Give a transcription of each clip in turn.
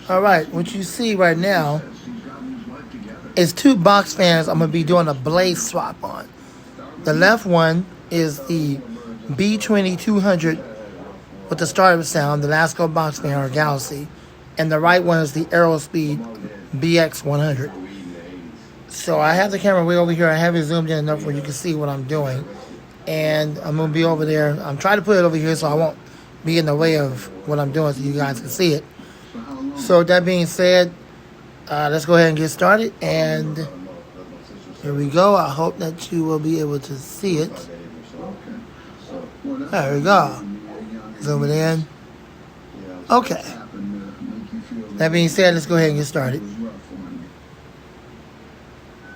All right, what you see right now is two box fans I'm going to be doing a blaze swap on. The left one is the B2200 with the startup sound, the Lasco box fan or Galaxy. And the right one is the Aerospeed BX100. So I have the camera way over here. I have it zoomed in enough where you can see what I'm doing. And I'm going to be over there. I'm trying to put it over here so I won't be in the way of what I'm doing so you guys can see it. So with that being said, let's go ahead and get started. And here we go. I hope that you will be able to see it. There we go. Zoom it in. Okay. That being said, let's go ahead and get started.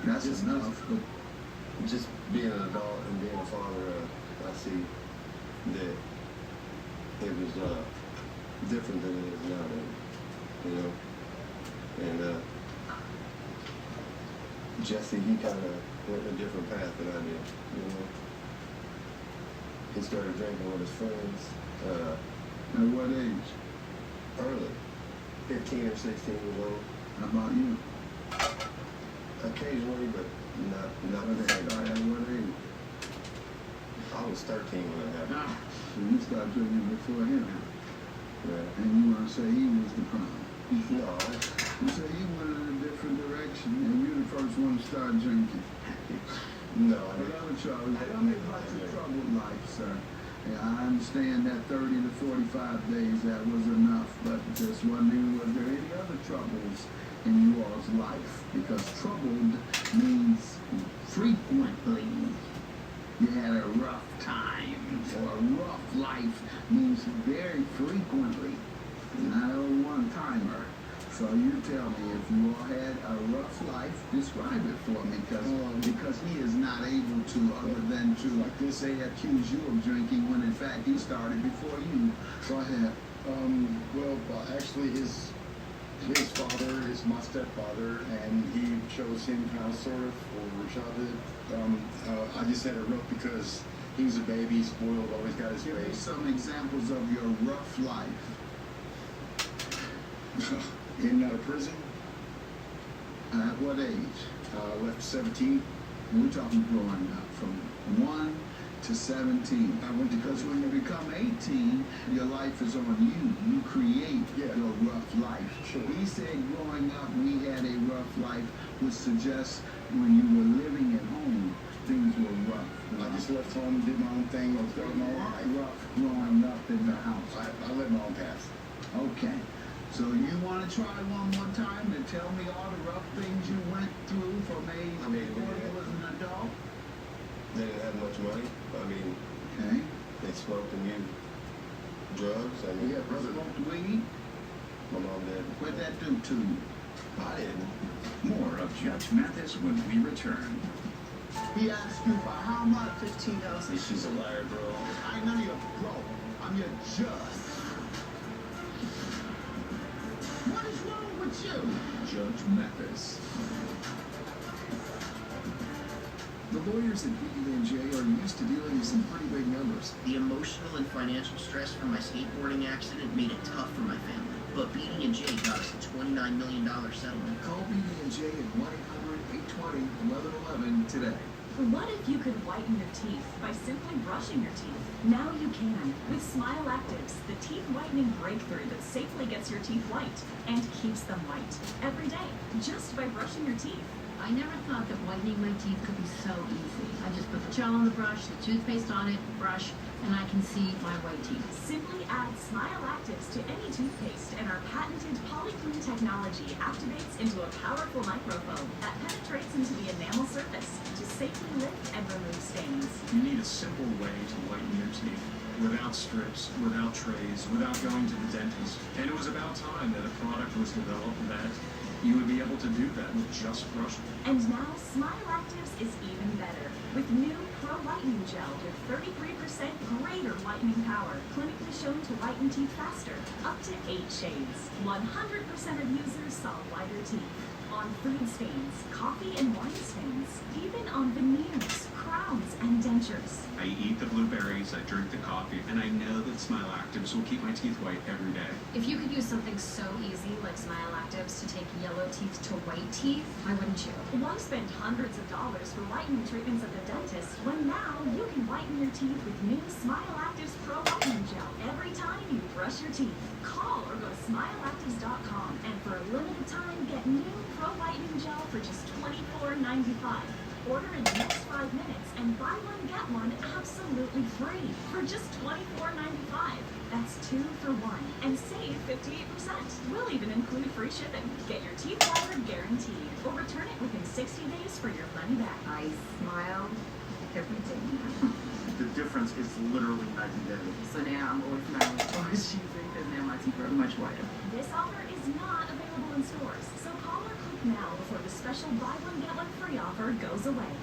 That's enough, but just being an adult and being a father, I see that it was different than it is nowadays, you know. And Jesse, he kind of went a different path than I did, you know. He started drinking with his friends. At what age? Early, 15 or 16 years old. How about you? Occasionally, but not At what age? I was 13 when it happened. So you started drinking before him. Yeah. And you want to say he was the problem. No, You say he went in a different direction, and you're the first one to start drinking. no, But other trouble, tell me about your troubled life, sir. Yeah, I understand that 30 to 45 days, that was enough, but just wondering, was there any other troubles in you all's life? Because troubled means frequently you had a rough time, or a rough life means very frequently, not a one-timer. So you tell me, if you all had a rough life, describe it for me, because he is not able to, other than to, like they say, accuse you of drinking when in fact he started before you. Go ahead. Well, actually, his father is my stepfather, and he chose him kind of sort of for childhood. I just had it rough because he was a baby, spoiled, always got his Give me face. some examples of your rough life. In and out of prison, At what age? left 17. We're talking growing up from 1 to 17. I went to Because when you become 18, your life is on you. You create Yeah. your rough life. Sure. He said growing up we had a rough life, which suggests when you were living at home, things were rough. I just left home, did my own thing, I was starting my own life. Rough growing up in the house. I led my own path. Okay. So you want to try one more time to tell me all the rough things you went through from before you was an adult? they didn't have much money. I mean, Okay. they smoked and used drugs. I mean, You ever smoked weed? my mom did. What'd that do to you? I didn't. More of Judge Mathis when we return. He asked you for how much? $15. She's a liar, bro. I know you're broke. I'm your judge. What is wrong with you? Judge Mathis. The lawyers at BD&J are used to dealing with some pretty big numbers. The emotional and financial stress from my skateboarding accident made it tough for my family. But BD&J got us a $29 million settlement. Call BD&J at 1-800-820-1111 today. What if you could whiten your teeth by simply brushing your teeth? Now you can with Smile Actives, the teeth whitening breakthrough that safely gets your teeth white and keeps them white every day just by brushing your teeth. I never thought that whitening my teeth could be so easy. I just put the gel on the brush, the toothpaste on it, brush, and I can see my white teeth. Simply add Smile Actives to any toothpaste and our patented polyclean technology activates into a powerful microfoam that penetrates into the enamel surface to safely lift and remove stains. You need a simple way to whiten your teeth without strips, without trays, without going to the dentist. And it was about time that a product was developed that You would be able to do that with just brushing. And now Smile Actives is even better. With new Pro Whitening Gel with 33% greater whitening power, clinically shown to whiten teeth faster, up to 8 shades. 100% of users saw whiter teeth. On food stains, coffee and wine stains, even on veneers, crowns, and dentures. I eat the blueberries, I drink the coffee, and I know that Smile Actives will keep my teeth white every day. If you could use something so easy like Smile Actives to take yellow teeth to white teeth, why wouldn't you? Why spend hundreds of dollars for whitening treatments at the dentist when now you can whiten your teeth with new Smile Actives Pro Whitening Gel every time you brush your teeth? Call or go to smileactives.com and for a limited time get new Pro Whitening Gel for just $24.95. Order in the next 5 minutes and buy one, get one absolutely free for just $24.95. That's 2 for 1 and save 58%. We'll even include free shipping. Get your teeth whiter guaranteed or return it within 60 days for your money back. I smile every day. The difference is literally night and day. So now I'm always smiling twice using because now my teeth are much whiter. This offer is not available in stores, so call or click now before the special buy one get one free offer goes away.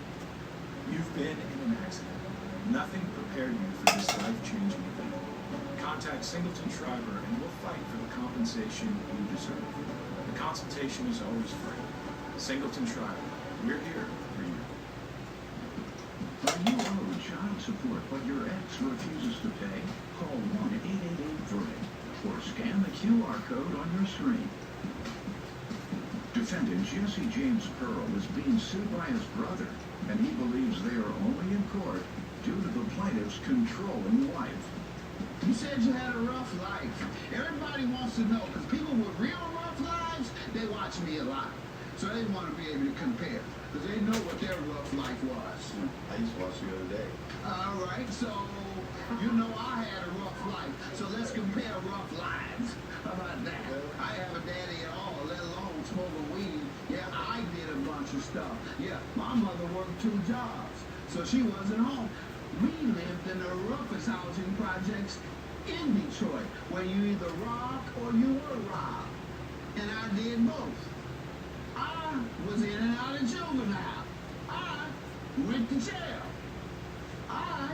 You've been in an accident. Nothing prepared you for this life-changing event. Contact Singleton Shriver and we'll fight for the compensation you deserve. The consultation is always free. Singleton Shriver, we're here for you. Are you owed child support but your ex refuses to pay? Call 1-888-VERDICT or scan the QR code on your screen. Defendant Jesse James Pearl is being sued by his brother, and he believes they are only in court due to the plaintiff's controlling wife. You said you had a rough life. Everybody wants to know, because people with real rough lives, they watch me a lot. So they want to be able to compare, because they know what their rough life was. I used to watch you the other day. All right, so you know I had a rough life. So let's compare rough lives. How about that? I have a daddy at all, let alone smoking weed. Yeah, I did a bunch of stuff. Yeah, my mother worked 2 jobs, so she wasn't home. We lived in the roughest housing projects in Detroit, where you either robbed or you were robbed. And I did both. I was in and out of juvenile. I went to jail. I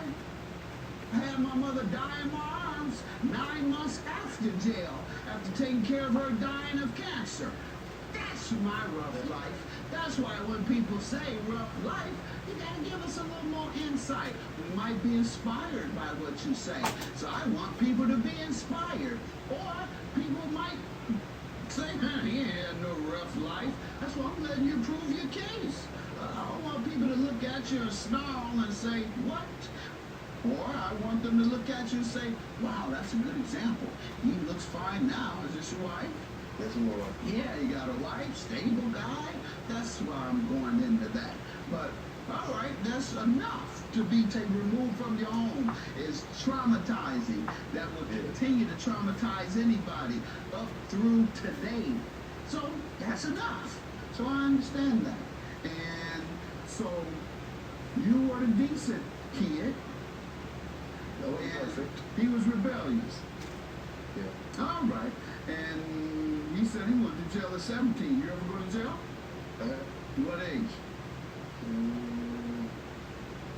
had my mother die in my arms 9 months after jail, after taking care of her dying of cancer. That's my rough life. That's why when people say rough life, you gotta give us a little more insight. We might be inspired by what you say. So I want people to be inspired. Or people might say, he ain't had no rough life. That's why I'm letting you prove your case. I don't want people to look at you and snarl and say, what? Or I want them to look at you and say, wow, that's a good example. He looks fine now. Is this your wife? That's more. Yeah, you got a wife, stable guy. That's why I'm going into that. But all right, that's enough to be removed from your home. It's traumatizing. That will continue to traumatize anybody up through today. So that's enough. So I understand that. And so you were the decent kid. No, it was perfect. He was rebellious. Yeah. All right. And he said he went to jail at 17. You ever go to jail? What age?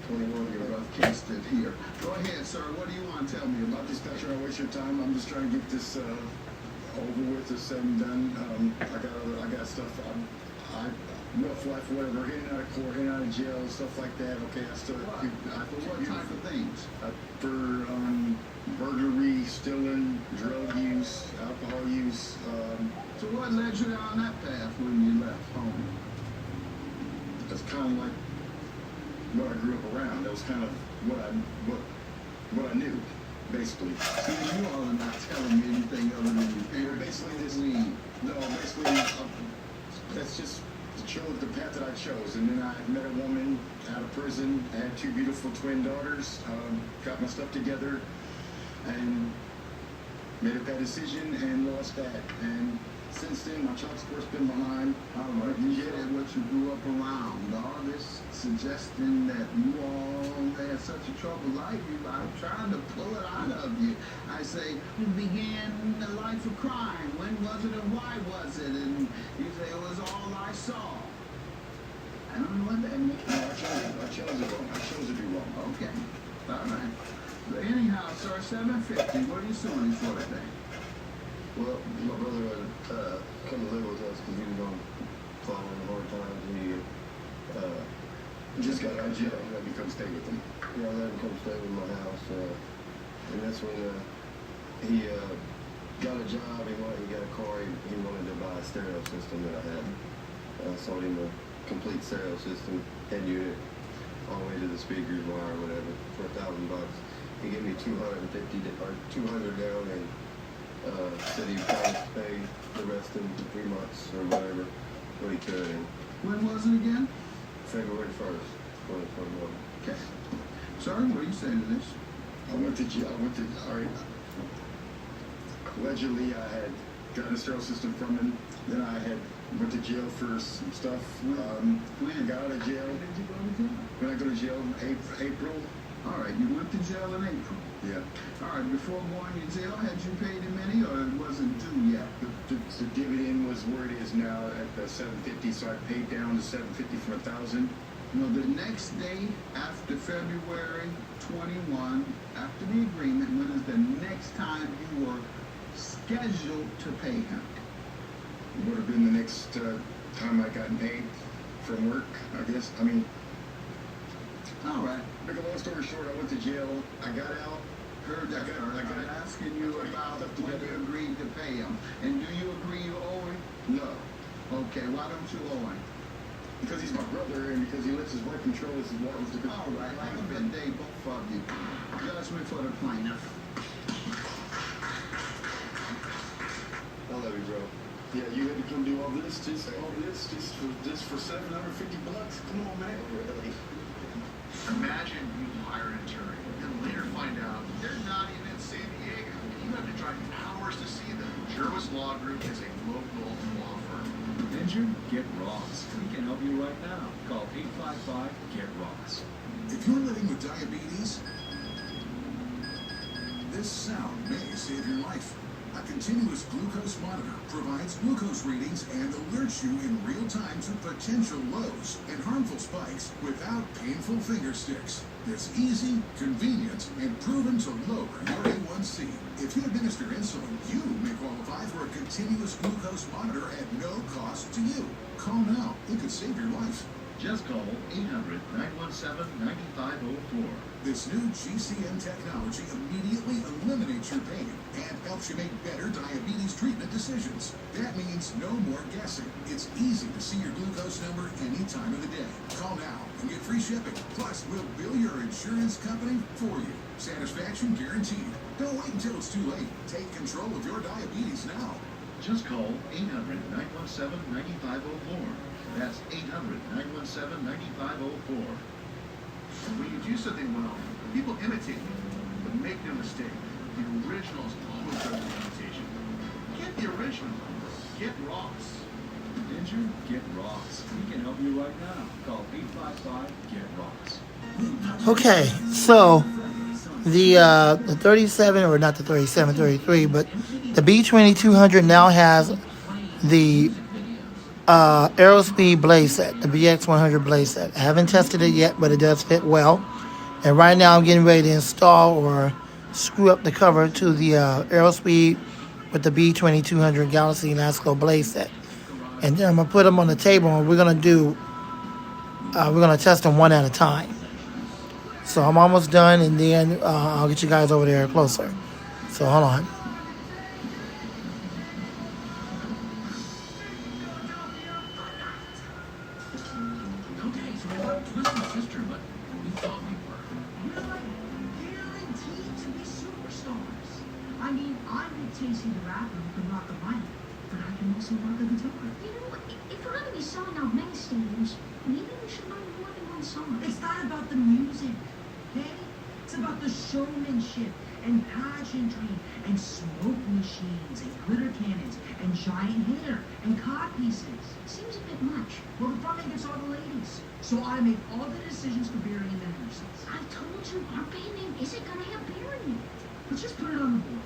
21 You're years rough case here. Go ahead, sir. What do you want to tell me about I'm this? just not trying to waste your time. I'm just trying to get this over with, this said and done. I got stuff. I rough life, whatever, in and out of court, in and out of jail, stuff like that. Okay, I still. What type of things? For burglary, stealing, drug use, alcohol use. So what led you down that path when you left home? That's kind of like what I grew up around. That was kind of what I knew, basically. See, you all are not telling me anything other than your parents. Basically, this weed. No, basically, that's just the path that I chose. And then I met a woman out of prison. I had 2 beautiful twin daughters. Got my stuff together and made a bad decision and lost that. And since then, my child support's been behind. All right, you get it, what you grew up around. All this suggesting that you all had such a troubled life, I'm trying to pull it out of you. I say, you began a life of crime. When was it and why was it? And you say, it was all I saw. I don't know what that means. No, I chose it wrong. I chose to do wrong. Okay, all right. But anyhow, sir, $750. What are you suing for today? Well, my brother had come to live with us because he was on following hard times. He Just got out of jail. Let me come stay with him. I let him come stay with my house, and that's when he got a job. He got a car. He wanted to buy a stereo system that I had. I sold him a complete stereo system, head unit, all the way to the speakers, wire, whatever, for $1,000. He gave me $200 down, and said he promised to pay the rest in 3 months or whatever, what he could. And When was it again? February 1st, 2021. Okay. Sir, what do you say to this? I went to jail. All right. Allegedly, I had got a stereo system from him. Then I went to jail for some stuff. When? Got out of jail. When did you go to jail? When I go to jail, April. All right, you went to jail in April. Yeah. All right, before going to jail, had you paid him any, or it wasn't due yet? The dividend was where it is now at the $750, so I paid down to $750 from $1,000. No, the next day after February 21, after the agreement, when is the next time you were scheduled to pay him? It would have been the next time I got paid from work, I guess. I mean, all right. Make a long story short, I went to jail. I got out. Heard that, sir. I'm asking you about when you agreed to pay him. And do you agree you owe him? No. Okay, why don't you owe him? Because he's my brother and because he lets his wife control his wife. All right, have a good day, both of you. Judgment for the plaintiff. I love you, bro. Yeah, you had to come do all this just for $750. Come on, man. Really? Imagine you hire an attorney and later find out they're not even in San Diego. You have to drive hours to see them. Jervis Law Group is a local law firm. Injured? Get Ross. We can help you right now. Call 855-GET-ROSS. If you're living with diabetes, this sound may save your life. A continuous glucose monitor provides glucose readings and alerts you in real time to potential lows and harmful spikes without painful finger sticks. It's easy, convenient, and proven to lower your A1C. If you administer insulin, you may qualify for a continuous glucose monitor at no cost to you. Call now. It could save your life. Just call 800-917-9504. This new GCN technology immediately eliminates your pain and helps you make better diabetes treatment decisions. That means no more guessing. It's easy to see your glucose number any time of the day. Call now and get free shipping. Plus, we'll bill your insurance company for you. Satisfaction guaranteed. Don't wait until it's too late. Take control of your diabetes now. Just call 800-917-9504. That's 800-917-9504. When you do something well, people imitate you. But make no mistake, the original is always better than imitation. Get the original. Get Ross. Injured? Get Ross. We can help you right now. Call 855-GET-ROSS. Okay, so the 37, or not the 37, 33, but the B2200 now has the Aerospeed blade set, the BX100 blade set. I haven't tested it yet, but it does fit well. And right now I'm getting ready to install or screw up the cover to the Aerospeed with the B2200 Galaxy Lasco blade set. And then I'm going to put them on the table, and we're going to test them one at a time. So I'm almost done, and then I'll get you guys over there closer. So hold on. I mean, I'm Casey the rapper who can rock a mic, but I can also rock a guitar. You know what? If we're going to be selling out many stadiums, maybe we should learn more than one song. It's not about the music, okay? It's about the showmanship and pageantry and smoke machines and glitter cannons and giant hair and cod pieces. Seems a bit much. Well, the front man gets all the ladies. So I make all the decisions for burying the nurses. I told you, our band name isn't gonna have beer in it. Let's just put it on the board.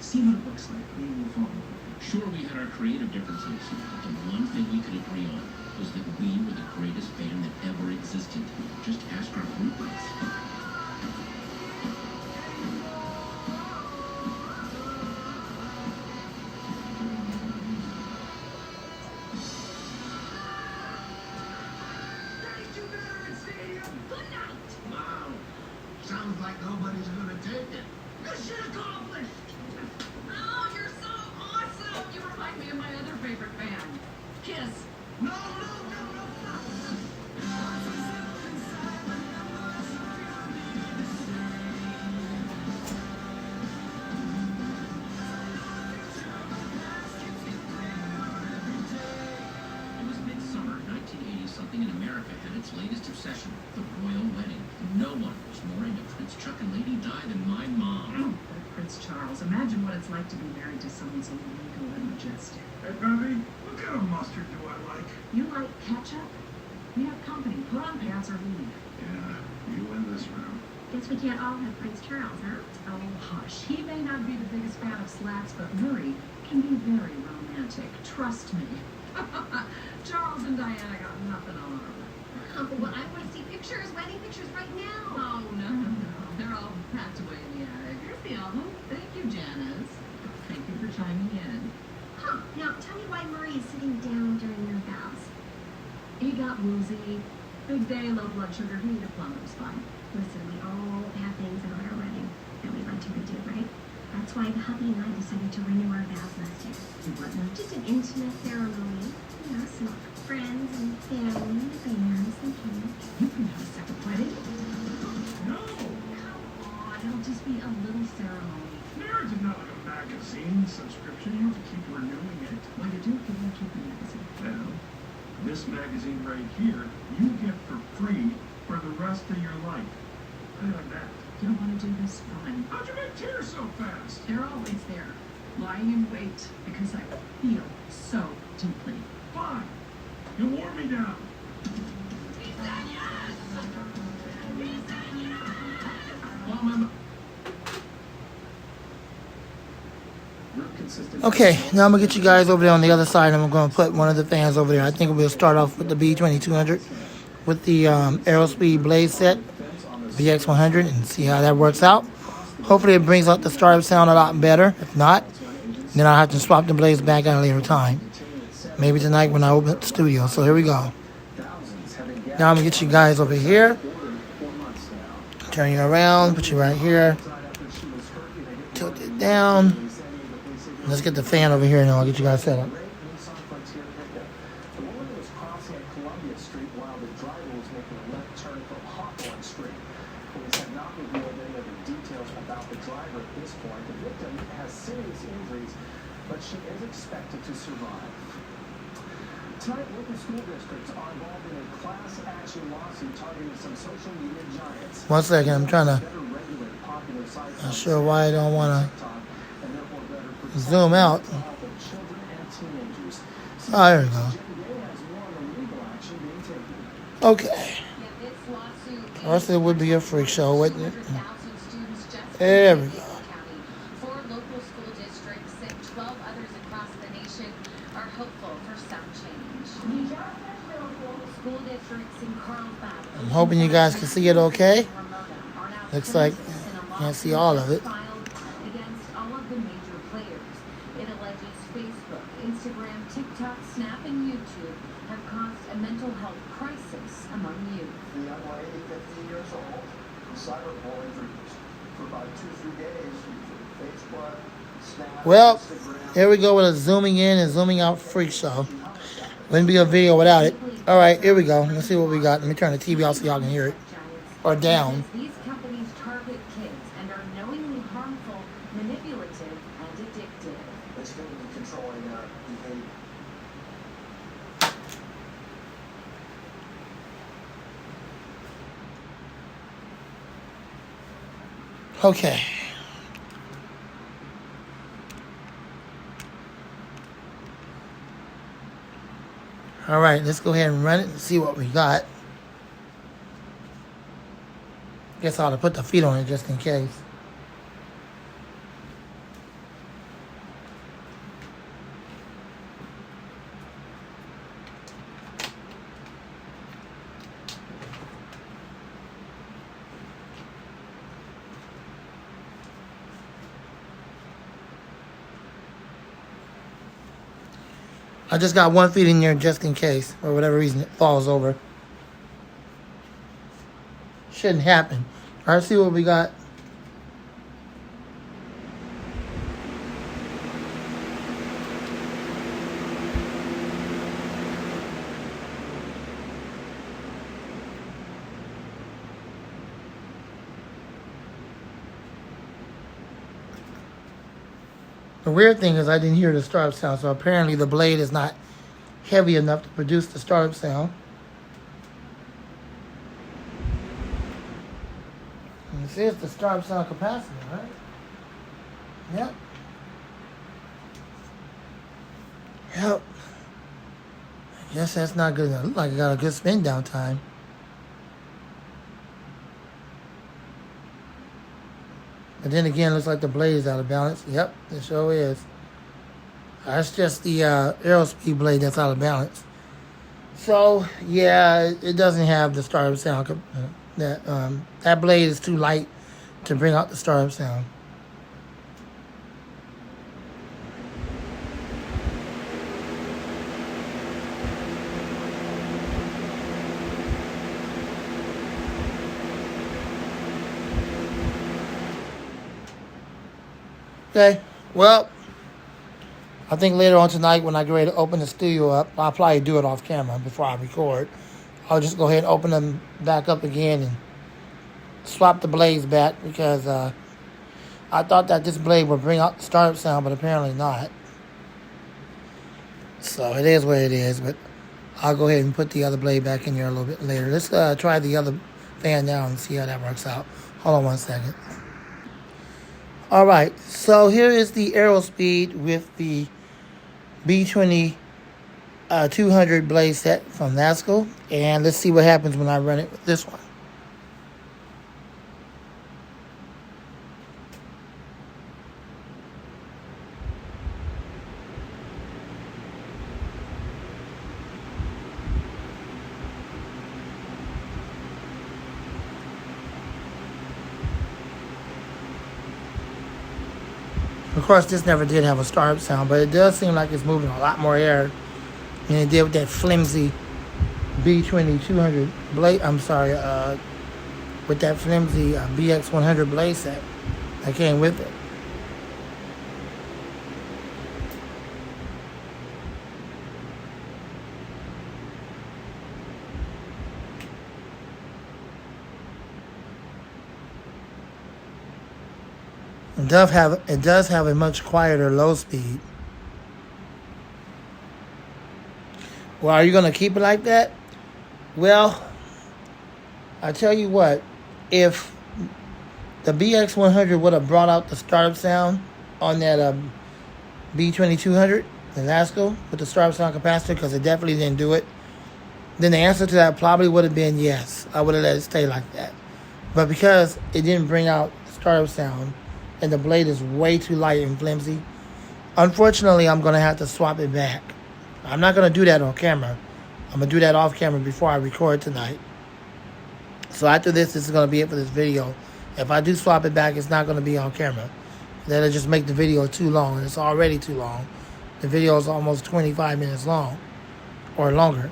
See what it looks like. Maybe we'll fall in love. Sure, we had our creative differences, but the one thing we could agree on was that we were the greatest band that ever existed. Just ask our groupers. Wow. Sounds like nobody's gonna take it. Mission accomplished! Oh, you're so awesome! You remind me of my other favorite band, Kiss. No, no, no, no, no! It was midsummer 1980-something, and America had its latest obsession, the royal wedding. No one was more into Prince Chuck and Lady Di than my mom. Prince Charles. Imagine what it's like to be married to someone so regal and majestic. Hey, baby, what kind of mustard do I like? You like ketchup? We have company. Put on pants or leave. Yeah, you win this round. Guess we can't all have Prince Charles, huh? Oh, hush. He may not be the biggest fan of slats, but Murray can be very romantic. Trust me. Charles and Diana got nothing on our Oh, well, I want to see pictures, wedding pictures right now. Oh, no. They're all packed away in the attic. Here's the album. Thank you, Janice. Thank you for chiming in. Huh. Now, tell me why Murray is sitting down during your vows. He got woozy. Big day, low blood sugar. He needed a plum. It was fine. Listen, we all have things about our wedding that we'd like to redo, right? That's why the hubby and I decided to renew our vows last year. What now? Just an intimate ceremony. You know, some friends and family, bands and cake. You can have a second wedding. No! Come on, it'll just be a little ceremony. Marriage is not like a magazine subscription. You have to keep renewing it. Well, you do give me keep the magazine. Well, this magazine right here, you get for free for the rest of your life. How do you like that? You don't want to do this? Fine. How'd you get tears so fast? They're always there, lying in wait, because I feel so deeply. Fine. You wore me down. He said yes! He said yes! Well, Mama. Okay, now I'm gonna get you guys over there on the other side, and I'm gonna put one of the fans over there. I think we'll start off with the B2200 with the Aerospeed Blaze set, VX100, and see how that works out. Hopefully it brings out the startup sound a lot better. If not, then I'll have to swap the Blaze back at a later time. Maybe tonight when I open up the studio. So here we go. Now I'm gonna get you guys over here. Turn you around, put you right here. Tilt it down. Let's get the fan over here and I'll get you guys set up. But she is expected to survive. Tonight, local school districts are involved in a class action lawsuit targeting some social media giants. One second, I'm trying to. Not sure why I don't want to zoom out. Oh, there we go. Okay. First, it would be a freak show, wouldn't it? There we go. I'm hoping you guys can see it okay. Looks like you can't see all of it. Against all of the major players. It alleges Facebook, Instagram, TikTok, Snap, and YouTube have caused a mental health crisis among youth. The young lady, 15 years old, cyberbullying for about 2-3 days through Facebook, Snap, Well, Instagram. here we go with a zooming in and zooming out freak show. Wouldn't be a video without it. All right, here we go. Let's see what we got. Let me turn the TV off so y'all can hear it. Or down. These companies target kids and are knowingly harmful, manipulative, and addictive. It's going to be controlling behavior. Okay. All right, let's go ahead and run it and see what we got. Guess I ought to put the feet on it just in case. I just got one feet in there just in case, for whatever reason it falls over. Shouldn't happen. All right, see what we got. The weird thing is I didn't hear the startup sound, so apparently the blade is not heavy enough to produce the startup sound. And this is the startup sound capacitor, right? Yep. Yep. I guess that's not good enough. Look like I got a good spin down time. But then again, looks like the blade is out of balance. Yep, it sure is. That's just the Aerospeed blade that's out of balance. So, yeah, it doesn't have the startup sound. That blade is too light to bring out the startup sound. Okay, well, I think later on tonight when I get ready to open the studio up, I'll probably do it off camera before I record. I'll just go ahead and open them back up again and swap the blades back because I thought that this blade would bring out the startup sound, but apparently not. So it is what it is, but I'll go ahead and put the other blade back in here a little bit later. Let's try the other fan now and see how that works out. Hold on one second. All right, so here is the Aerospeed with the B20 200 blade set from NASCO, and let's see what happens when I run it with this one. Of course, this never did have a startup sound, but it does seem like it's moving a lot more air than it did with that flimsy B20 200 blade. I'm sorry, with that flimsy BX 100 blade set that came with it. It does have a much quieter low speed. Well, are you going to keep it like that? Well, I tell you what, if the BX100 would have brought out the startup sound on that B2200, the NASCO, with the startup sound capacitor, because it definitely didn't do it, then the answer to that probably would have been yes. I would have let it stay like that. But because it didn't bring out the startup sound, and the blade is way too light and flimsy, unfortunately, I'm going to have to swap it back. I'm not going to do that on camera. I'm going to do that off camera before I record tonight. So after this is going to be it for this video. If I do swap it back, it's not going to be on camera. That'll just make the video too long, and it's already too long. The video is almost 25 minutes long, or longer.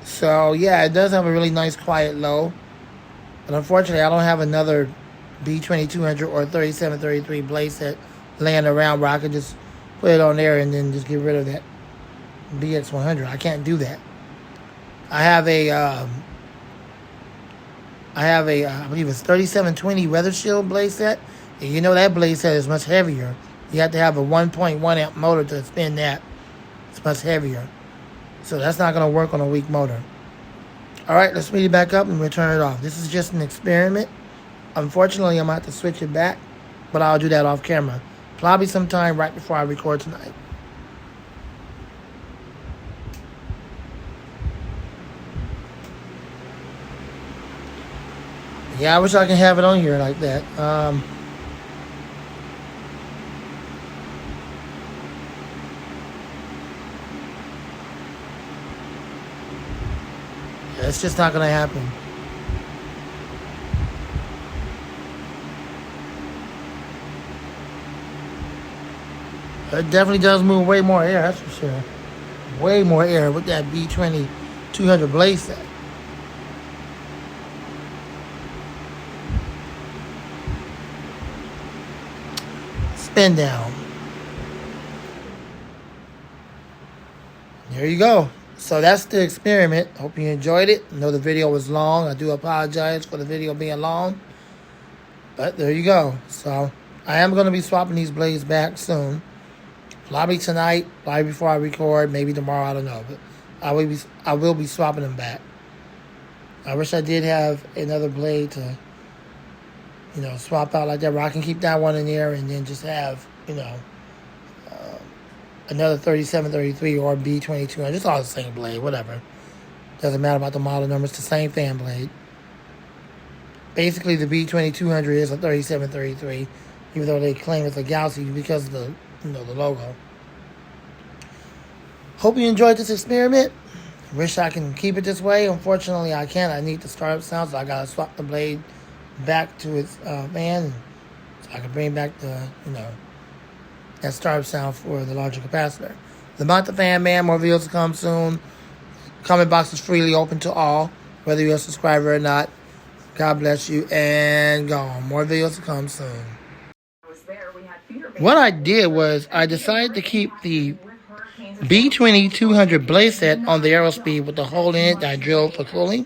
So, yeah, it does have a really nice quiet low. But unfortunately, I don't have another B2200 or 3733 blade set laying around where I could just put it on there and then just get rid of that BX100. I can't do that. I have a I believe it's 3720 Weather Shield blade set, and you know that blade set is much heavier. You have to have a 1.1 amp motor to spin that. It's much heavier, so that's not going to work on a weak motor. All right, let's speed it back up and we'll turn it off. This is just an experiment. Unfortunately, I'm going to have to switch it back, but I'll do that off camera. Probably sometime right before I record tonight. Yeah, I wish I could have it on here like that. It's just not going to happen. It definitely does move way more air, that's for sure. Way more air with that B20 200 blade set. Spin down. There you go. So that's the experiment. Hope you enjoyed it. I know the video was long. I do apologize for the video being long. But there you go. So I am going to be swapping these blades back soon. Probably tonight, probably before I record, maybe tomorrow, I don't know. But I will be swapping them back. I wish I did have another blade to, swap out like that, where I can keep that one in there and then just have, another 3733 or B2200. It's all the same blade, whatever. Doesn't matter about the model numbers, the same fan blade. Basically, the B2200 is a 3733, even though they claim it's a Galaxy because of the, the logo. Hope you enjoyed this experiment. Wish I can keep it this way. Unfortunately, I can't. I need the startup sound, so I gotta swap the blade back to its fan, so I can bring back the, that startup sound for the larger capacitor. The Mount the Fan Man, more videos to come soon. Comment box is freely open to all, whether you're a subscriber or not. God bless you, and gone. More videos to come soon. What I did was I decided to keep the B20 200 blade set on the Aerospeed with the hole in it that I drilled for cooling.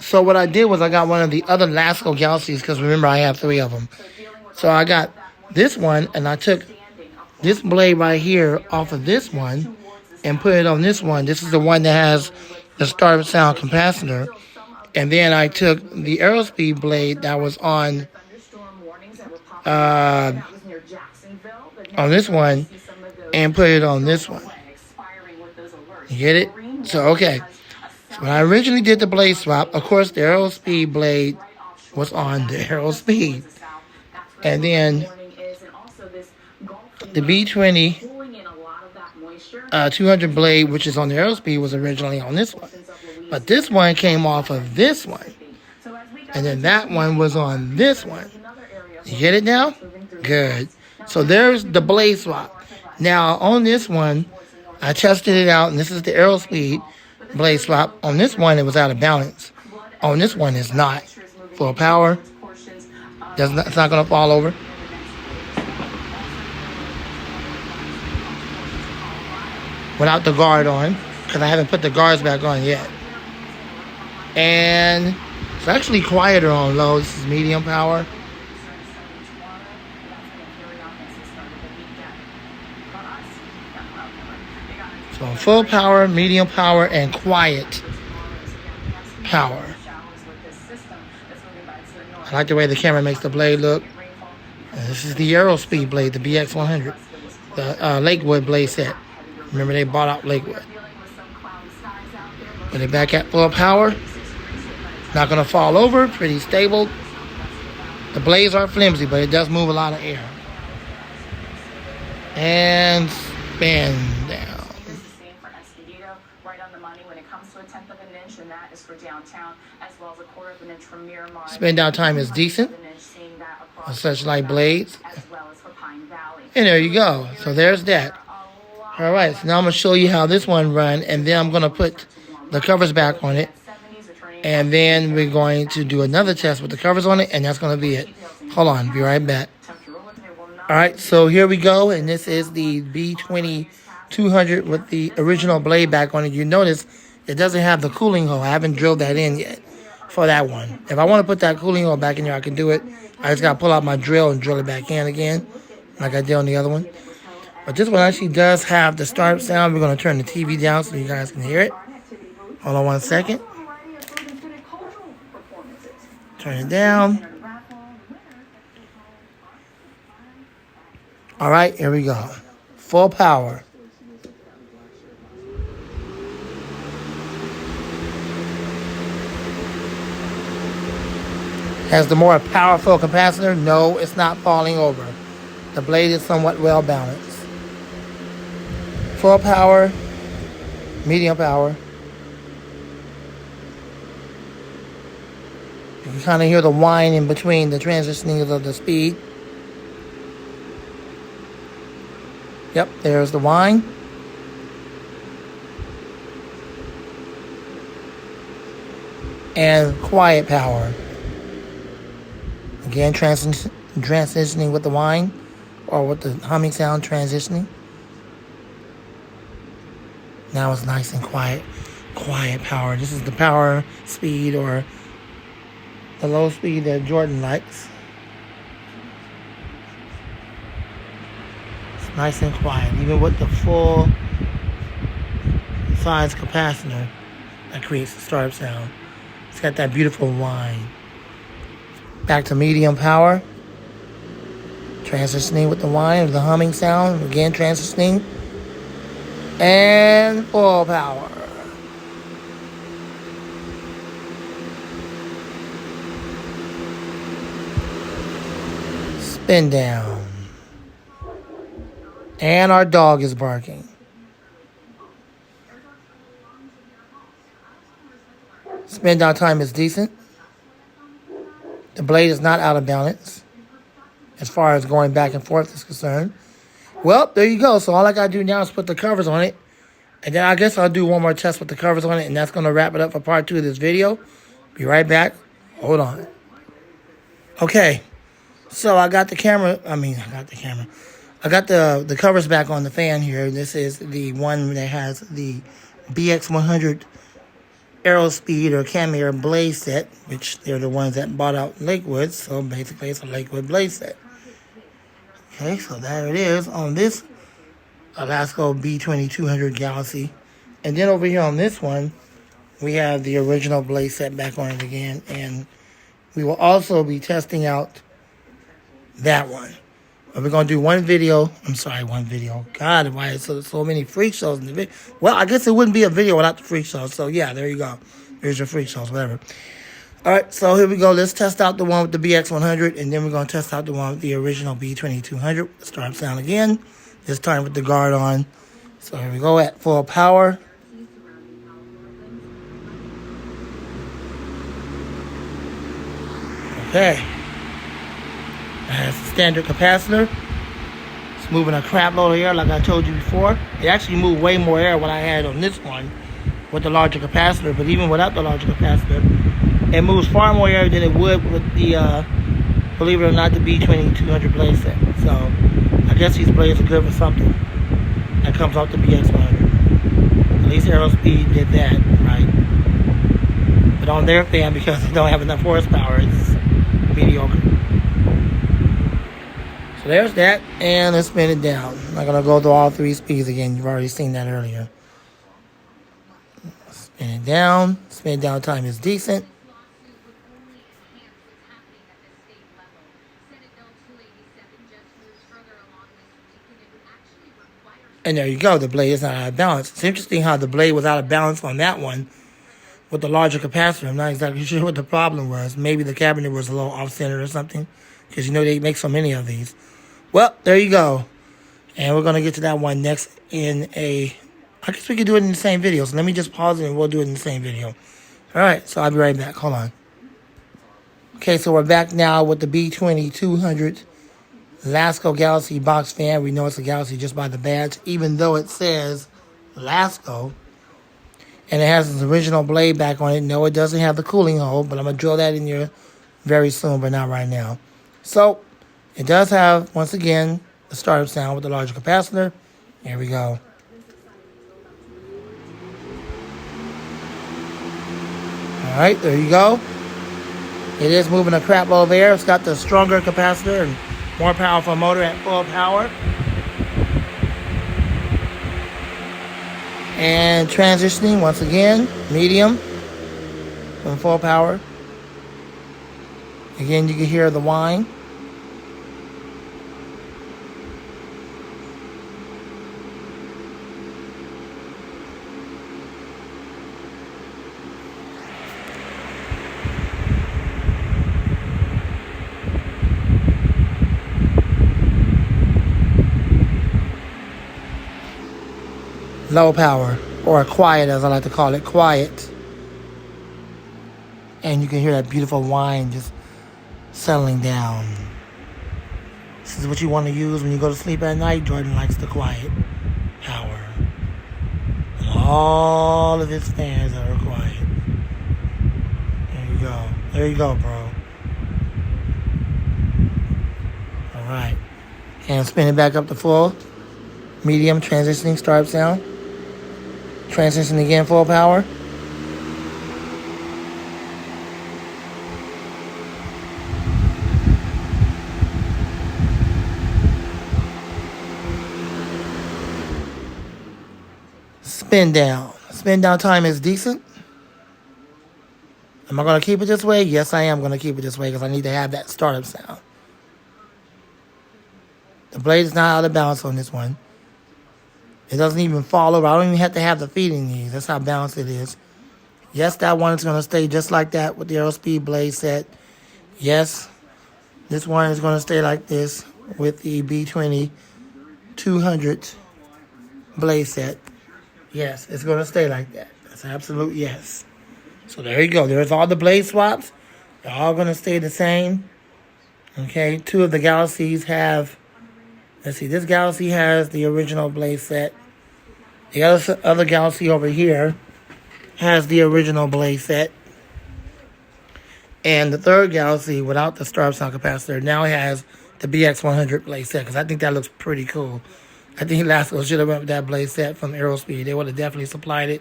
So what I did was I got one of the other Lasco Galaxies, because remember I have 3 of them. So I got this one and I took this blade right here off of this one and put it on this one. This is the one that has the startup sound capacitor. And then I took the Aerospeed blade that was on this one and put it on this one. You get it? So, okay. So when I originally did the blade swap, of course, the Aerospeed blade was on the Aerospeed. And then the B20 200 blade, which is on the Aerospeed, was originally on this one. But this one came off of this one. And then that one was on this one. You get it now? Good. So there's the blade swap. Now, on this one, I tested it out, and this is the Aerospeed blade swap. On this one, it was out of balance. On this one, it's not. Full power. It's not going to fall over. Without the guard on, because I haven't put the guards back on yet. And it's actually quieter on low. This is medium power. So full power, medium power, and quiet power. I like the way the camera makes the blade look. And this is the Aerospeed blade, the BX100. The Lakewood blade set. Remember, they bought out Lakewood. Put it back at full power. Not going to fall over. Pretty stable. The blades are flimsy, but it does move a lot of air. And spin down. Spin down time is decent. On such light blades. And there you go. So there's that. Alright, so now I'm going to show you how this one runs, and then I'm going to put the covers back on it. And then we're going to do another test with the covers on it, and that's going to be it. Hold on, be right back. Alright, so here we go, and this is the B20 200 with the original blade back on it. You notice it doesn't have the cooling hole. I haven't drilled that in yet for that one. If I want to put that cooling hole back in there, I can do it. I just got to pull out my drill and drill it back in again, like I did on the other one. But this one actually does have the startup sound. We're going to turn the TV down so you guys can hear it. Hold on one second. Turn it down. All right, here we go. Full power. Has the more powerful capacitor? No, it's not falling over. The blade is somewhat well balanced. Full power, medium power. You can kind of hear the whine in between the transitioning of the speed. Yep, there's the whine. And quiet power. Again, transitioning with the whine or with the humming sound transitioning. Now it's nice and quiet. Quiet power. This is the power speed or the low speed that Jordan likes. It's nice and quiet. Even with the full size capacitor that creates the startup sound. It's got that beautiful whine. Back to medium power. Transitioning with the whine or the humming sound. Again, transitioning. And full power. Spin down. And our dog is barking. Spin down time is decent. The blade is not out of balance as far as going back and forth is concerned. Well, there you go. So all I got to do now is put the covers on it. And then I guess I'll do one more test with the covers on it. And that's going to wrap it up for part 2 of this video. Be right back. Hold on. Okay. So I got the covers back on the fan here. This is the one that has the BX100 Aerospeed or Cam Air blade set, which they're the ones that bought out Lakewood. So basically it's a Lakewood blade set. Okay, so there it is on this Alaska B2200 Galaxy. And then over here on this one, we have the original blade set back on it again. And we will also be testing out that one. But we're going to do one video. God, why is so many freak shows in the video? Well, I guess it wouldn't be a video without the freak shows. So, yeah, there you go. There's your freak shows, whatever. All right, so here we go. Let's test out the one with the BX100, and then we're going to test out the one with the original B2200. Startup sound again, this time with the guard on. So here we go at full power. Okay. That's the standard capacitor. It's moving a crap load of air like I told you before. It actually moved way more air what I had on this one with the larger capacitor, but even without the larger capacitor, it moves far more air than it would with the, believe it or not, the B2200 blade set. So I guess these blades are good for something that comes off the BX100. At least Aerospeed did that, right? But on their fan, because they don't have enough horsepower, it's mediocre. So there's that, and let's spin it down. I'm not going to go through all 3 speeds again. You've already seen that earlier. Spin it down. Spin down time is decent. And there you go. The blade is not out of balance. It's interesting how the blade was out of balance on that one with the larger capacitor. I'm not exactly sure what the problem was. Maybe the cabinet was a little off-center or something, because you know they make so many of these. Well, there you go. And we're going to get to that one next in I guess we could do it in the same video. So let me just pause it and we'll do it in the same video. All right, so I'll be right back. Hold on. Okay, so we're back now with the B2200 Lasco Galaxy box fan. We know it's a Galaxy just by the badge, even though it says Lasco. And it has its original blade back on it. No, it doesn't have the cooling hole, but I'm going to drill that in here very soon, but not right now. So it does have, once again, the startup sound with the larger capacitor. Here we go. All right, there you go. It is moving a crap load of air. It's got the stronger capacitor and more powerful motor at full power. And transitioning, once again, medium from full power. Again, you can hear the whine. low power, or quiet as I like to call it, quiet. And you can hear that beautiful whine just settling down. This is what you want to use when you go to sleep at night. Jordan likes the quiet power. And all of his fans are quiet. There you go. There you go, bro. Alright. And spin it back up to full. Medium, transitioning, start sound. Transition again, full power. Spin down. Spin down time is decent. Am I going to keep it this way? Yes, I am going to keep it this way because I need to have that startup sound. The blade is not out of balance on this one. It doesn't even fall over. I don't even have to have the feet in these. That's how balanced it is. Yes, that one is going to stay just like that with the Aerospeed blade set. Yes, this one is going to stay like this with the B20 200 blade set. Yes, it's going to stay like that. That's an absolute yes. So there you go. There's all the blade swaps. They're all going to stay the same. Okay, two of the Galaxies have... Let's see, this Galaxy has the original blade set. The other Galaxy over here has the original blade set. And the third Galaxy, without the startup sound capacitor, now has the BX100 blade set, because I think that looks pretty cool. I think Lasco should have went with that blade set from Aerospeed. They would have definitely supplied it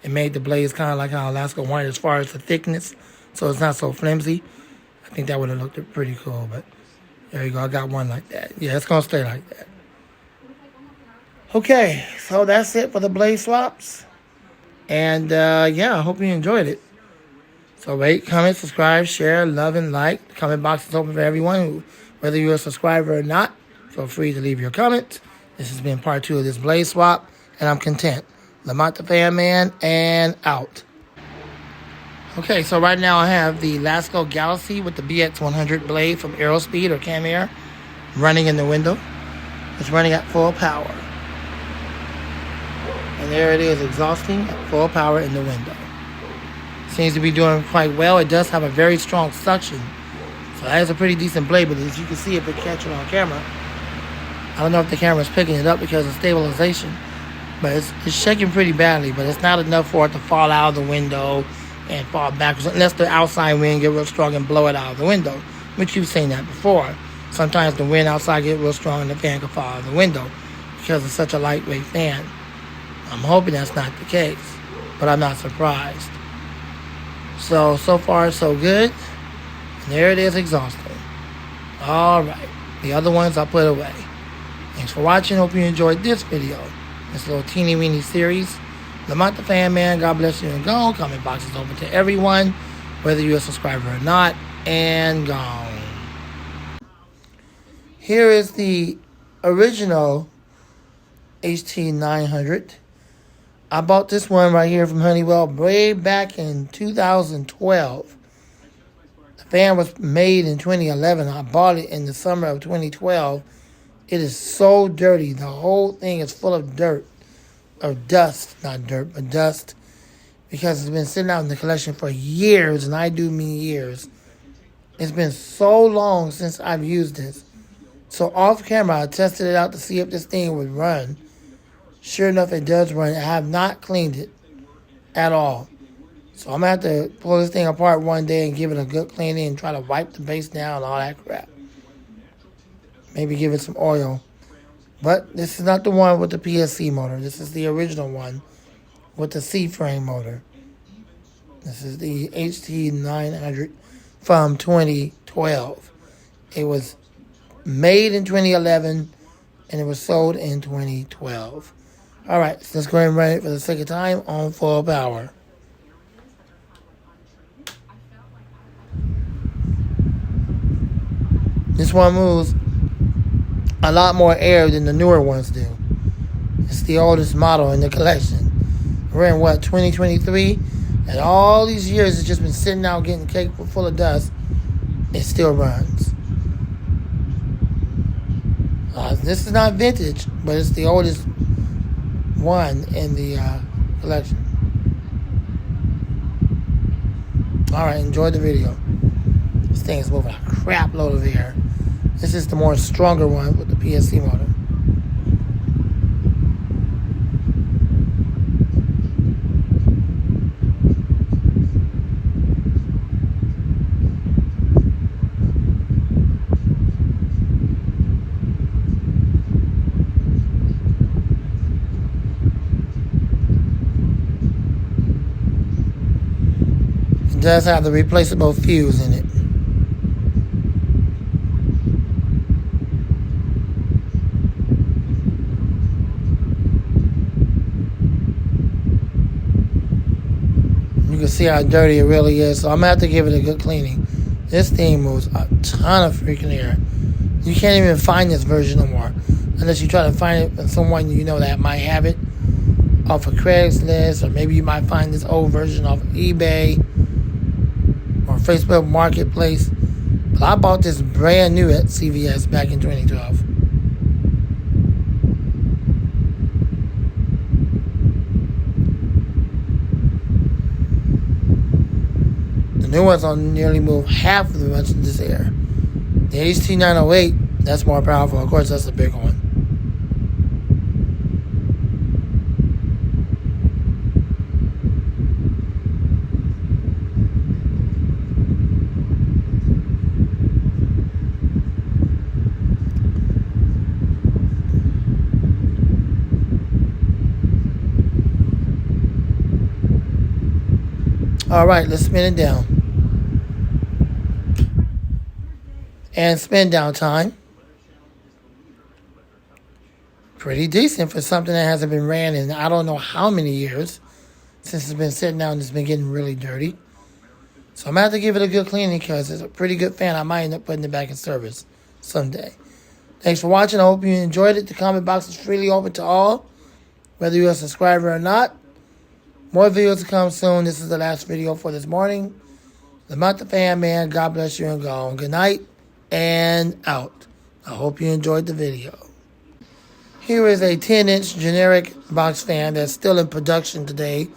and made the blades kind of like how Lasco wanted as far as the thickness, so it's not so flimsy. I think that would have looked pretty cool, but there you go. I got one like that. Yeah, it's going to stay like that. Okay, so that's it for the blade swaps. And, yeah, I hope you enjoyed it. So rate, comment, subscribe, share, love, and like. The comment box is open for everyone, whether you're a subscriber or not. Feel free to leave your comments. This has been part 2 of this blade swap, and I'm content. Lamont the Fan Man, and out. Okay, so right now I have the Lasco Galaxy with the BX100 blade from Aerospeed or Cam Air running in the window. It's running at full power. And there it is, exhausting at full power in the window. Seems to be doing quite well. It does have a very strong suction. So that is a pretty decent blade, but as you can see if it catches it on camera, I don't know if the camera's picking it up because of stabilization, but it's shaking pretty badly, but it's not enough for it to fall out of the window and fall backwards, unless the outside wind get real strong and blow it out of the window, which you've seen that before. Sometimes the wind outside get real strong and the fan can fall out of the window because it's such a lightweight fan. I'm hoping that's not the case, but I'm not surprised. So far so good. And there it is, exhausting. Alright, the other ones I'll put away. Thanks for watching. Hope you enjoyed this video. This little teeny weeny series. Lamont the Fan Man, God bless you and gone. Comment box is open to everyone, whether you're a subscriber or not, and gone. Here is the original HT900. I bought this one right here from Honeywell way back in 2012. The fan was made in 2011. I bought it in the summer of 2012. It is so dirty. The whole thing is full of dirt. Or dust. Not dirt, but dust. Because it's been sitting out in the collection for years, and I do mean years. It's been so long since I've used this. So off camera, I tested it out to see if this thing would run. Sure enough, it does run. I have not cleaned it at all. So I'm going to have to pull this thing apart one day and give it a good cleaning and try to wipe the base down and all that crap. Maybe give it some oil. But this is not the one with the PSC motor. This is the original one with the C-frame motor. This is the HT900 from 2012. It was made in 2011 and it was sold in 2012. Alright, so let's go ahead and run it for the second time on full power. This one moves a lot more air than the newer ones do. It's the oldest model in the collection. We're in what, 2023? And all these years it's just been sitting out getting caked full of dust. It still runs. This is not vintage, but it's the oldest one in the collection. Alright, enjoy the video. This thing is moving a crap load of air. This is the more stronger one with the PSC motor. It does have the replaceable fuse in it. You can see how dirty it really is, so I'm going to have to give it a good cleaning. This thing moves a ton of freaking air. You can't even find this version no more, unless you try to find it from someone you know that might have it off of Craigslist, or maybe you might find this old version off of eBay or Facebook Marketplace. But I bought this brand new at CVS back in 2012. The new ones on nearly move half of the much of this air. The HT908, that's more powerful. Of course, that's the big one. All right, let's spin it down. And spin down time. Pretty decent for something that hasn't been ran in I don't know how many years. Since it's been sitting down and it's been getting really dirty. So I'm going to have to give it a good cleaning because it's a pretty good fan. I might end up putting it back in service someday. Thanks for watching. I hope you enjoyed it. The comment box is freely open to all, whether you're a subscriber or not. More videos to come soon. This is the last video for this morning. The Month of Fan Man. God bless you and go on. Good night and out. I hope you enjoyed the video. Here is a 10-inch generic box fan that's still in production today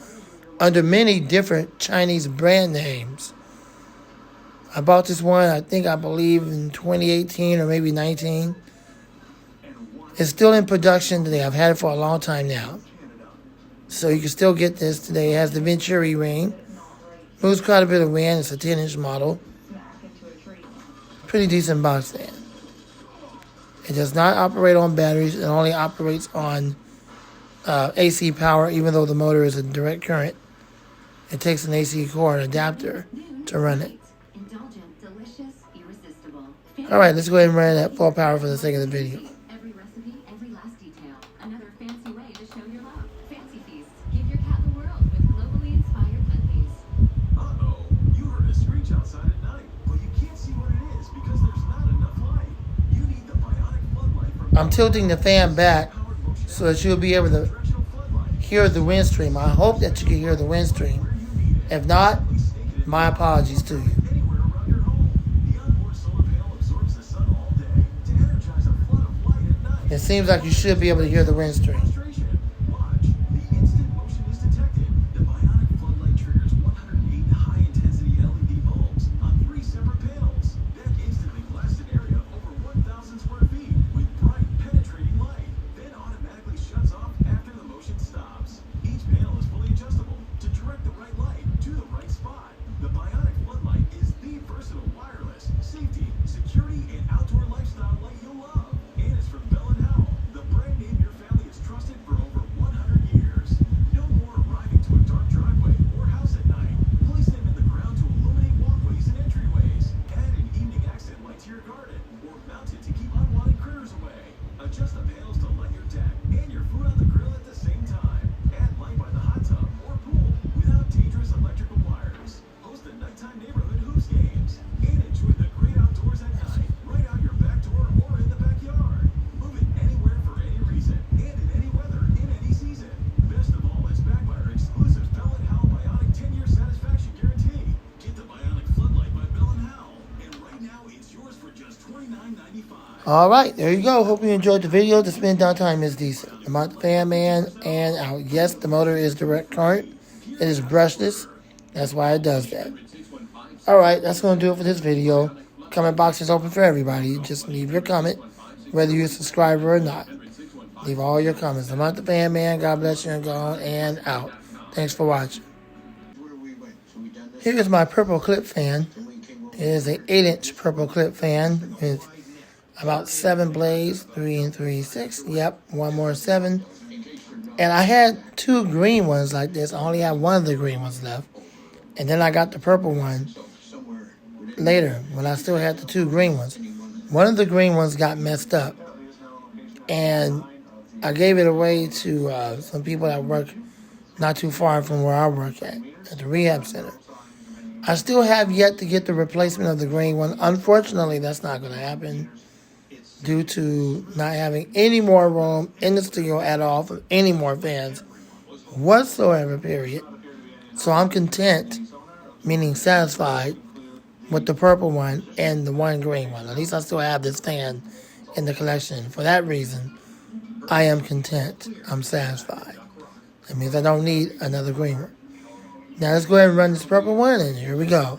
under many different Chinese brand names. I bought this one, I believe in 2018 or maybe 19. It's still in production today. I've had it for a long time now. So you can still get this today. It has the Venturi ring. Moves quite a bit of wind. It's a 10-inch model. Pretty decent box fan. It does not operate on batteries. It only operates on AC power, even though the motor is a direct current. It takes an AC cord adapter to run it. All right, let's go ahead and run it at full power for the sake of the video. Every recipe, every last detail. Another fancy way to show your love. Fancy Feast. Give your cat the world with globally inspired pet feast. Uh-oh. You heard a screech outside at night, but you can't see what it is because there's not enough light. You need the bionic floodlight from... I'm tilting the fan back so that you'll be able to hear the wind stream. I hope that you can hear the wind stream. If not, my apologies to you. It seems like you should be able to hear the wind stream. Security and outdoor lifestyle like you'll love. And it's from Bell & Howell, the brand name your family has trusted All right, there you go. Hope you enjoyed the video. The spin down time is decent. The Mount the Fan Man and out. Yes, the motor is direct current. It is brushless. That's why it does that. All right, that's going to do it for this video. Comment box is open for everybody. Just leave your comment, whether you're a subscriber or not. Leave all your comments. The Mount the Fan Man. God bless you and go on and out. Thanks for watching. Here is my purple clip fan. It is an 8-inch purple clip fan with about 7 blades, 3 and 3, 6. Yep, one more 7. And I had 2 green ones like this. I only have one of the green ones left. And then I got the purple one later when I still had the 2 green ones. One of the green ones got messed up. And I gave it away to some people that work not too far from where I work at the rehab center. I still have yet to get the replacement of the green one. Unfortunately, that's not going to happen due to not having any more room in the studio at all for any more fans whatsoever, period. So I'm content, meaning satisfied, with the purple one and the one green one. At least I still have this fan in the collection. For that reason, I am content. I'm satisfied. That means I don't need another green one. Now let's go ahead and run this purple one, and here we go.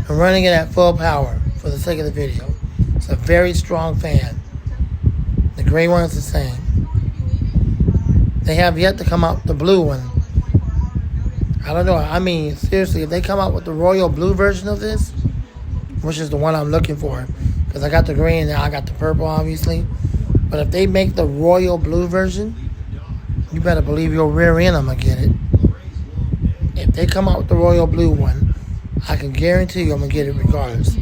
I'm running it at full power for the sake of the video. It's a very strong fan. The gray one is the same. They have yet to come out the blue one. I don't know. I mean, seriously, if they come out with the royal blue version of this, which is the one I'm looking for, because I got the green and I got the purple, obviously. But if they make the royal blue version, you better believe your rear end I'm going to get it. If they come out with the royal blue one, I can guarantee you I'm going to get it regardless.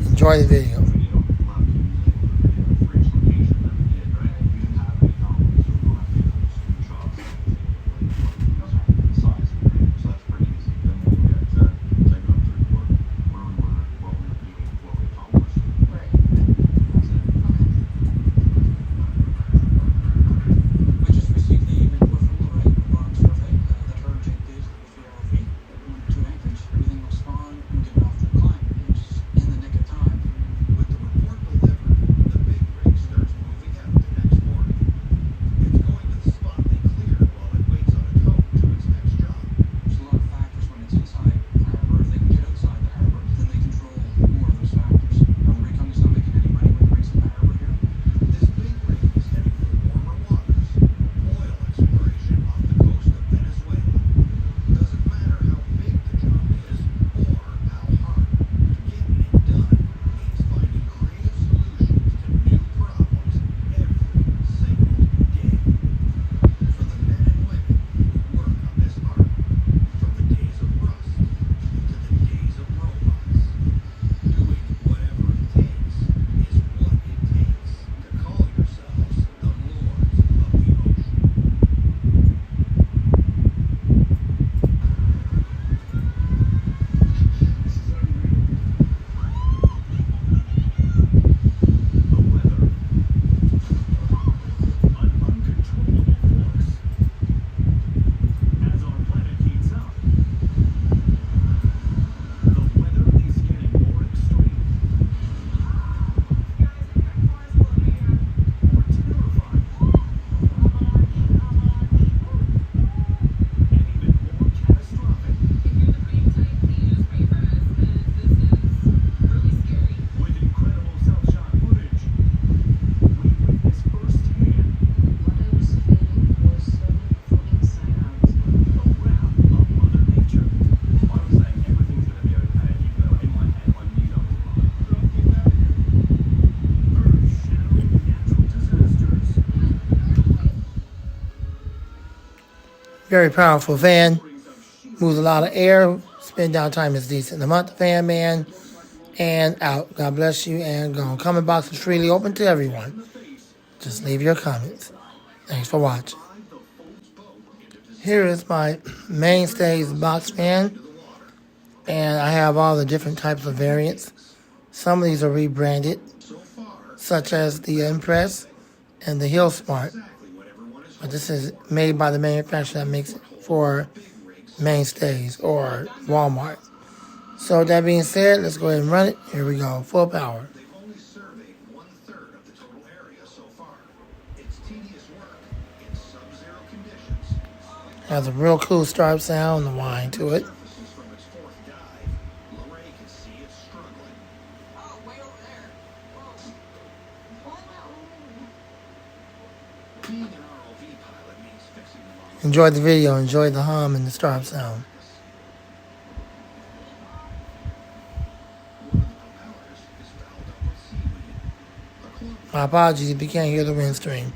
Enjoy the video. Very powerful fan. Moves a lot of air. Spin down time is decent. The Month the Fan Man. And out. God bless you and gone. Comment box is freely open to everyone. Just leave your comments. Thanks for watching. Here is my mainstays box fan, and I have all the different types of variants. Some of these are rebranded, such as the Impress and the Hill Smart. But this is made by the manufacturer that makes it for mainstays or Walmart. So with that being said, let's go ahead and run it. Here we go, full power. Has a real cool start sound and whine to it. Enjoy the video, enjoy the hum and the start sound. My apologies if you can't hear the wind stream.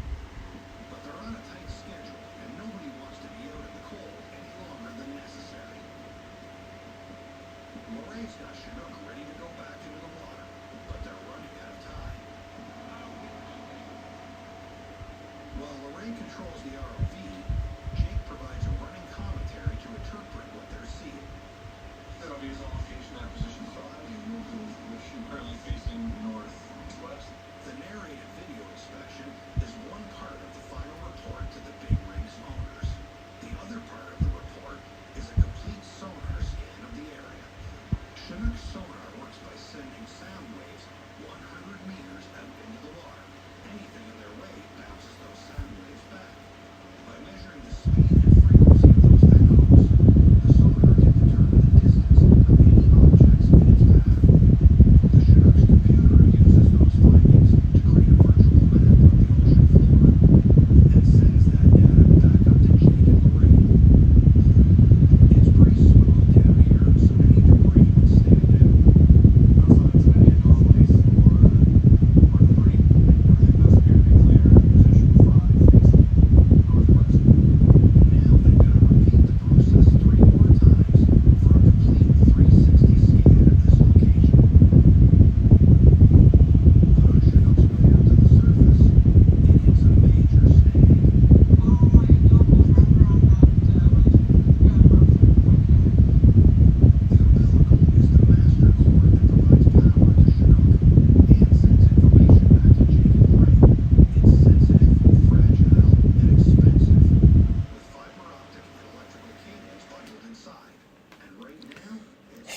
While Lorraine controls the ROV, Jake provides a running commentary to interpret what they're seeing. The ROV is on location at position 5 in Newfield, which is currently facing northwest. The narrated video inspection is one part of the final report to the big rig's owners. The other part of the report is a complete sonar scan of the area. Chinook's sonar works by sending sound waves 100 meters out into the water. Anything in their way bounces those sound waves back. By measuring the speed and frequency of those echoes, the sonar can determine the distance of any objects in its path. The Chinook's computer uses those findings to create a virtual map of the ocean floor and sends that data back up to Jake and Lorraine. It's pretty smooth down here, so any debris would stand out.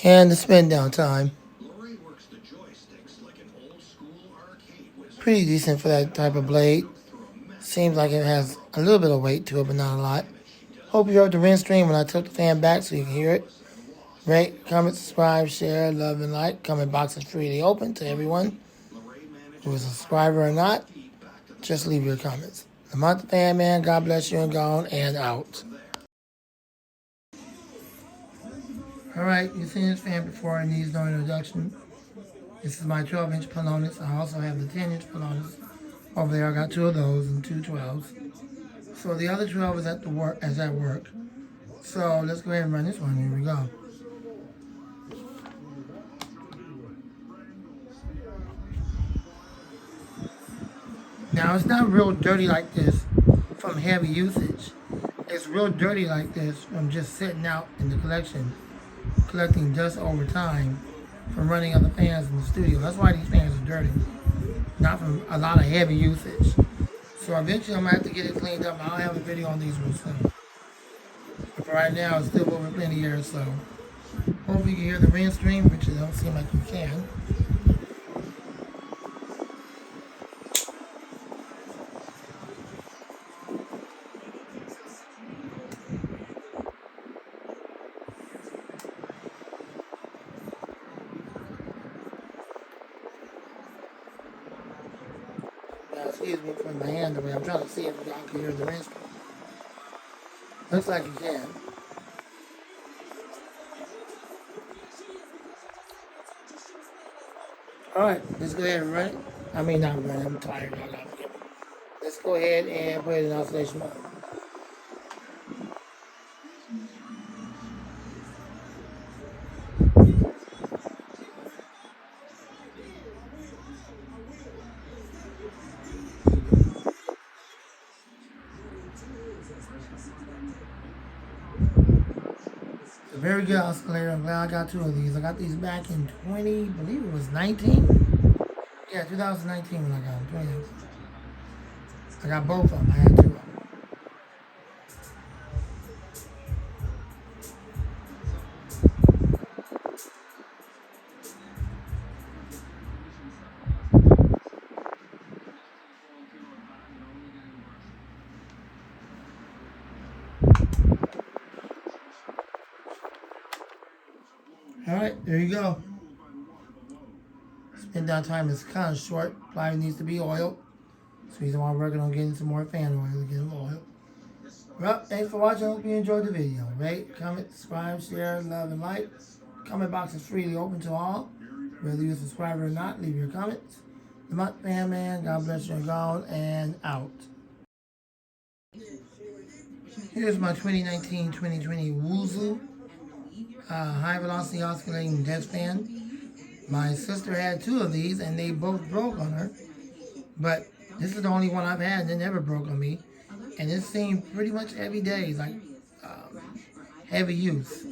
And the spin down time. Pretty decent for that type of blade. Seems like it has a little bit of weight to it, but not a lot. Hope you heard the wind stream when I took the fan back so you can hear it. Rate, comment, subscribe, share, love, and like. Comment box is freely open to everyone who is a subscriber or not. Just leave your comments. The Month of Fan Man, God bless you and gone and out. Alright, you've seen this fan before and needs no introduction. This is my 12-inch Pelonis. I also have the 10-inch Pelonis over there. I got two of those and two 12s. So the other 12 is at work. So let's go ahead and run this one. Here we go. Now it's not real dirty like this from heavy usage. It's real dirty like this from just sitting out in the collection, collecting dust over time from running other fans in the studio. That's why these fans are dirty, not from a lot of heavy usage. So eventually I'm going to have to get it cleaned up. I'll have a video on these real soon. But for right now, it's still over plenty air, so hopefully you can hear the wind stream, which it don't seem like you can. Excuse me, putting my hand away. I'm trying to see if y'all can hear the wind stream. Looks like you can. Alright, let's go ahead and run it. I mean, not run it. I'm tired. Y'all gotta forgive me. Let's go ahead and put it in oscillation mode. Very good oscillator. I'm glad I got two of these. I got these back in 20, I believe it was 19. Yeah, 2019 when I got them. 2019. I got both of them. I had two of them. All right, there you go. Spin down time is kind of short. Probably needs to be oiled. So reason why I'm working on getting some more fan oil to get them oiled. Well, thanks for watching. I hope you enjoyed the video. Rate, comment, subscribe, share, love, and like. Comment box is freely open to all. Whether you're a subscriber or not, leave your comments. The Mutt Fan Man, God bless you and gone and out. Here's my 2019-2020 Woozoo high velocity oscillating desk fan. My sister had two of these and they both broke on her. But this is the only one I've had that never broke on me. And it's seen pretty much every day, like heavy use.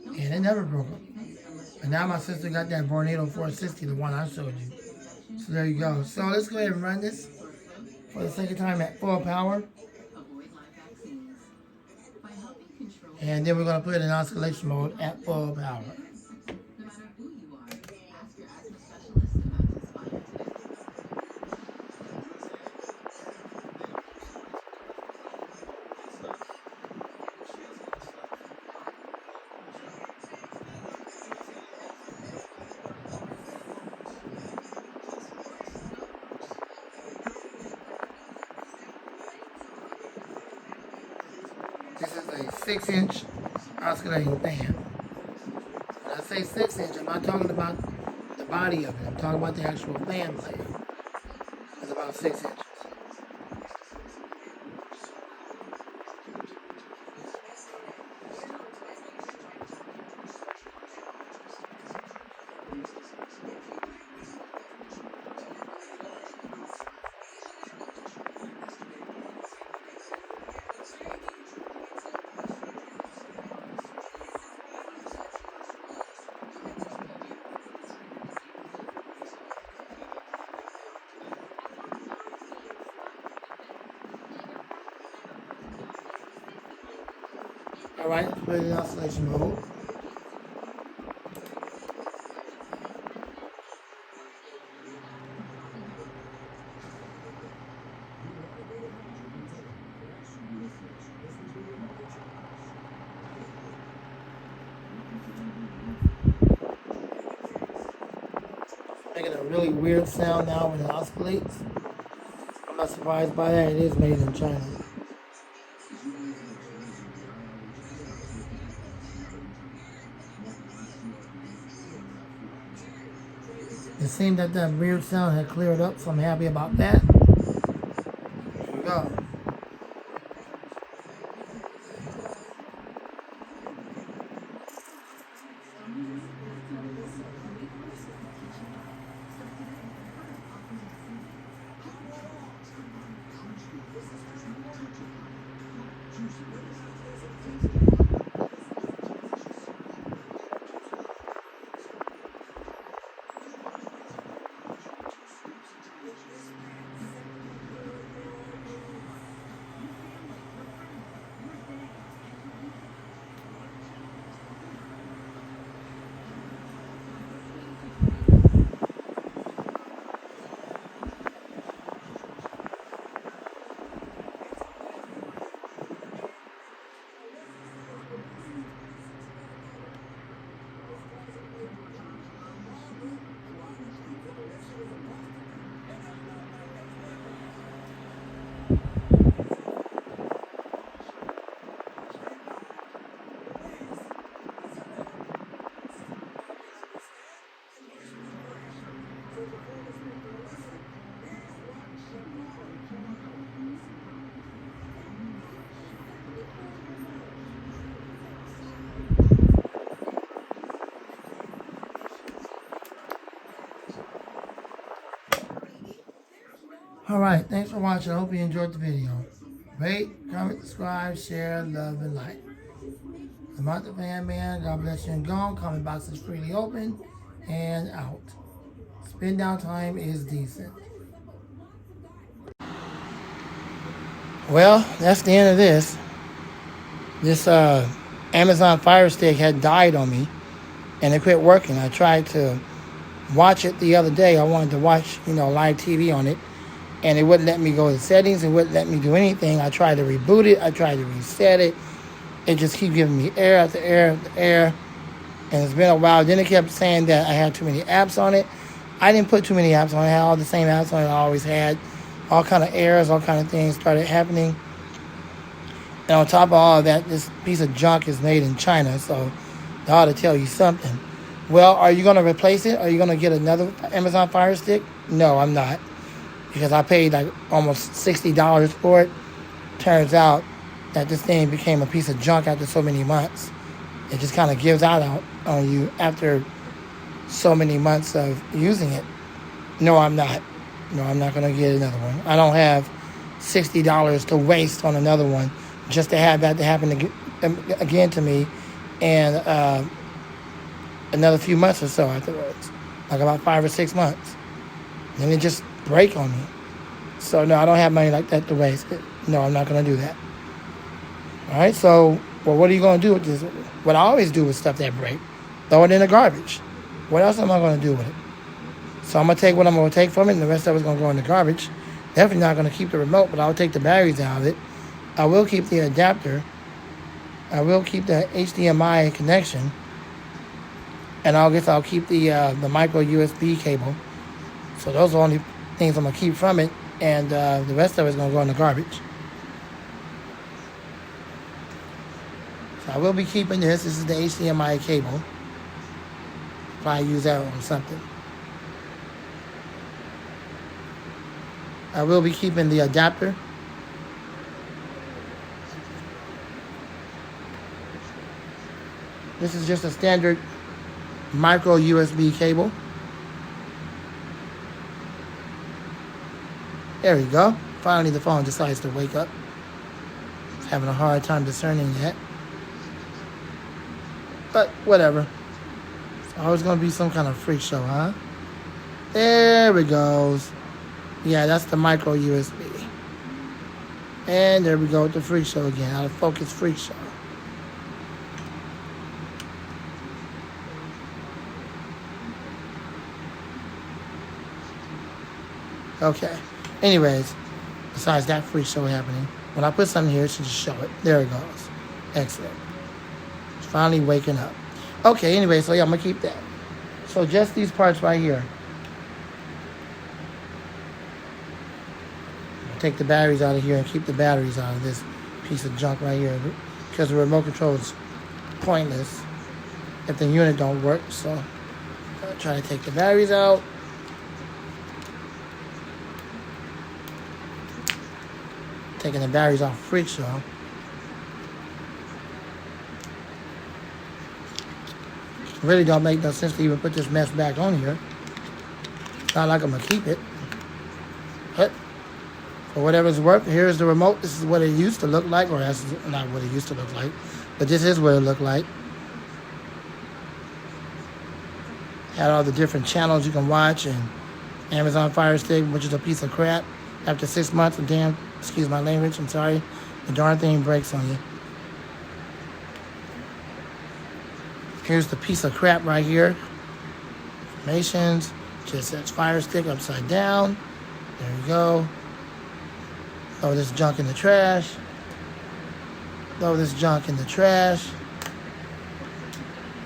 And it never broke on me. And now my sister got that Vornado 460, the one I showed you. So there you go. So let's go ahead and run this for the second time at full power. And then we're going to put it in oscillation mode at full power. This is a 6-inch oscillating fan. When I say 6-inch, I'm not talking about the body of it. I'm talking about the actual fan blade. It's about 6 inches. Alright, let's put it in oscillation mode. Making a really weird sound now when it oscillates. I'm not surprised by that. It is made in China. It seemed that that weird sound had cleared up, so I'm happy about that. Here we go. Alright, thanks for watching. I hope you enjoyed the video. Rate, comment, subscribe, share, love, and like. The Monster Fan Man, God bless you and gone. Comment box is freely open and out. Spin down time is decent. Well, that's the end of this. This Amazon Fire Stick had died on me, and it quit working. I tried to watch it the other day. I wanted to watch, live TV on it, and it wouldn't let me go to settings. It wouldn't let me do anything. I tried to reboot it. I tried to reset it. It just keeps giving me error after error after error, and it's been a while. Then it kept saying that I had too many apps on it. I didn't put too many apps on it. I had all the same apps on it I always had. All kind of errors, all kind of things started happening. And on top of all of that, this piece of junk is made in China, so that ought to tell you something. Well, are you going to replace it? Are you going to get another Amazon Fire Stick? No, I'm not, because I paid like almost $60 for it. Turns out that this thing became a piece of junk after so many months. It just kind of gives out on you after so many months of using it. No, I'm not. No, I'm not going to get another one. I don't have $60 to waste on another one just to have that to happen again to me, and another few months or so afterwards, like about 5 or 6 months. Then it just break on me. So no, I don't have money like that to waste. No, I'm not going to do that. All right, so, well, what are you going to do with this? What I always do with stuff that break, throw it in the garbage. What else am I going to do with it? So I'm going to take what I'm going to take from it, and the rest of it's going to go in the garbage. Definitely not going to keep the remote, but I'll take the batteries out of it. I will keep the adapter. I will keep the HDMI connection. And I'll keep the micro USB cable. So those are the only things I'm going to keep from it. And the rest of it's going to go in the garbage. So I will be keeping this. This is the HDMI cable. Probably use that on something. I will be keeping the adapter. This is just a standard micro USB cable. There we go. Finally the phone decides to wake up. It's having a hard time discerning that. But whatever. It's always going to be some kind of freak show, huh? There it goes. Yeah, that's the micro USB. And there we go with the freak show again. Out of focus freak show. Okay. Anyways, besides that freak show happening, when I put something here, it should just show it. There it goes. Excellent. It's finally waking up. Okay, anyway, so yeah, I'm going to keep that. So just these parts right here. Take the batteries out of here and keep the batteries out of this piece of junk right here, because the remote control is pointless if the unit don't work. So I'll try to take the batteries out. Taking the batteries off freak show. Really don't make no sense to even put this mess back on here. It's not like I'm gonna keep it. But for whatever's worth, here's the remote. This is what it used to look like, or that's not what it used to look like, but this is what it looked like. Had all the different channels you can watch, and Amazon Fire Stick, which is a piece of crap. After 6 months, excuse my language, I'm sorry, the darn thing breaks on you. Here's the piece of crap right here. Informations, just says Fire Stick upside down. There you go. Throw this junk in the trash. Throw this junk in the trash.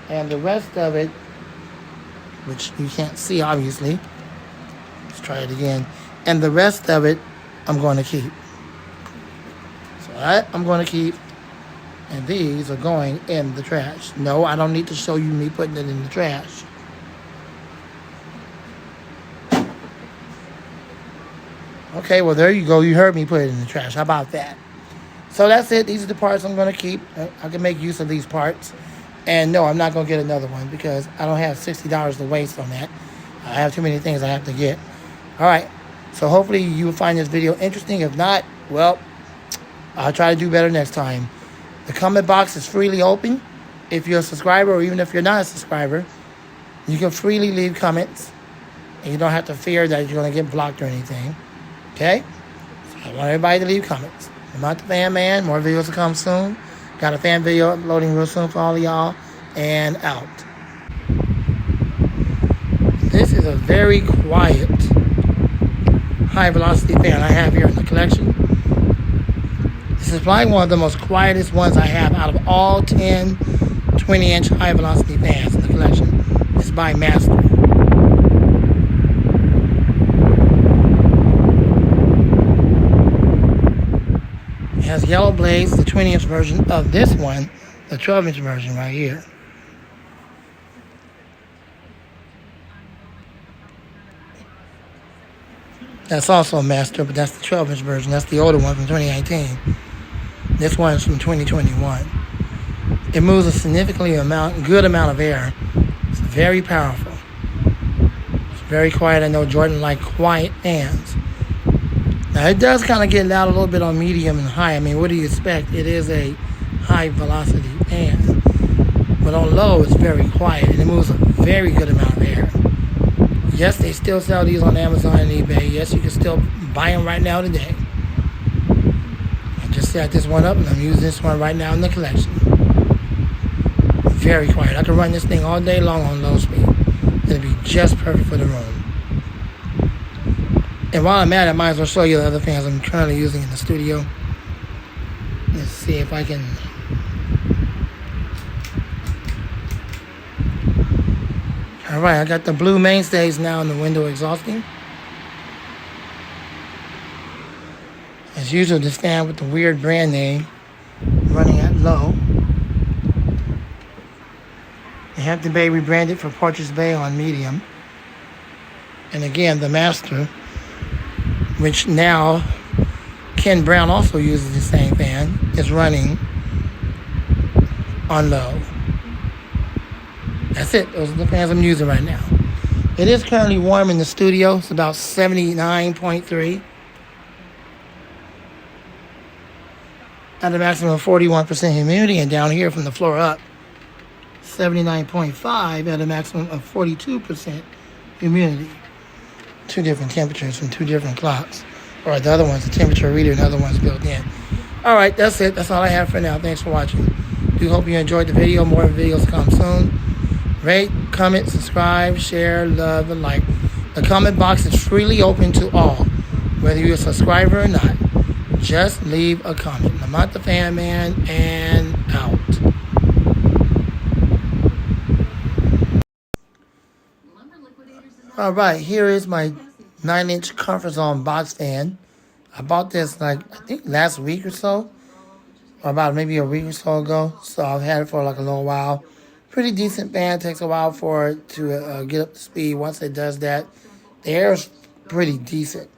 And the rest of it, which you can't see obviously. Let's try it again. And the rest of it, I'm going to keep. So that I'm going to keep. And these are going in the trash. No, I don't need to show you me putting it in the trash. Okay, well, there you go. You heard me put it in the trash. How about that? So that's it. These are the parts I'm going to keep. I can make use of these parts. And no, I'm not going to get another one because I don't have $60 to waste on that. I have too many things I have to get. All right. So hopefully you will find this video interesting. If not, well, I'll try to do better next time. The comment box is freely open. if you're a subscriber or even if you're not a subscriber, you can freely leave comments. And you don't have to fear that you're going to get blocked or anything. Okay? So I want everybody to leave comments. I'm not the fan man. More videos will come soon. Got a fan video uploading real soon for all of y'all. And out. This is a very quiet high velocity fan I have here in the collection. This is probably one of the most quietest ones I have out of all 10 20-inch high velocity fans in the collection. It's by Master. It has yellow blades, the 20-inch version of this one, the 12-inch version right here. That's also a Master, but that's the 12-inch version. That's the older one from 2019. This one is from 2021. It moves a significantly good amount of air. It's very powerful. It's very quiet. I know Jordan likes quiet fans. Now, it does kind of get loud a little bit on medium and high. I mean, what do you expect? It is a high velocity fan. But on low, it's very quiet. And it moves a very good amount of air. Yes, they still sell these on Amazon and eBay. Yes, you can still buy them right now today. I just set this one up, and I'm using this one right now in the collection. Very quiet. I can run this thing all day long on low speed. It'll be just perfect for the room. And while I'm at it, I might as well show you the other fans I'm currently using in the studio. Let's see if I can... Alright, I got the blue mainstays now in the window exhausting. As usual, this fan with the weird brand name running at low. The Hampton Bay rebranded for Portraits Bay on medium. And again, the Master, which now Ken Brown also uses the same fan, is running on low. That's it. Those are the fans I'm using right now. It is currently warm in the studio. It's about 79.3. At a maximum of 41% humidity, and down here from the floor up, 79.5 at a maximum of 42% humidity. Two different temperatures from two different clocks. Or the other one's a temperature reader and the other one's built in. Alright, that's it. That's all I have for now. Thanks for watching. Do hope you enjoyed the video. More videos come soon. Rate, comment, subscribe, share, love, and like. The comment box is freely open to all, whether you're a subscriber or not. Just leave a comment. I'm not the fan man, and out. Alright, here is my 9-inch Comfort Zone box fan. I bought this I think last week or so. Or about maybe a week or so ago. So I've had it for like a little while. Pretty decent fan. Takes a while for it to get up to speed. Once it does that, the air is pretty decent.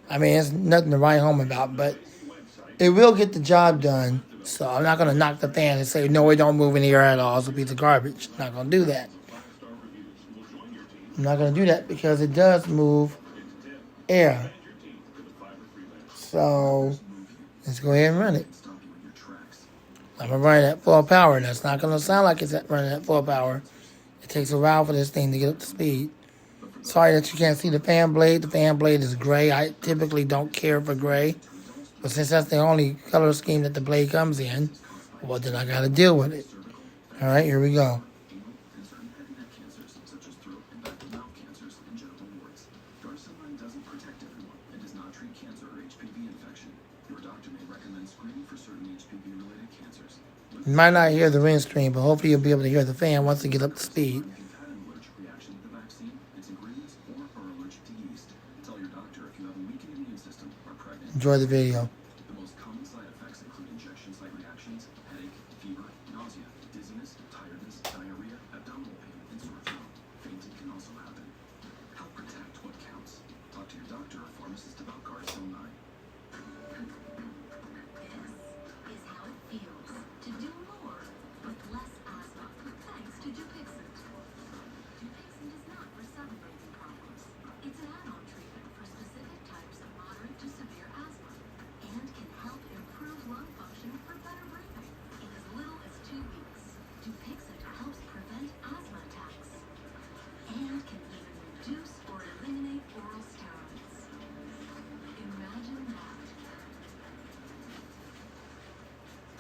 I mean, it's nothing to write home about, but it will get the job done. So I'm not going to knock the fan and say, no, it don't move any air at all. It's a piece of garbage. I'm not going to do that. I'm not going to do that because it does move air. So let's go ahead and run it. I'm going to run it at full power. That's not going to sound like it's running at full power. It takes a while for this thing to get up to speed. Sorry that you can't see the fan blade. The fan blade is gray. I typically don't care for gray. But since that's the only color scheme that the blade comes in, well, then I got to deal with it. All right, here we go. You might not hear the ring screen, but hopefully you'll be able to hear the fan once it gets up to speed. Enjoy the video. The most common side effects include injection site reactions, headache, fever, nausea, dizziness, tiredness, diarrhea, abdominal pain, and sore throat. Fainting can also happen. Help protect what counts. Talk to your doctor or pharmacist about Gardasil 9. This is how it feels to do more with less asthma, thanks to Dupixent. Dupixent is not for some breathing problems. It's an add-on treatment for specific types of moderate to severe asthma. And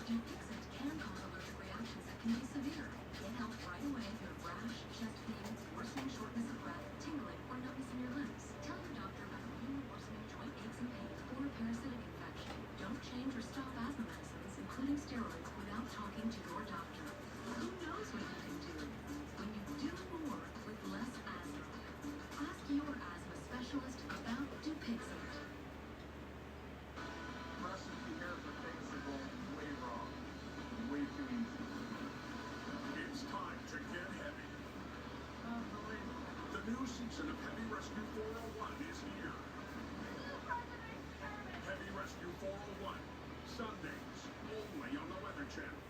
Dupixent can cause allergic reactions that can be severe. Get help right away if you have rash, chest pain, worsening shortness of breath, tingling, or numbness in your limbs. Tell your doctor about immune worsening joint aches and pain or a parasitic infection. Don't change or stop asthma medicines, including steroids, without talking to your doctor. Who knows what you can do when you do more with less asthma? Ask your asthma specialist about Dupixent. Recipe here for things that go way wrong. Way too easy. It's time to get heavy. Unbelievable. The new season of Heavy Rescue 401 is here. Heavy Rescue 401, Sundays, only on the Weather Channel.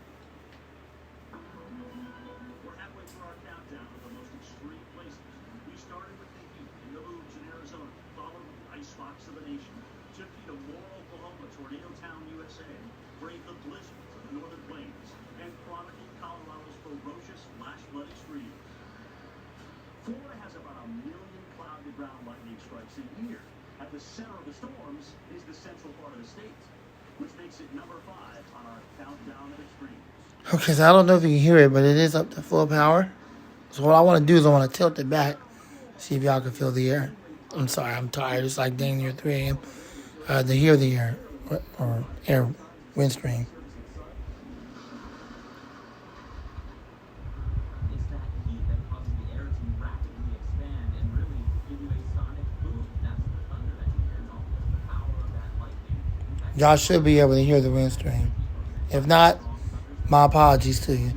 We're halfway through our countdown of the most extreme places. We started with the heat in the boobs in Arizona, followed with the ice spots of the nation, took you to Moore, Oklahoma, Tornado Town, USA, braved the blizzards of the Northern Plains, and chronicled Colorado's ferocious flash flood extremes. Florida has about 1 million cloud-to-ground lightning strikes a year. At the center of the storms is the central part of the state, which makes it number 5 on our countdown of extremes. Okay, so I don't know if you can hear it, but it is up to full power. So what I want to do is I want to tilt it back, see if y'all can feel the air. I'm sorry, I'm tired. It's like dang near 3 a.m. To hear the air or air wind stream. It's that heat that causes the air to rapidly expand and really give you a sonic boom. That's the thunder that you hear. It's all because of the power of that lightning. Y'all should be able to hear the wind stream. If not, my apologies to you.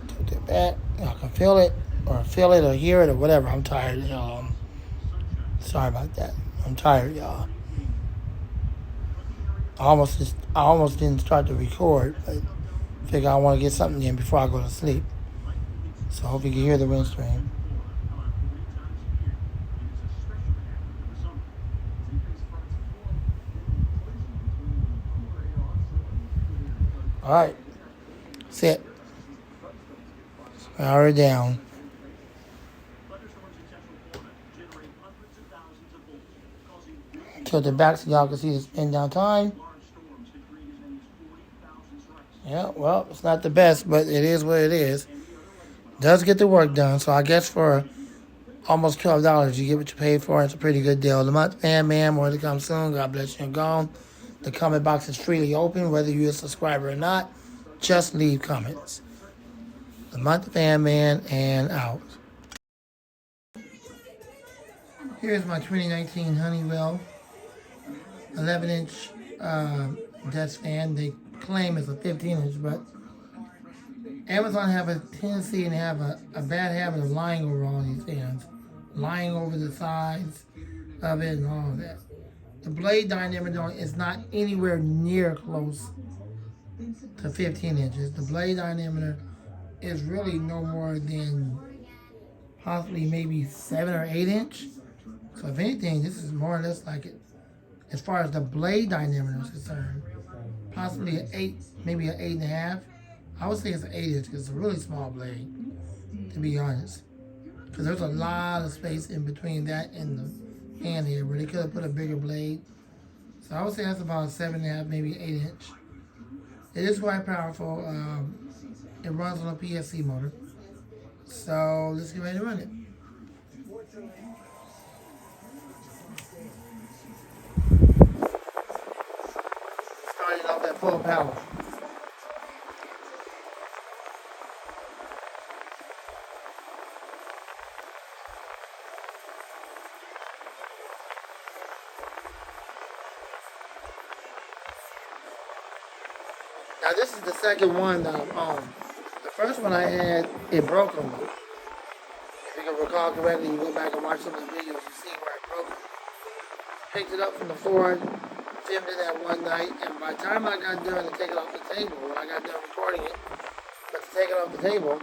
Tilt it back. Y'all can feel it or hear it or whatever. I'm tired, y'all. Sorry about that. I'm tired, y'all. I almost didn't start to record, but figure I want to get something in before I go to sleep. So I hope you can hear the wind stream. All right. Sit. Power it down. Tilt it back so y'all can see the spin down time. Yeah, well, it's not the best, but it is what it is. Does get the work done, so I guess for almost $12, you get what you pay for. It's a pretty good deal. The month fan, man, more to come soon. God bless you and gone. The comment box is freely open, whether you're a subscriber or not. Just leave comments. The month fan, man, and out. Here's my 2019 Honeywell 11-inch desk fan. They claim it's a 15-inch, but Amazon have a tendency and have a bad habit of lying over all these fans. Lying over the size of it and all of that. The blade diameter is not anywhere near close to 15 inches. The blade diameter is really no more than possibly maybe 7 or 8 inch. So if anything, this is more or less like it. As far as the blade diameter is concerned, possibly an 8, maybe an 8.5. I would say it's an 8 inch because it's a really small blade, to be honest. Because there's a lot of space in between that and the hand here where they could have put a bigger blade. So I would say that's about a 7.5, maybe 8 inch. It is quite powerful. It runs on a PSC motor. So let's get ready to run it. Starting off at full power. Now this is the second one that I'm on. The first one I had, it broke on me. If you can recall correctly, you go back and watch some of the videos, you see where it broke. Picked it up from the Ford, filmed it that one night, and by the time I got done to take it off the table, when I got done recording it, but to take it off the table,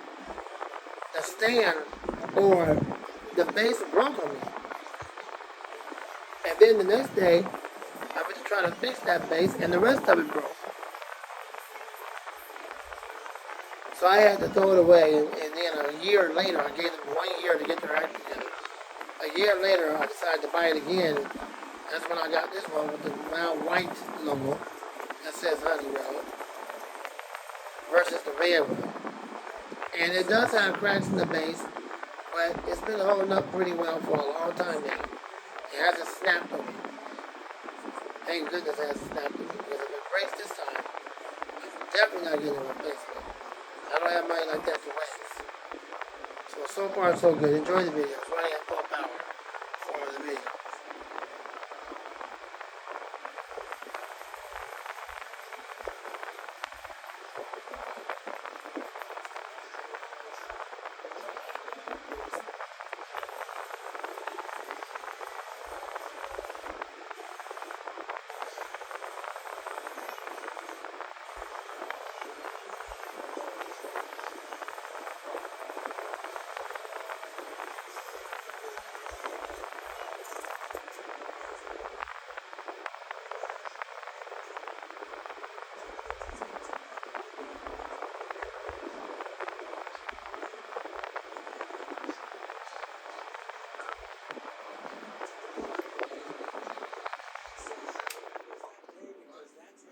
the stand or the base broke on me. And then the next day, I went to try to fix that base, and the rest of it broke. So I had to throw it away, and then a year later, I gave them 1 year to get their act together. A year later, I decided to buy it again. That's when I got this one with the now white logo. that says Honeywell versus the red one. And it does have cracks in the base, but it's been holding up pretty well for a long time now. It hasn't snapped on me. Thank goodness it hasn't snapped on me, because if it breaks this time, I'm definitely not getting a replacement. I don't have money like that to waste. So far so good. Enjoy the video. It's running at full power for the video.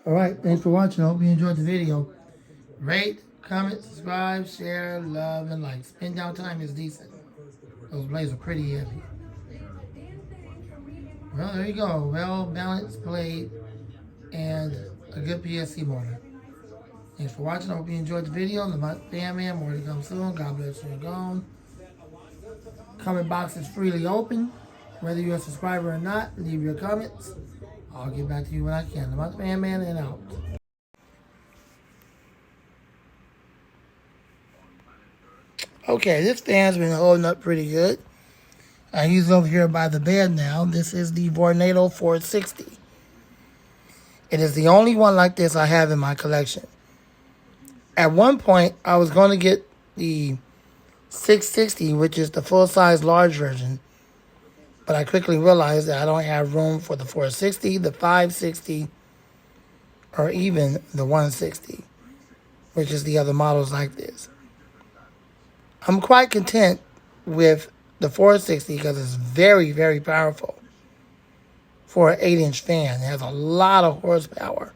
Alright, thanks for watching. I hope you enjoyed the video. Rate, comment, subscribe, share, love, and like. Spin down time is decent. Those blades are pretty heavy. Well, there you go. Well balanced blade and a good PSC motor. Thanks for watching. I hope you enjoyed the video. The Fan Man, more to come soon. God bless you and gone. Comment box is freely open. Whether you're a subscriber or not, leave your comments. I'll get back to you when I can. The Fan Man and out. Okay, this fan's been holding up pretty good. He's over here by the bed now. This is the Vornado 460. It is the only one like this I have in my collection. At one point, I was going to get the 660, which is the full-size large version. But I quickly realized that I don't have room for the 460, the 560, or even the 160, which is the other models like this. I'm quite content with the 460 because it's very, very powerful for an 8-inch fan. It has a lot of horsepower,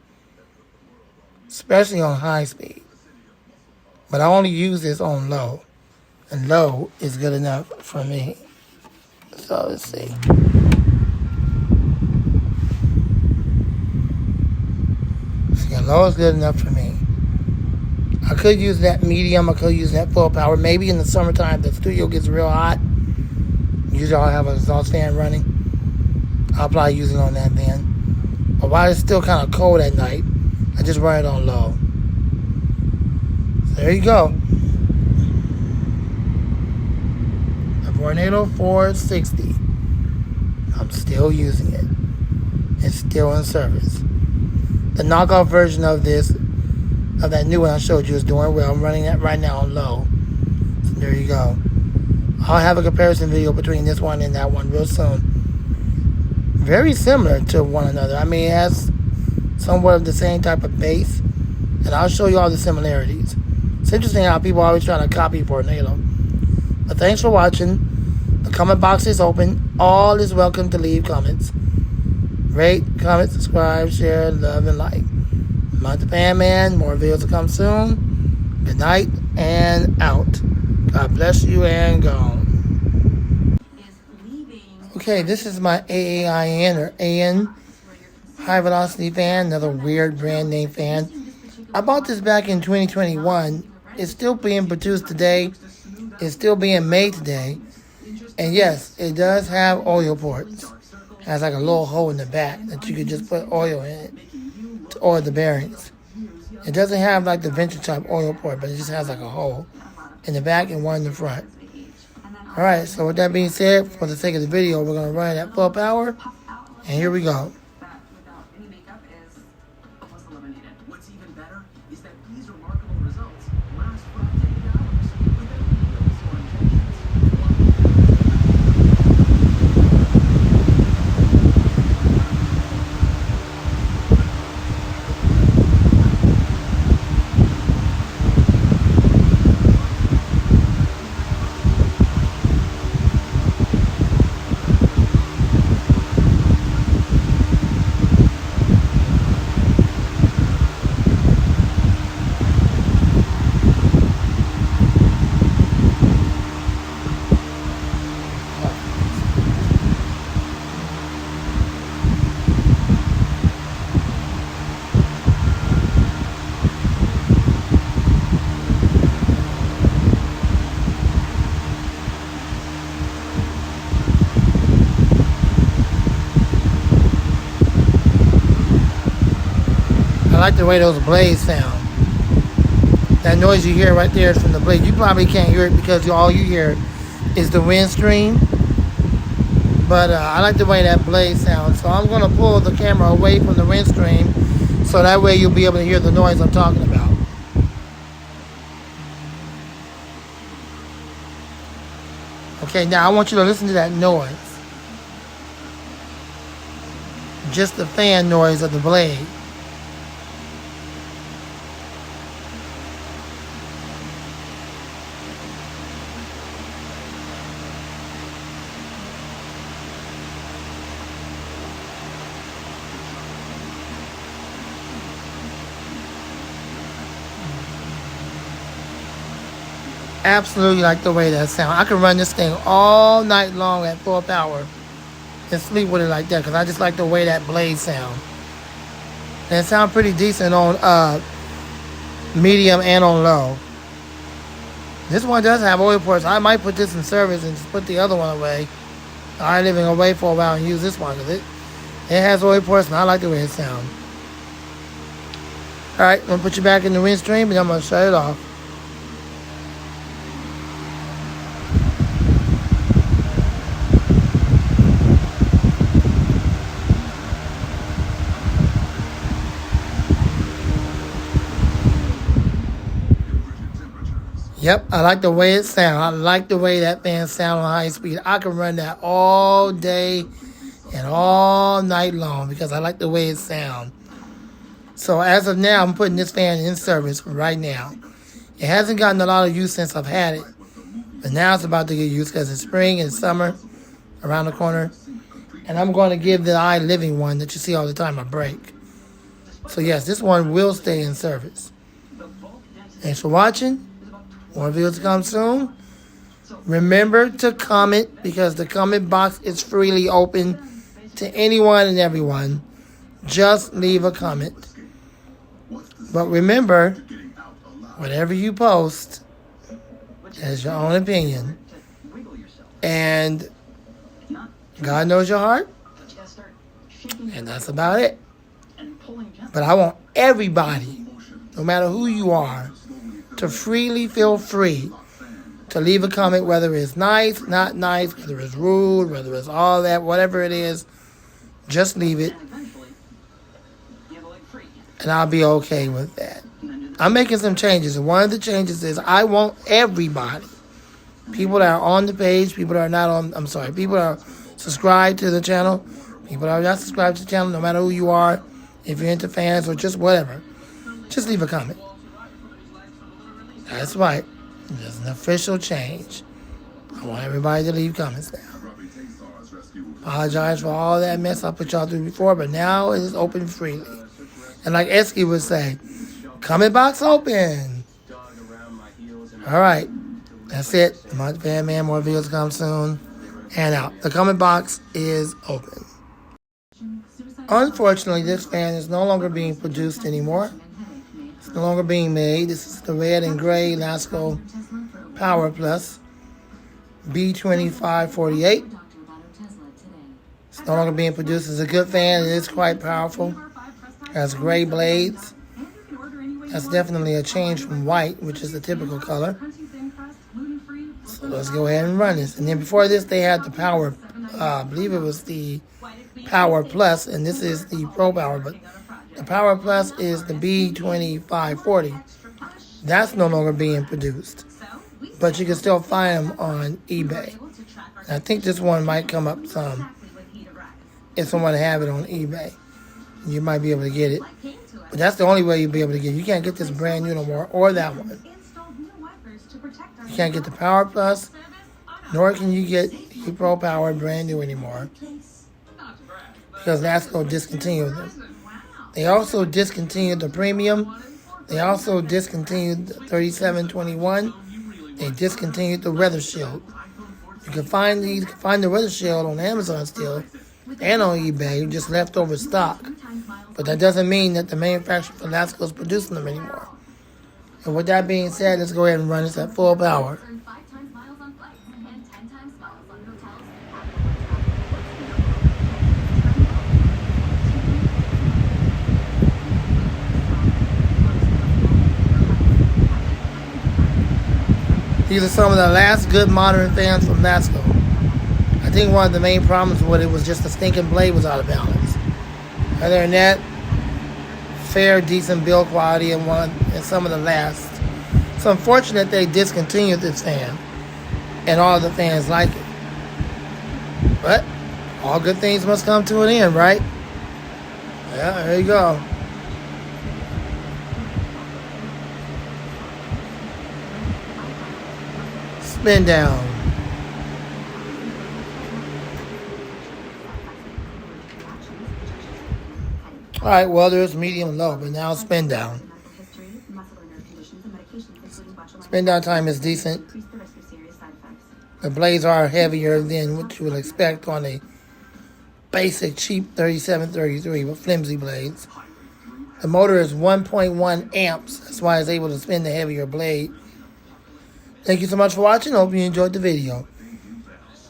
especially on high speed. But I only use this on low, and low is good enough for me. So let's see. Yeah, low is good enough for me. I could use that medium. I could use that full power. Maybe in the summertime, the studio gets real hot. Usually I'll have an exhaust fan running. I'll probably use it on that then. But while it's still kind of cold at night, I just run it on low. So there you go. The Vornado 460. I'm still using it. It's still in service. The knockoff version of this, of that new one I showed you, is doing well. I'm running that right now on low. So there you go. I'll have a comparison video between this one and that one real soon. Very similar to one another. I mean, it has somewhat of the same type of base, and I'll show you all the similarities. It's interesting how people are always trying to copy Vornado. But thanks for watching. The comment box is open. All is welcome to leave comments. Rate, comment, subscribe, share, love, and like. I'm the Fan Man. More videos to come soon. Good night and out. God bless you and gone. Okay, this is my AAIN or AN high velocity fan. Another weird brand name fan. I bought this back in 2021. It's still being produced today. It's still being made today. And yes, it does have oil ports. It has like a little hole in the back that you could just put oil in it to oil the bearings. It doesn't have like the venture type oil port, but it just has like a hole in the back and one in the front. Alright, so with that being said, for the sake of the video, we're going to run it at full power. And here we go. What's even better is that these remarkable results last for up to 8 hours without needles or injections. like the way those blades sound. That noise you hear right there is from the blade. You probably can't hear it because all you hear is the wind stream. But I like the way that blade sounds. So I'm going to pull the camera away from the wind stream so that way you'll be able to hear the noise I'm talking about. Okay, now I want you to listen to that noise. Just the fan noise of the blade. Absolutely like the way that sounds. I can run this thing all night long at full power and sleep with it like that because I just like the way that blade sound. And it sounds pretty decent on medium and on low. This one does have oil ports. I might put this in service and just put the other one away. I'm leaving it away for a while and use this one because it has oil ports and I like the way it sounds. Alright, I'm going to put you back in the wind stream and I'm going to shut it off. Yep, I like the way it sounds. I like the way that fan sounds on high speed. I can run that all day and all night long because I like the way it sounds. So as of now, I'm putting this fan in service right now. It hasn't gotten a lot of use since I've had it. But now it's about to get used because it's spring and summer around the corner. And I'm going to give the iLiving one that you see all the time a break. So yes, this one will stay in service. Thanks for watching. More videos to come soon. Remember to comment because the comment box is freely open to anyone and everyone. Just leave a comment. But remember, whatever you post is your own opinion. And God knows your heart. And that's about it. But I want everybody, no matter who you are, to freely feel free to leave a comment, whether it's nice, not nice, whether it's rude, whether it's all that, whatever it is, just leave it. And I'll be okay with that. I'm making some changes, and one of the changes is I want everybody, people that are on the page, people that are not on, people that are subscribed to the channel, people that are not subscribed to the channel, no matter who you are, if you're into fans or just whatever, just leave a comment. That's right. There's an official change. I want everybody to leave comments now. Apologize for all that mess I put y'all through before, but now it is open freely. And like Esky would say, comment box open. All right. That's it. I'm out the fan man. More videos come soon. And out. The comment box is open. Unfortunately, this fan is no longer being produced anymore. It's no longer being made. This is the red and gray Lasco Power Plus B2548. It's no longer being produced. It's a good fan. It is quite powerful. It has gray blades. That's definitely a change from white, which is the typical color. So let's go ahead and run this. And then before this, they had the Power, I believe it was the Power Plus, and this is the Pro Power, but the Power Plus is the B2540. That's no longer being produced. But you can still find them on eBay. And I think this one might come up some if someone have it on eBay. You might be able to get it. But that's the only way you'll be able to get it. You can't get this brand new no more, or that one. You can't get the Power Plus, nor can you get the Pro Power brand new anymore. Because Lasco discontinued them. They also discontinued the Premium. They also discontinued the 3721. They discontinued the Weather Shield. You can find the Weather Shield on Amazon still and on eBay, just leftover stock. But that doesn't mean that the manufacturer for Lasco is producing them anymore. And with that being said, let's go ahead and run this at full power. These are some of the last good modern fans from Masco. I think one of the main problems with it was just the stinking blade was out of balance. Other than that, fair, decent build quality and some of the last. It's unfortunate they discontinued this fan, and all the fans like it. But all good things must come to an end, right? Yeah, there you go. Spin down. Alright, well, there's medium low, but now spin down. Spin down time is decent. The blades are heavier than what you would expect on a basic, cheap 3733 with flimsy blades. The motor is 1.1 amps. That's why it's able to spin the heavier blade. Thank you so much for watching. Hope you enjoyed the video.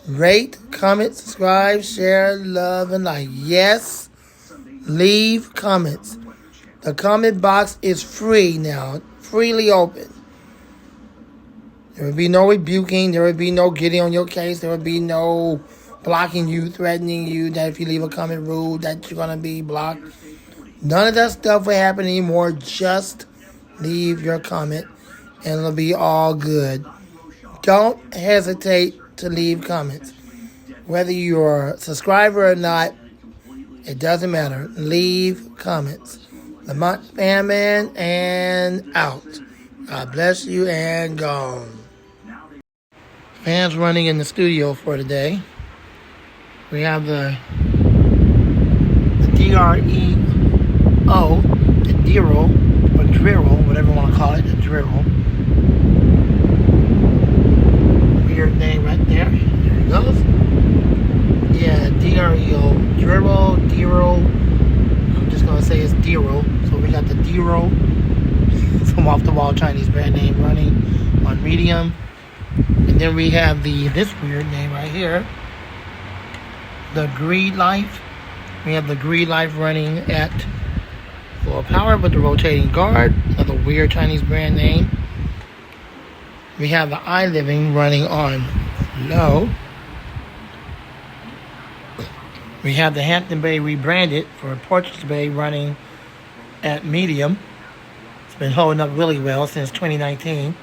Rate, comment, subscribe, share, love, and like. Yes, leave comments. The comment box is free now. Freely open. There will be no rebuking. There will be no getting on your case. There will be no blocking you, threatening you that if you leave a comment rude that you're going to be blocked. None of that stuff will happen anymore. Just leave your comment and it'll be all good. Don't hesitate to leave comments. Whether you're a subscriber or not, it doesn't matter. Leave comments. Lamont Fanman and out. God bless you and gone. Fans running in the studio for today. We have the DREO, the Dero, or Drill, whatever you want to call it, the Drill. Weird name right there. There it goes. Yeah, DREO, Dero. I'm just going to say it's Dero. So we got the Dero, some off-the-wall Chinese brand name running on medium. And then we have this weird name right here, the Greed Life. We have the Greed Life running at full power with the rotating guard, another weird Chinese brand name. We have the iLiving running on low. We have the Hampton Bay rebranded for Portraits Bay running at medium. It's been holding up really well since 2019.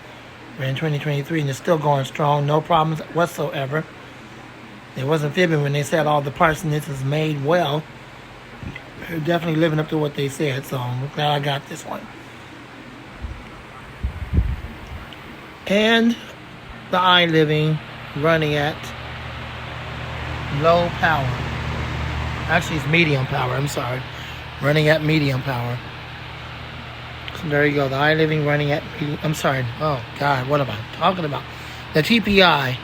We're in 2023 and it's still going strong. No problems whatsoever. It wasn't fibbing when they said all the parts in this is made well. They're definitely living up to what they said, so I'm glad I got this one. And the iLiving running at low power. Actually, it's medium power, I'm sorry. Running at medium power. So there you go, the iLiving running at medium. I'm sorry, oh God, what am I talking about? The TPI,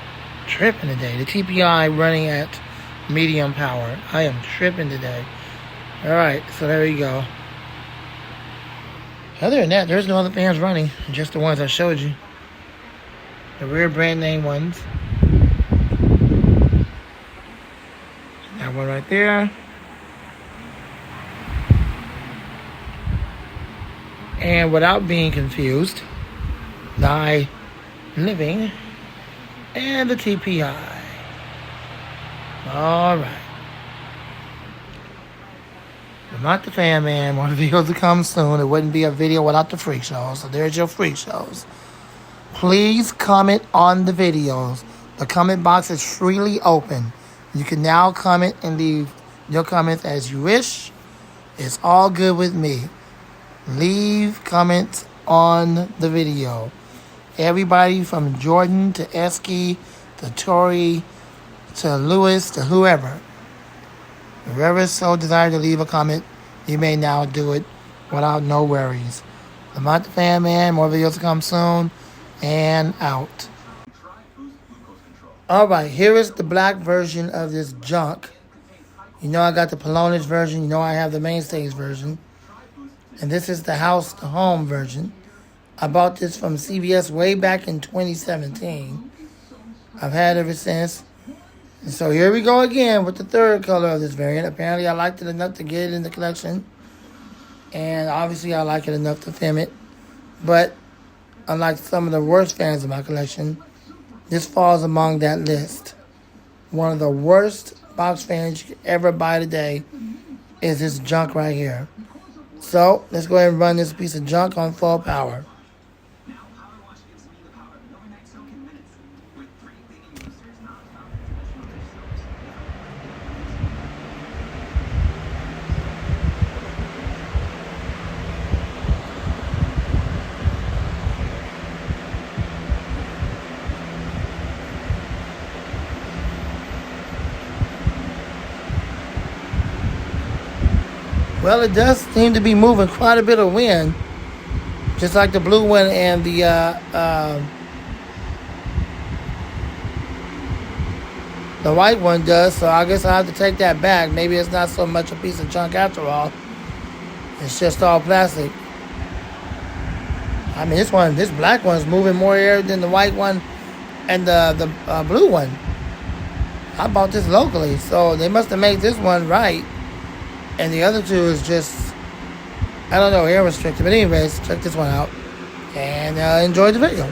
tripping today. The TPI running at medium power. I am tripping today. Alright, so there you go. Other than that, there's no other fans running. Just the ones I showed you. The rear brand name ones. That one right there. And without being confused, the iLiving and the TPI. Alright. I'm not the fan man. More videos to come soon. It wouldn't be a video without the freak shows. So there's your freak shows. Please comment on the videos. The comment box is freely open. You can now comment and leave your comments as you wish. It's all good with me. Leave comments on the video. Everybody from Jordan to Esky to Tori to Lewis to whoever. Whoever so desire to leave a comment, you may now do it without no worries. Lamont the Fan Man, more videos to come soon, and out. Alright, here is the black version of this junk. You know I got the Polonage version, you know I have the Mainstays version. And this is the house to home version. I bought this from CVS way back in 2017. I've had it ever since. And so here we go again with the third color of this variant. Apparently I liked it enough to get it in the collection. And obviously I like it enough to film it. But unlike some of the worst fans in my collection, this falls among that list. One of the worst box fans you could ever buy today is this junk right here. So let's go ahead and run this piece of junk on full power. Now Power Wash gives me the power of an overnight soak in minutes. With 3 cleaning boosters, non-stop traditional dish soaps. Well, it does seem to be moving quite a bit of wind, just like the blue one and the white one does. So I guess I have to take that back. Maybe it's not so much a piece of junk after all. It's just all plastic. I mean, this black one's moving more air than the white one and the blue one. I bought this locally, so they must have made this one right. And the other two is just, I don't know, air restricted. But anyways, check this one out. And enjoy the video.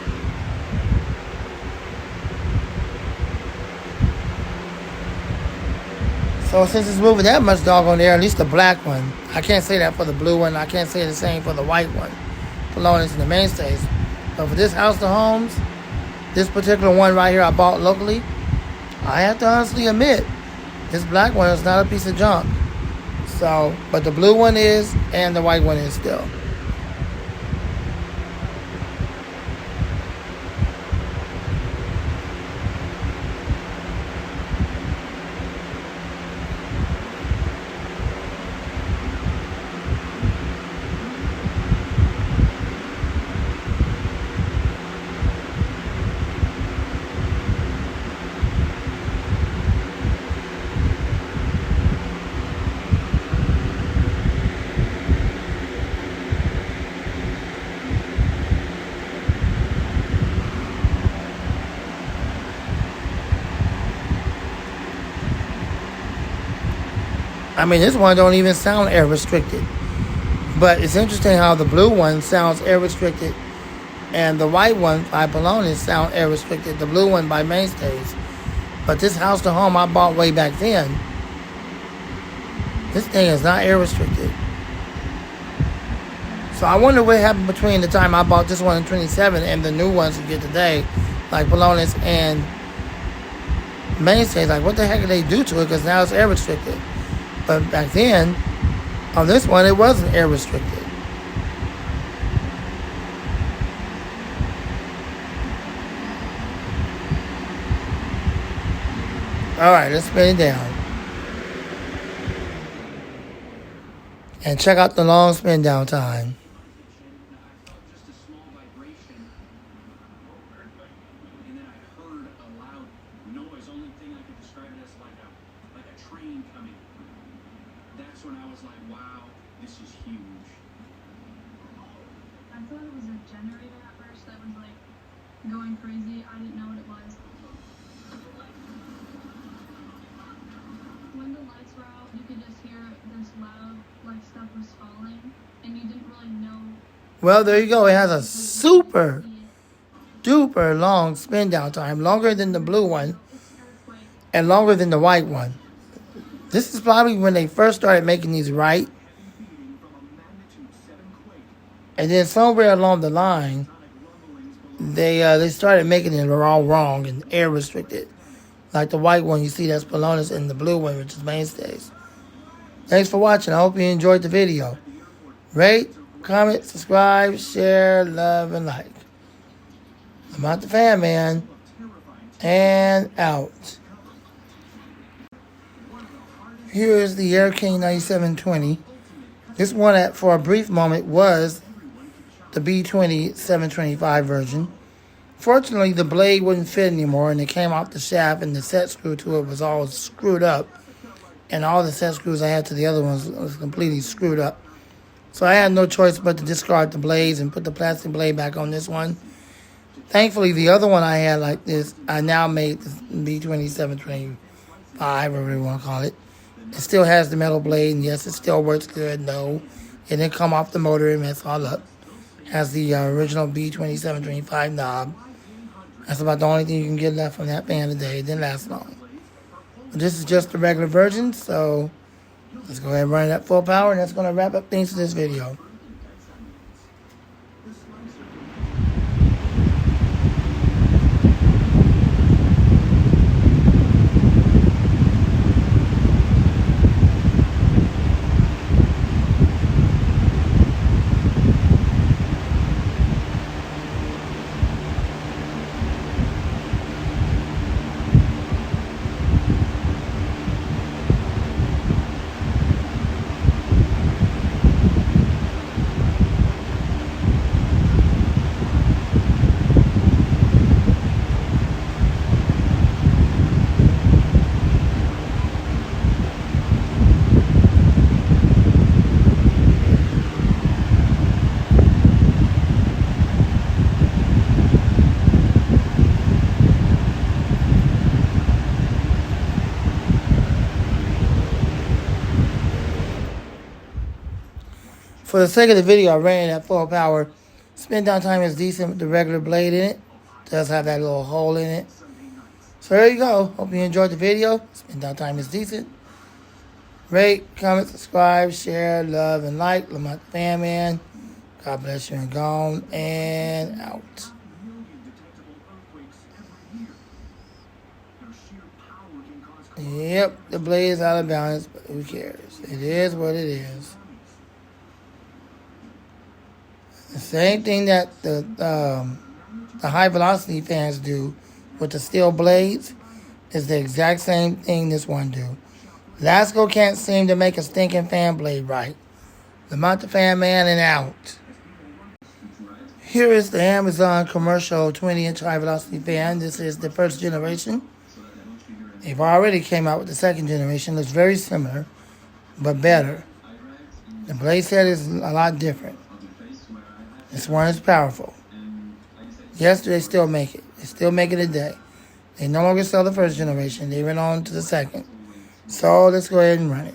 So since it's moving that much doggone air, at least the black one. I can't say that for the blue one. I can't say the same for the white one. Polonius and the mainstays. But for this house to homes, this particular one right here I bought locally, I have to honestly admit, this black one is not a piece of junk. So, but the blue one is, and the white one is still. I mean, this one don't even sound air restricted. But it's interesting how the blue one sounds air restricted and the white one by Polonius sound air restricted. The blue one by Mainstays. But this house to home I bought way back then, this thing is not air restricted. So I wonder what happened between the time I bought this one in 27 and the new ones we get today, like Polonius and Mainstays. Like, what the heck did they do to it? Because now it's air restricted. But back then, on this one, it wasn't air restricted. Alright, let's spin it down. And check out the long spin down time. Just a small vibration, and then I heard a loud noise. Only thing I could describe it as like a train coming. That's when I was like, wow, this is huge. I thought it was a generator at first that was like going crazy. I didn't know what it was. When the lights were out, you could just hear this loud, like stuff was falling, and you didn't really know. Well, there you go. It has a super duper long spin down time, longer than the blue one and longer than the white one. This is probably when they first started making these right. And then somewhere along the line, they started making it all wrong and air restricted. Like the white one, you see that's Polonius, and the blue one, which is Mainstays. Thanks for watching. I hope you enjoyed the video. Rate, comment, subscribe, share, love, and like. I'm out the fan man. And out. Here is the Air King 9720. This one, for a brief moment, was the B20 725 version. Fortunately, the blade wouldn't fit anymore, and it came off the shaft, and the set screw to it was all screwed up. And all the set screws I had to the other ones was completely screwed up. So I had no choice but to discard the blades and put the plastic blade back on this one. Thankfully, the other one I had like this, I now made the B20 725, whatever you want to call it. It still has the metal blade, and yes, it still works good. No, it didn't come off the motor and mess all up. Has the original B2725 knob. That's about the only thing you can get left from that fan today. It didn't last long. But this is just the regular version, so let's go ahead and run it at full power, and that's going to wrap up things for this video. For the sake of the video, I ran it at full power. Spin down time is decent with the regular blade in it. Does have that little hole in it. So there you go. Hope you enjoyed the video. Spin down time is decent. Rate, comment, subscribe, share, love, and like. Lamont the Fan Man. God bless you and gone and out. Yep, the blade is out of balance, but who cares? It is what it is. The same thing that the high velocity fans do with the steel blades is the exact same thing this one do. Lasco can't seem to make a stinking fan blade right. Lamont the Fan Man and out. Here is the Amazon commercial 20-inch high velocity fan. This is the first generation. They've already came out with the second generation. It's very similar, but better. The blade set is a lot different. This one is powerful. Yes, they still make it. They still make it today. They no longer sell the first generation. They went on to the second. So let's go ahead and run it.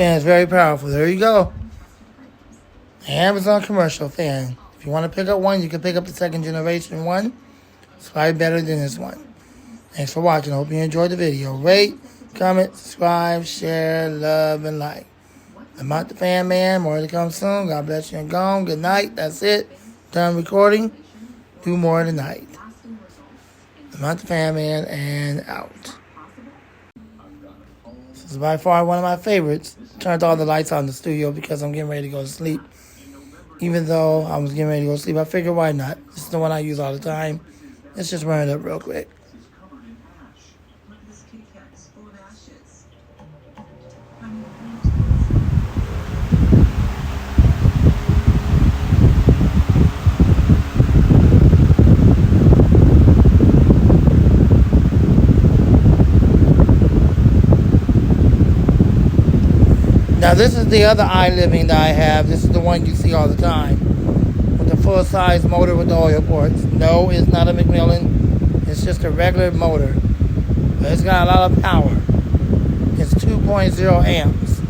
Fan is very powerful. There you go. Amazon commercial fan. If you want to pick up one, you can pick up the second generation one. It's probably better than this one. Thanks for watching. I hope you enjoyed the video. Rate, comment, subscribe, share, love, and like. Lamont the Fan Man. More to come soon. God bless you and gone. Good night. That's it. Done recording. Do more tonight. Lamont the Fan Man and out. This is by far one of my favorites. Turned all the lights on in the studio because I'm getting ready to go to sleep. Even though I was getting ready to go to sleep, I figured why not? This is the one I use all the time. Let's just run it up real quick. Now this is the other iLiving that I have. This is the one you see all the time. With the full-size motor with the oil ports. No, it's not a Macmillan. It's just a regular motor. But it's got a lot of power. It's 2.0 amps.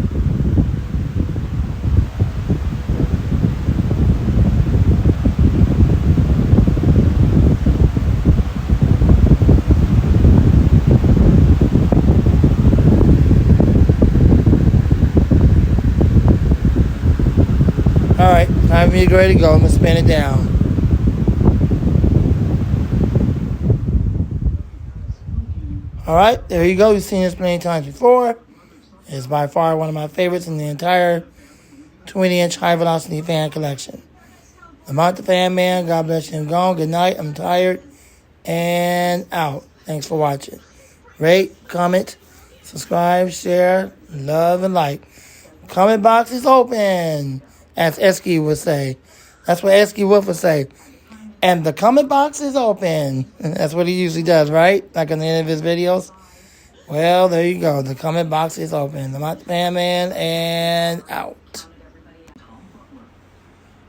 Alright, time for me to get ready to go. I'm going to spin it down. Alright, there you go. You've seen this many times before. It's by far one of my favorites in the entire 20-inch high-velocity fan collection. I'm out the fan man. God bless you and gone. Good night. I'm tired. And out. Thanks for watching. Rate, comment, subscribe, share, love, and like. Comment box is open, as Esky would say. That's what Esky Wolf would say. And the comment box is open. That's what he usually does, right? Like on the end of his videos. Well, there you go. The comment box is open. I'm out the fan man and out.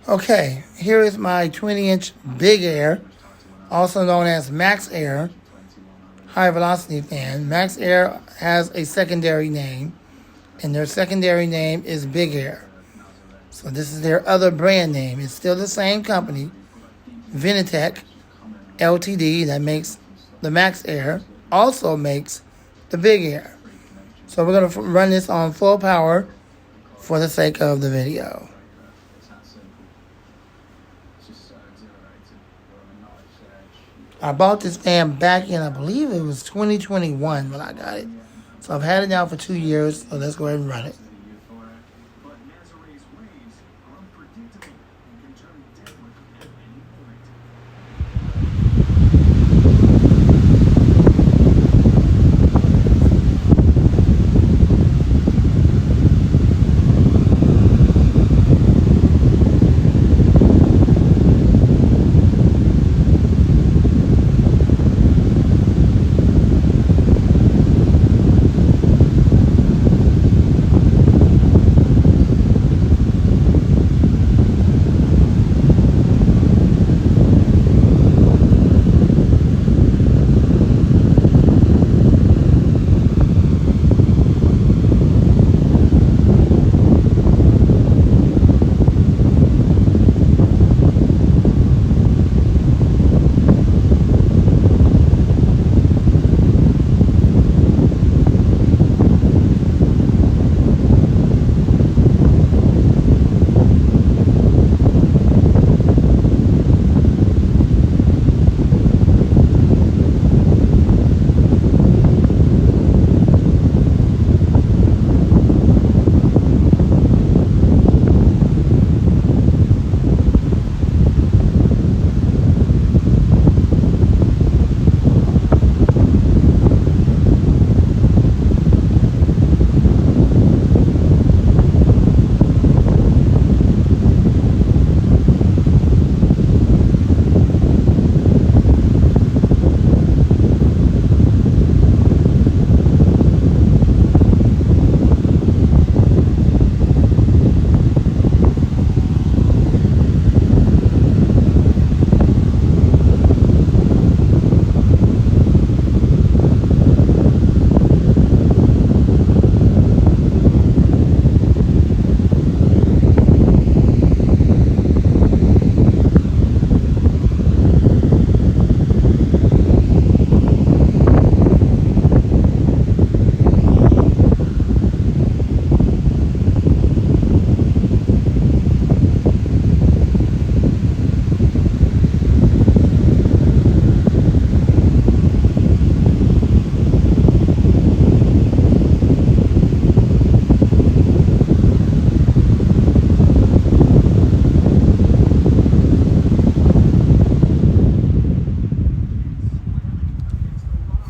Okay, here is my 20-inch Big Air, also known as Max Air, high velocity fan. Max Air has a secondary name, and their secondary name is Big Air. So this is their other brand name. It's still the same company, Vinitech Ltd, that makes the Max Air, also makes the Big Air. So we're going to run this on full power for the sake of the video. I bought this fan back in, I believe it was 2021 when I got it. So I've had it now for 2 years, so let's go ahead and run it.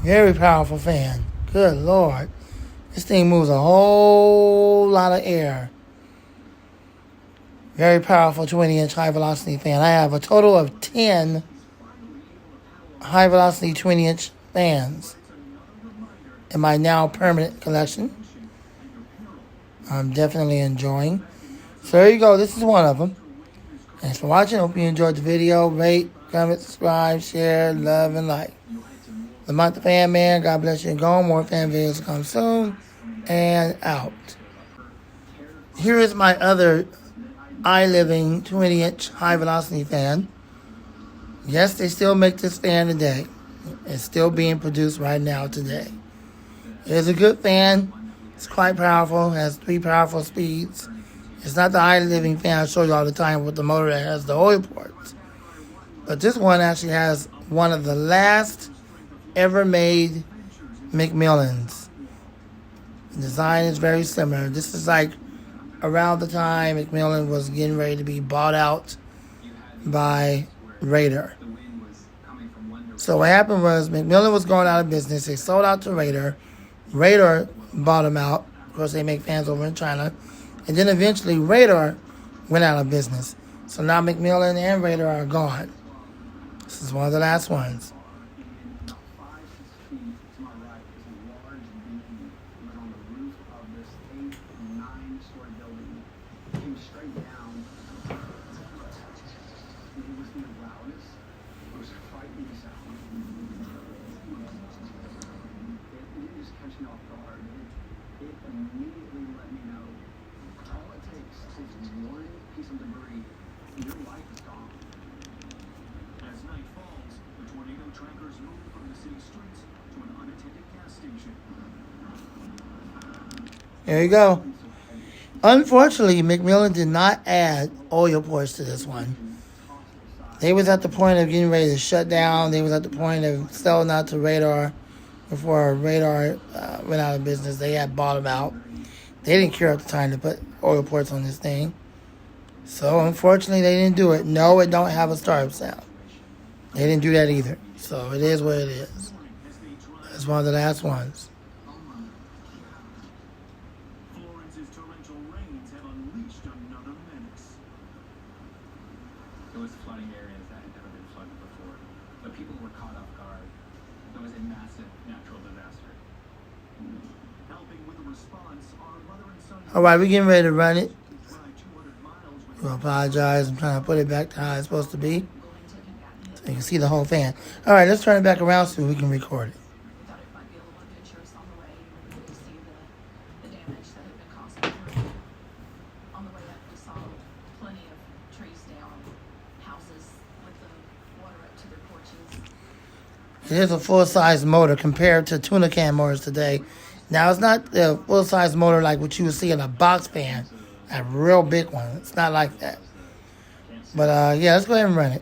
Very powerful fan. Good Lord. This thing moves a whole lot of air. Very powerful 20-inch high-velocity fan. I have a total of 10 high-velocity 20-inch fans in my now permanent collection. I'm definitely enjoying. So there you go. This is one of them. Thanks for watching. Hope you enjoyed the video. Rate, comment, subscribe, share, love, and like. The Month of Fan Man, God bless you and go. More fan videos to come soon. And out. Here is my other iLiving 20-inch high velocity fan. Yes, they still make this fan today. It's still being produced right now today. It is a good fan. It's quite powerful. It has 3 powerful speeds. It's not the iLiving fan I show you all the time with the motor that has the oil ports. But this one actually has one of the last ever made McMillans. The design is very similar. This is like around the time McMillan was getting ready to be bought out by Raider. So what happened was McMillan was going out of business. They sold out to Raider. Raider bought them out. Of course, they make fans over in China. And then eventually Raider went out of business. So now McMillan and Raider are gone. This is one of the last ones. There you go. Unfortunately, McMillan did not add oil ports to this one. They was at the point of getting ready to shut down. They was at the point of selling out to Radar before Radar went out of business. They had bought them out. They didn't care at the time to put oil ports on this thing. So, unfortunately, they didn't do it. No, it don't have a startup sound. They didn't do that either. So, it is what it is. It's one of the last ones. Alright, we're getting ready to run it. I apologize. I'm trying to put it back to how it's supposed to be. So you can see the whole fan. Alright, let's turn it back around so we can record it. It is a full-size motor compared to tuna can motors today. Now, it's not the full-size motor like what you would see in a box fan, a real big one. It's not like that. But, yeah, let's go ahead and run it.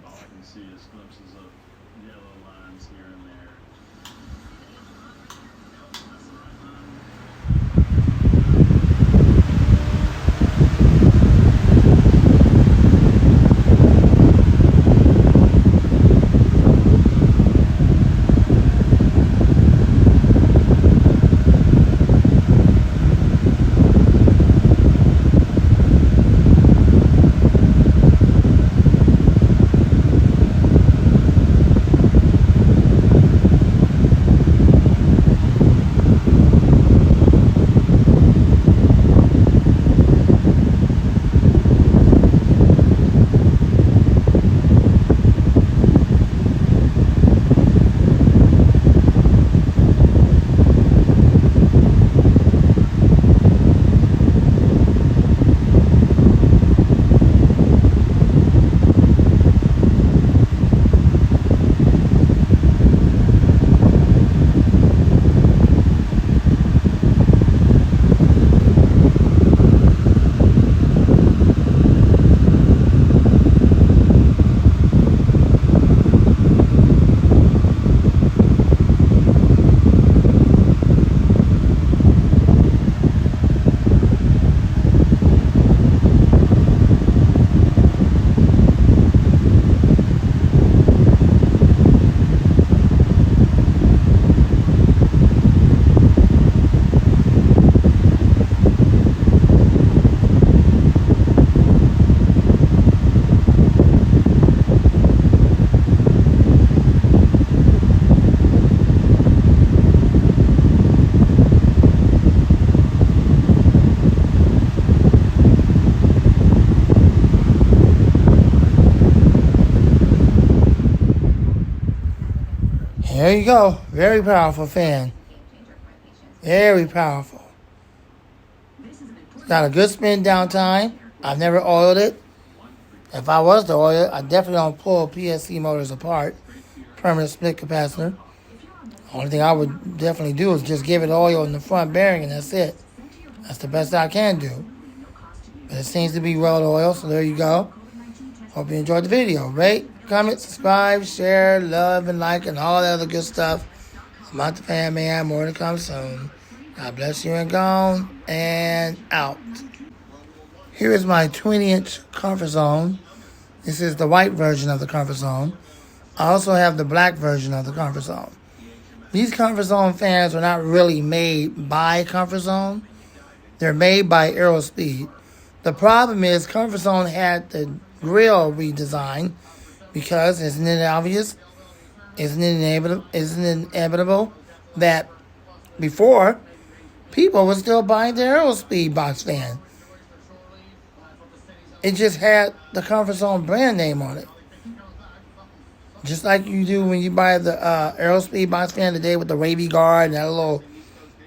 There you go. Very powerful fan. Very powerful. Got a good spin down time. I've never oiled it. If I was to oil it, I definitely don't pull PSC motors apart. Permanent split capacitor. Only thing I would definitely do is just give it oil in the front bearing and that's it. That's the best I can do. But it seems to be well oiled, so there you go. Hope you enjoyed the video. Rate, comment, subscribe, share, love, and like, and all that other good stuff. I'm out the fan man. More to come soon. God bless you and gone and out. Here is my 20-inch comfort zone. This is the white version of the comfort zone. I also have the black version of the comfort zone. These comfort zone fans are not really made by comfort zone. They're made by Aerospeed. The problem is comfort zone had the grill redesigned because, isn't it obvious? Isn't it inevitable that before people were still buying the Aerospeed box fan? It just had the Comfort Zone brand name on it. Just like you do when you buy the Aerospeed box fan today with the wavy guard and that little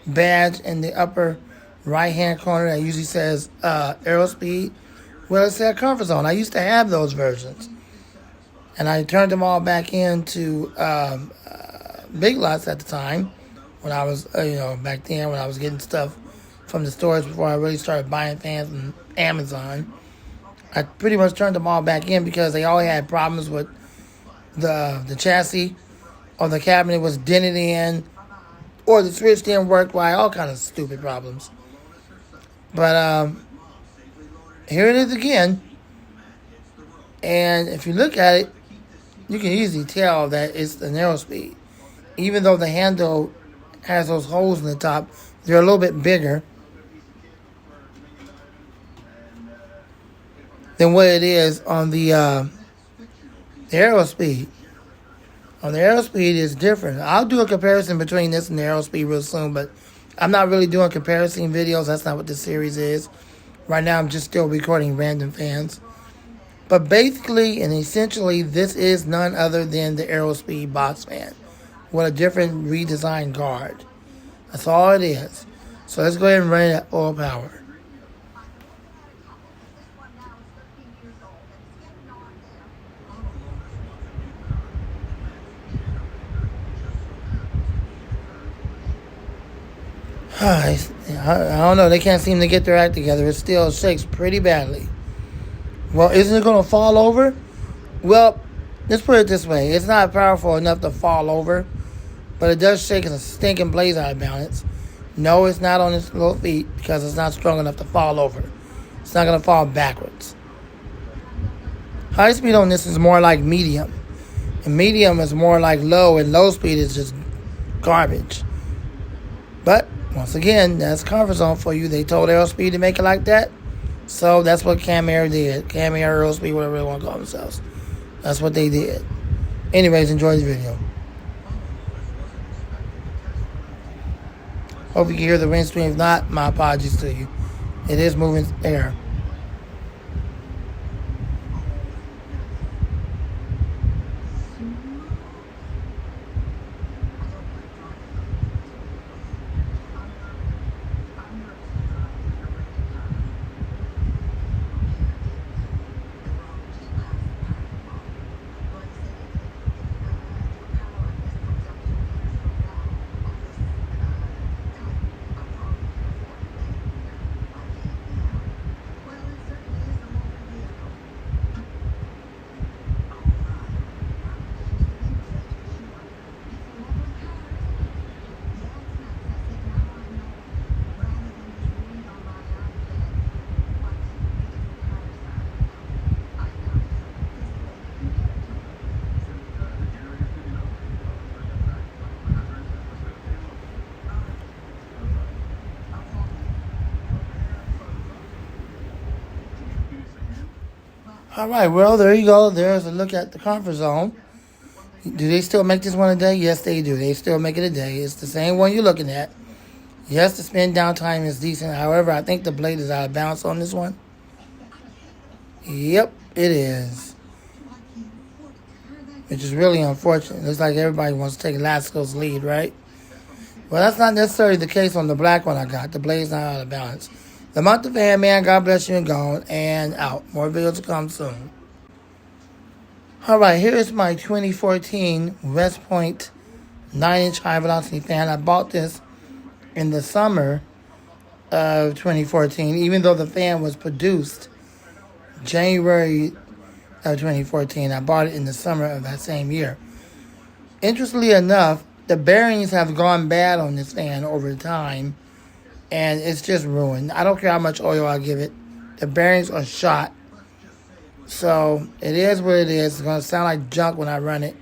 badge in the upper right-hand corner that usually says Aerospeed. Well, it said Comfort Zone. I used to have those versions. And I turned them all back into Big Lots at the time when I was, back then when I was getting stuff from the stores before I really started buying fans from Amazon. I pretty much turned them all back in because they all had problems with the chassis or the cabinet was dented in or the switch didn't work right, all kind of stupid problems. But here it is again. And if you look at it, you can easily tell that it's the Aerospeed. Even though the handle has those holes in the top, they're a little bit bigger than what it is on the Aerospeed. On the Aerospeed, it's different. I'll do a comparison between this and the Aerospeed real soon, but I'm not really doing comparison videos. That's not what this series is. Right now, I'm just still recording random fans. But basically and essentially, this is none other than the Aerospeed box fan with a different redesigned guard. That's all it is. So let's go ahead and run it at full power. I don't know. They can't seem to get their act together. It still shakes pretty badly. Well, isn't it going to fall over? Well, let's put it this way. It's not powerful enough to fall over, but it does shake a stinking blaze out of balance. No, it's not on its little feet because it's not strong enough to fall over. It's not going to fall backwards. High speed on this is more like medium. And medium is more like low, and low speed is just garbage. But, once again, that's Comfort Zone for you. They told Aerospeed to make it like that. So, that's what Cam Air did. Cam Air, Aerospeed, whatever they want to call themselves. That's what they did. Anyways, enjoy the video. Hope you can hear the wind stream. If not, my apologies to you. It is moving air. All right, well, there you go. There's a look at the Comfort Zone. Do they still make this one a day? Yes, they do. They still make it a day. It's the same one you're looking at. Yes, the spin down time is decent. However, I think the blade is out of balance on this one. Yep, it is. which is really unfortunate. Looks like everybody wants to take Lasco's lead, right? Well, that's not necessarily the case on the black one I got. The blade's not out of balance. The month of fan, man, God bless you and gone and out. More videos to come soon. All right, here's my 2014 West Point 9-inch high velocity fan. I bought this in the summer of 2014, even though the fan was produced January of 2014. I bought it in the summer of that same year. Interestingly enough, the bearings have gone bad on this fan over time, and it's just ruined. I don't care how much oil I give it. The bearings are shot. So it is what it is. It's going to sound like junk when I run it,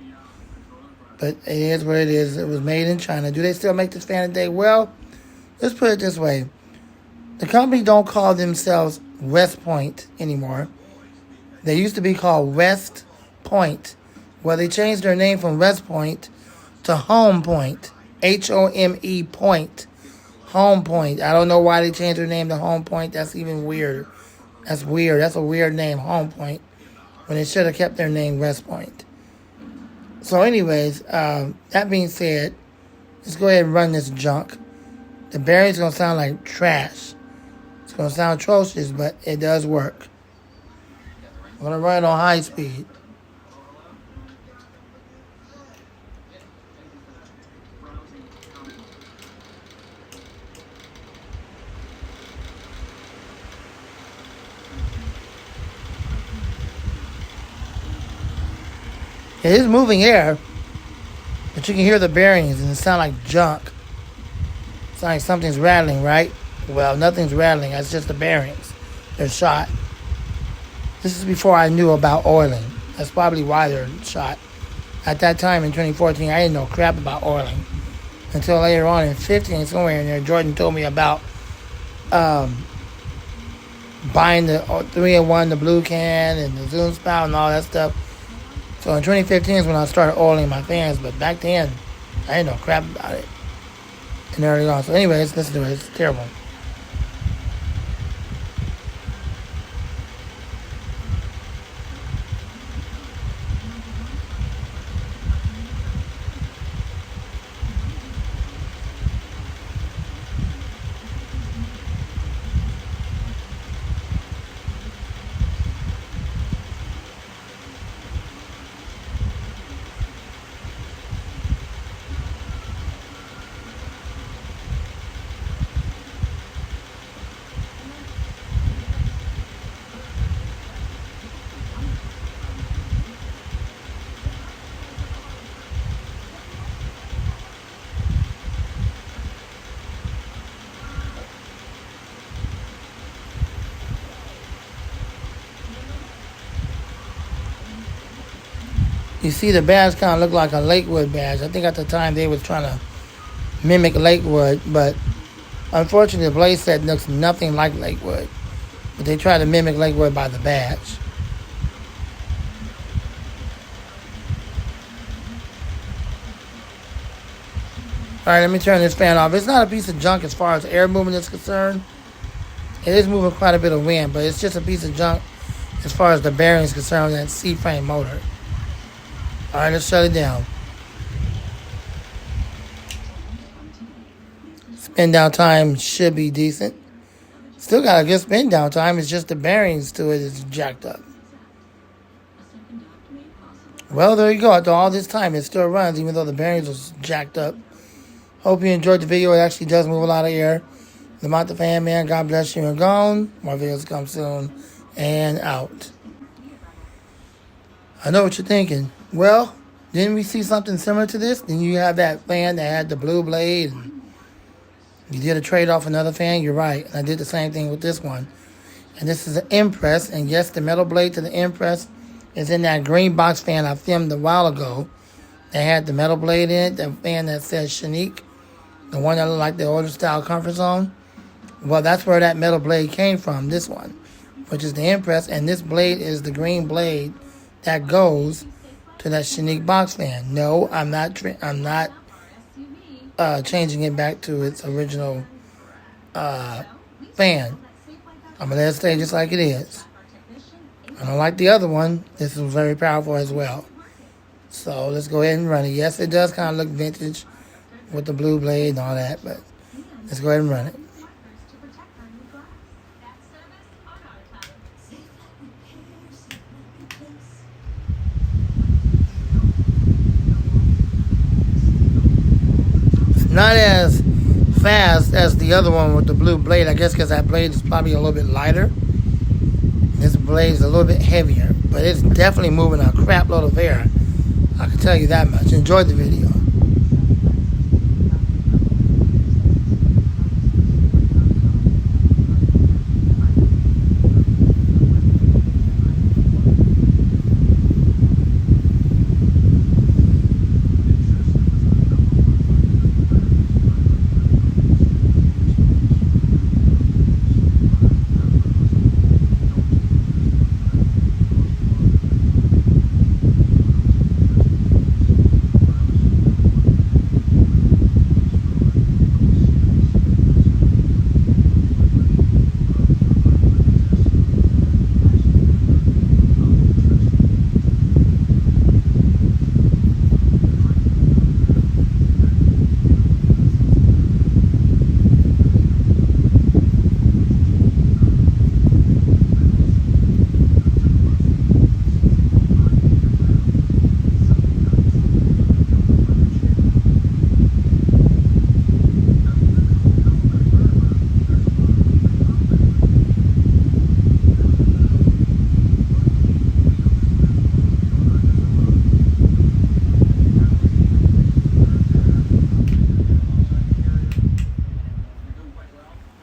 but it is what it is. It was made in China. Do they still make this fan today? Well, let's put it this way. The company don't call themselves West Point anymore. They used to be called West Point. Well, they changed their name from West Point to Home Point. Home Point. Home Point. I don't know why they changed their name to Home Point. That's even weird. That's weird. That's a weird name, Home Point, when they should have kept their name West Point. So anyways, that being said, let's go ahead and run this junk. The bearing's going to sound like trash. It's going to sound atrocious, but it does work. I'm going to run it on high speed. It is moving air, but you can hear the bearings and it sounds like junk. It sounds like something's rattling, right? Well, nothing's rattling. That's just the bearings. They're shot. This is before I knew about oiling. That's probably why they're shot. At that time in 2014, I didn't know crap about oiling. Until later on in 15, somewhere in there, Jordan told me about buying the 3-in-1, the blue can, and the zoom spout and all that stuff. So in 2015 is when I started oiling my fans, but back then, I didn't know crap about it. And early on. So anyways, listen to it. It's terrible. You see the badge kind of look like a Lakewood badge. I think at the time they was trying to mimic Lakewood, but unfortunately the blade set looks nothing like Lakewood. But they try to mimic Lakewood by the badge. Alright, let me turn this fan off. It's not a piece of junk as far as air movement is concerned. It is moving quite a bit of wind, but it's just a piece of junk as far as the bearing is concerned with that C-frame motor. Alright, let's shut it down. Spin down time should be decent. Still got a good spin down time. It's just the bearings to it is jacked up. Well, there you go. After all this time, it still runs even though the bearings was jacked up. Hope you enjoyed the video. It actually does move a lot of air. The Monta Fan Man, God bless you and gone. More videos come soon and out. I know what you're thinking. Well, didn't we see something similar to this? Then you have that fan that had the blue blade. And you did a trade off another fan. You're right. And I did the same thing with this one. And this is an Impress. And yes, the metal blade to the Impress is in that green box fan I filmed a while ago. They had the metal blade in it. The fan that says Shanique. The one that looked like the older style Comfort Zone. Well, that's where that metal blade came from. This one, which is the Impress. And this blade is the green blade that goes to that Shanique box fan. No, I'm not changing it back to its original fan. I'm gonna let it stay just like it is. I don't like the other one. This is very powerful as well. So let's go ahead and run it. Yes, it does kind of look vintage with the blue blade and all that, but let's go ahead and run it. It's not as fast as the other one with the blue blade, I guess because that blade is probably a little bit lighter. This blade is a little bit heavier, but it's definitely moving a crap load of air. I can tell you that much. Enjoy the video.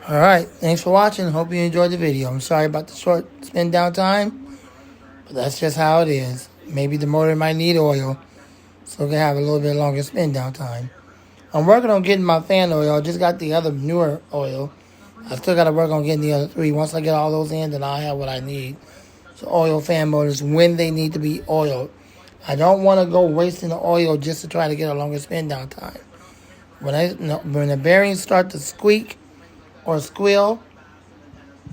Alright, thanks for watching. Hope you enjoyed the video. I'm sorry about the short spin down time, but that's just how it is. Maybe the motor might need oil, so it can have a little bit longer spin down time. I'm working on getting my fan oil. I just got the other newer oil. I still got to work on getting the other three. Once I get all those in, then I'll have what I need. So oil fan motors when they need to be oiled. I don't want to go wasting the oil just to try to get a longer spin down time. When the bearings start to squeak or squeal,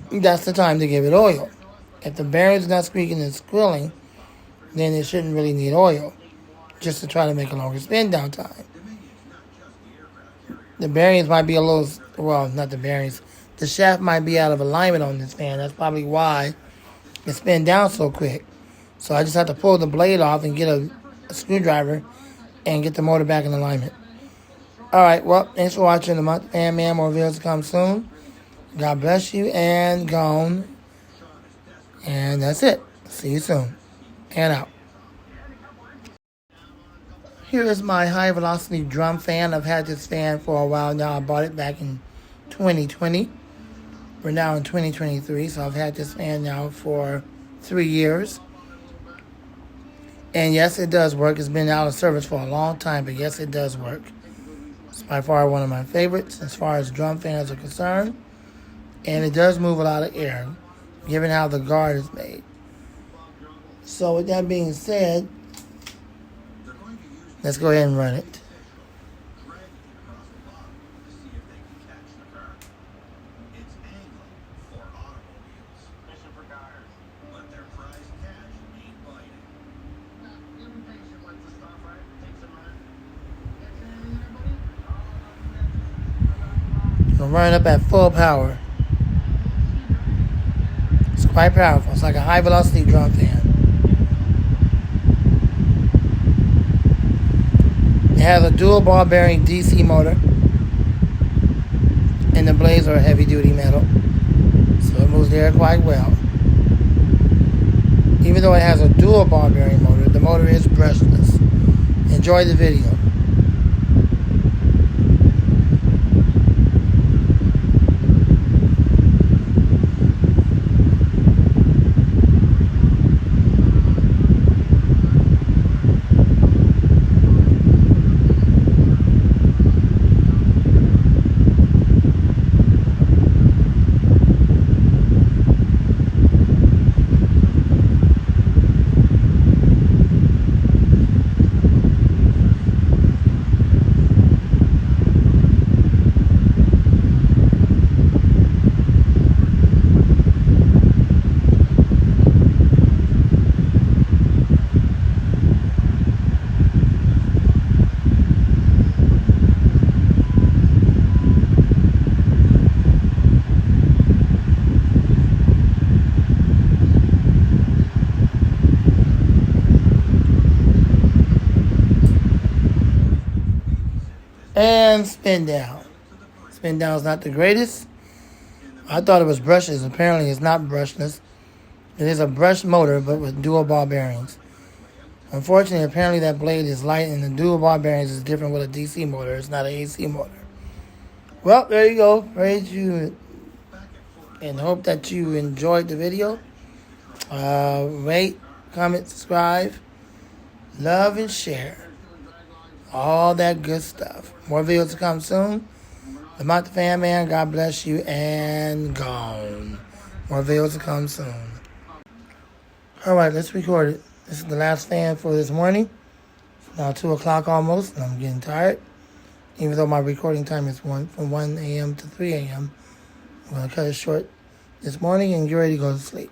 that's the time to give it oil. If the bearing's not squeaking and squealing, then it shouldn't really need oil, just to try to make a longer spin down time. The bearings might be a little, well, not the bearings, the shaft might be out of alignment on this fan. That's probably why it spin down so quick. So I just have to pull the blade off and get a screwdriver and get the motor back in alignment. Alright, well, thanks for watching the Month Fan Man. More videos to come soon. God bless you, and gone. And that's it. See you soon. And out. Here is my high velocity drum fan. I've had this fan for a while now. I bought it back in 2020. We're now in 2023, so I've had this fan now for 3 years. And yes, it does work. It's been out of service for a long time, but yes, it does work. It's by far one of my favorites as far as drum fans are concerned. And it does move a lot of air, given how the guard is made. So with that being said, let's go ahead and run it. I'm running up at full power. It's quite powerful. It's like a high velocity drum fan. It has a dual ball bearing DC motor, and the blades are heavy duty metal, so it moves the air quite well. Even though it has a dual ball bearing motor, the motor is brushless. Enjoy the video. And spin down. Spin down is not the greatest. I thought it was brushless. Apparently it's not brushless. It is a brushed motor, but with dual ball bearings. Unfortunately, apparently that blade is light, and the dual ball bearings is different with a DC motor. It's not an AC motor. Well, there you go. Praise you, and hope that you enjoyed the video. Rate, comment, subscribe, love, and share. All that good stuff. More videos to come soon. I'm out the fan man. God bless you, and gone. More videos to come soon. All right, let's record it. This is the last fan for this morning. It's now 2 o'clock almost, and I'm getting tired. Even though my recording time is from 1 a.m. to 3 a.m. I'm going to cut it short this morning and get ready to go to sleep.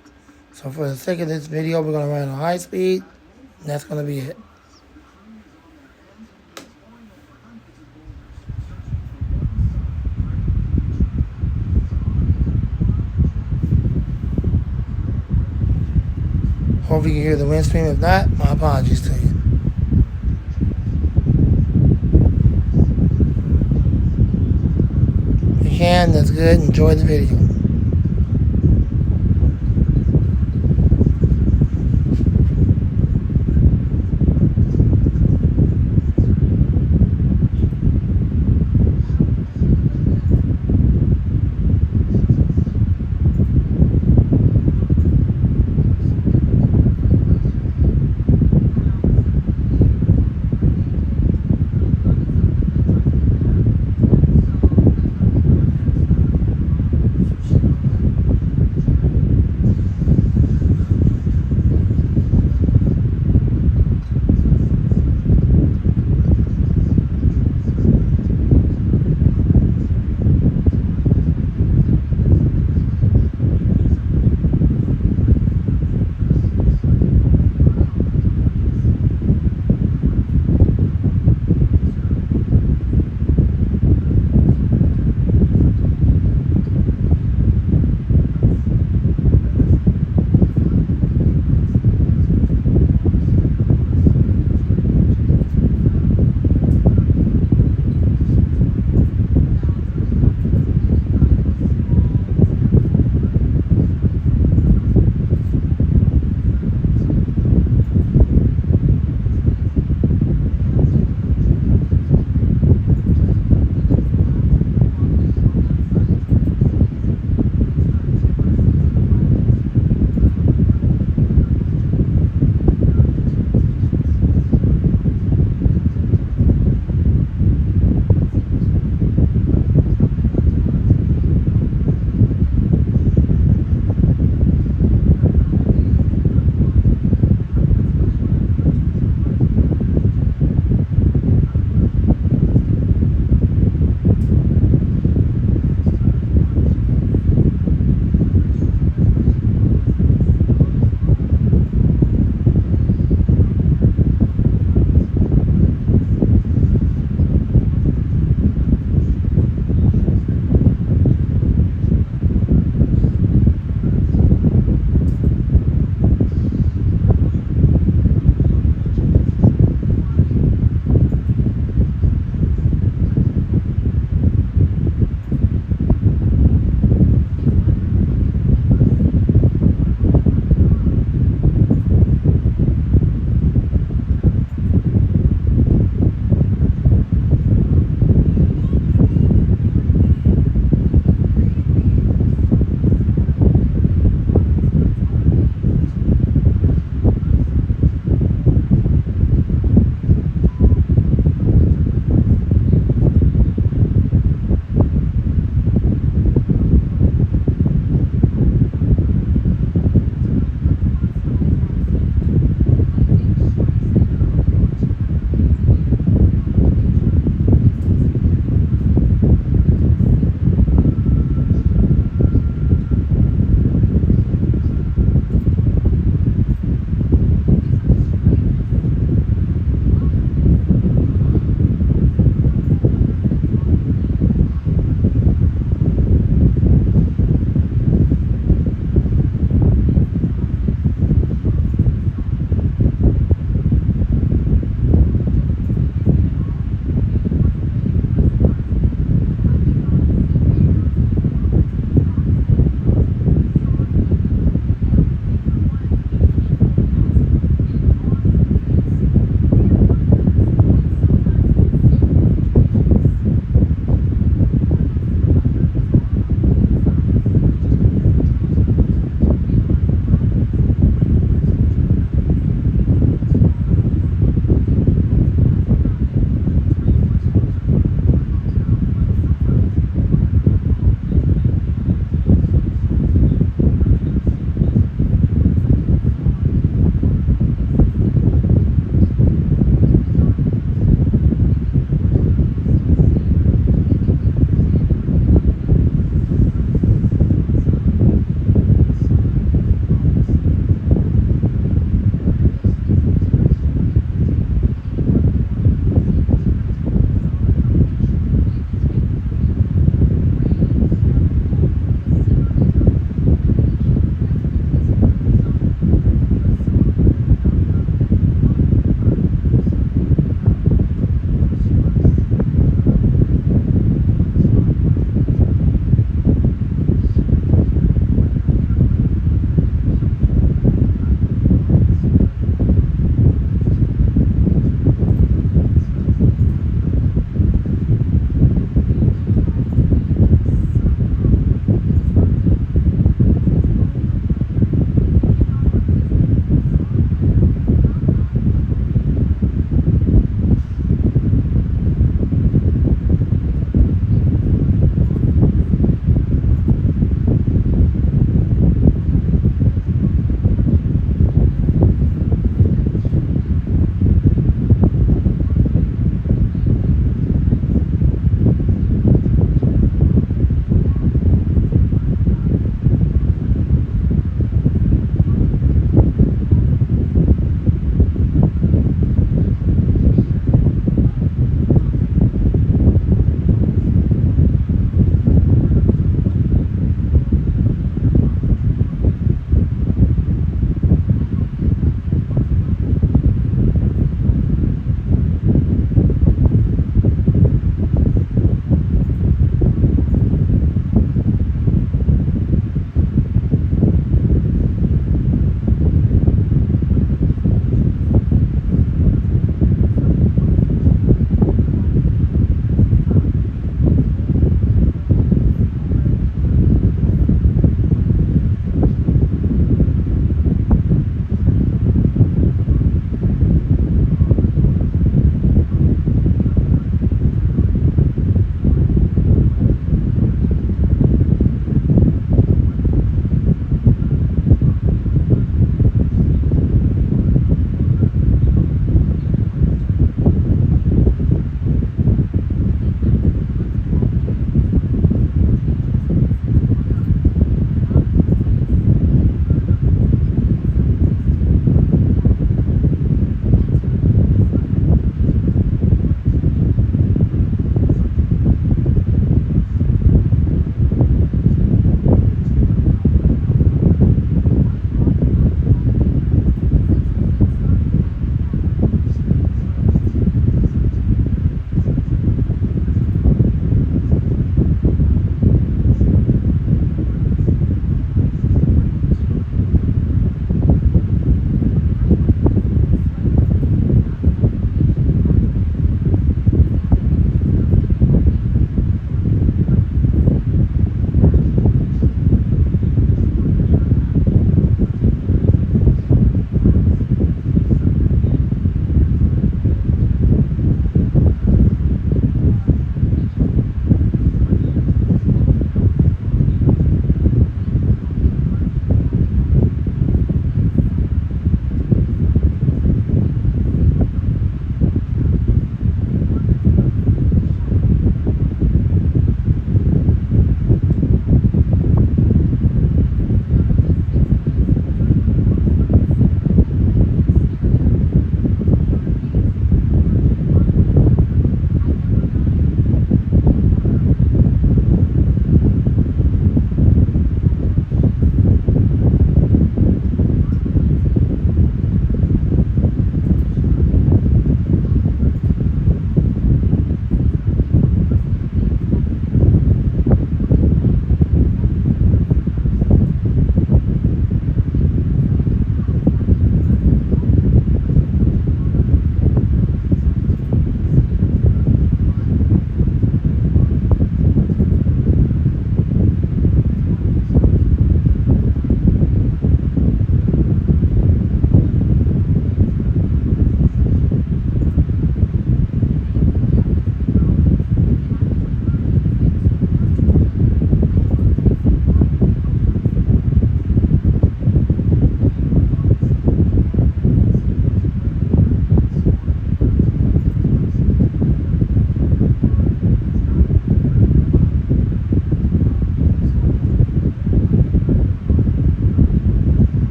So for the sake of this video, we're going to run on high speed, and that's going to be it. Hope you can hear the wind stream. If not, my apologies to you. If you can, that's good. Enjoy the video.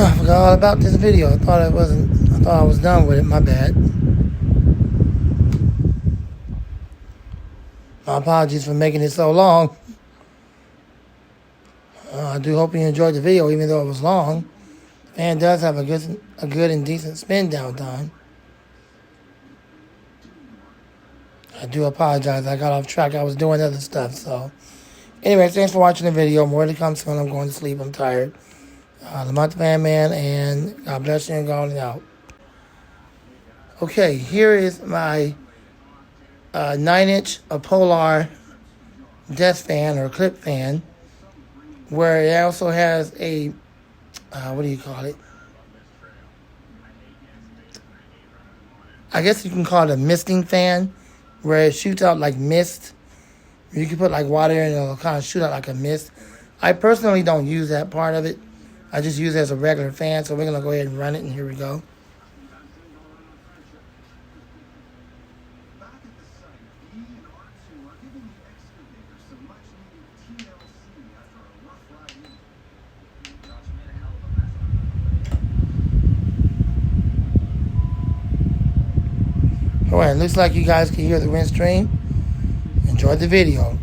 I forgot all about this video. I thought I was done with it. My bad. My apologies for making it so long. I do hope you enjoyed the video, even though it was long. Fan does have a good and decent spin down time. I do apologize. I got off track. I was doing other stuff. So, anyway, thanks for watching the video. More to come soon. I'm going to sleep. I'm tired. Lamont the Fan Man, and God bless you and going out. Okay, here is my 9-inch Polar desk fan or clip fan, where it also has a what do you call it? I guess you can call it a misting fan, where it shoots out like mist. You can put like water in and it'll kind of shoot out like a mist. I personally don't use that part of it. I just use it as a regular fan, so we're going to go ahead and run it, and here we go. Alright, looks like you guys can hear the wind stream. Enjoy the video.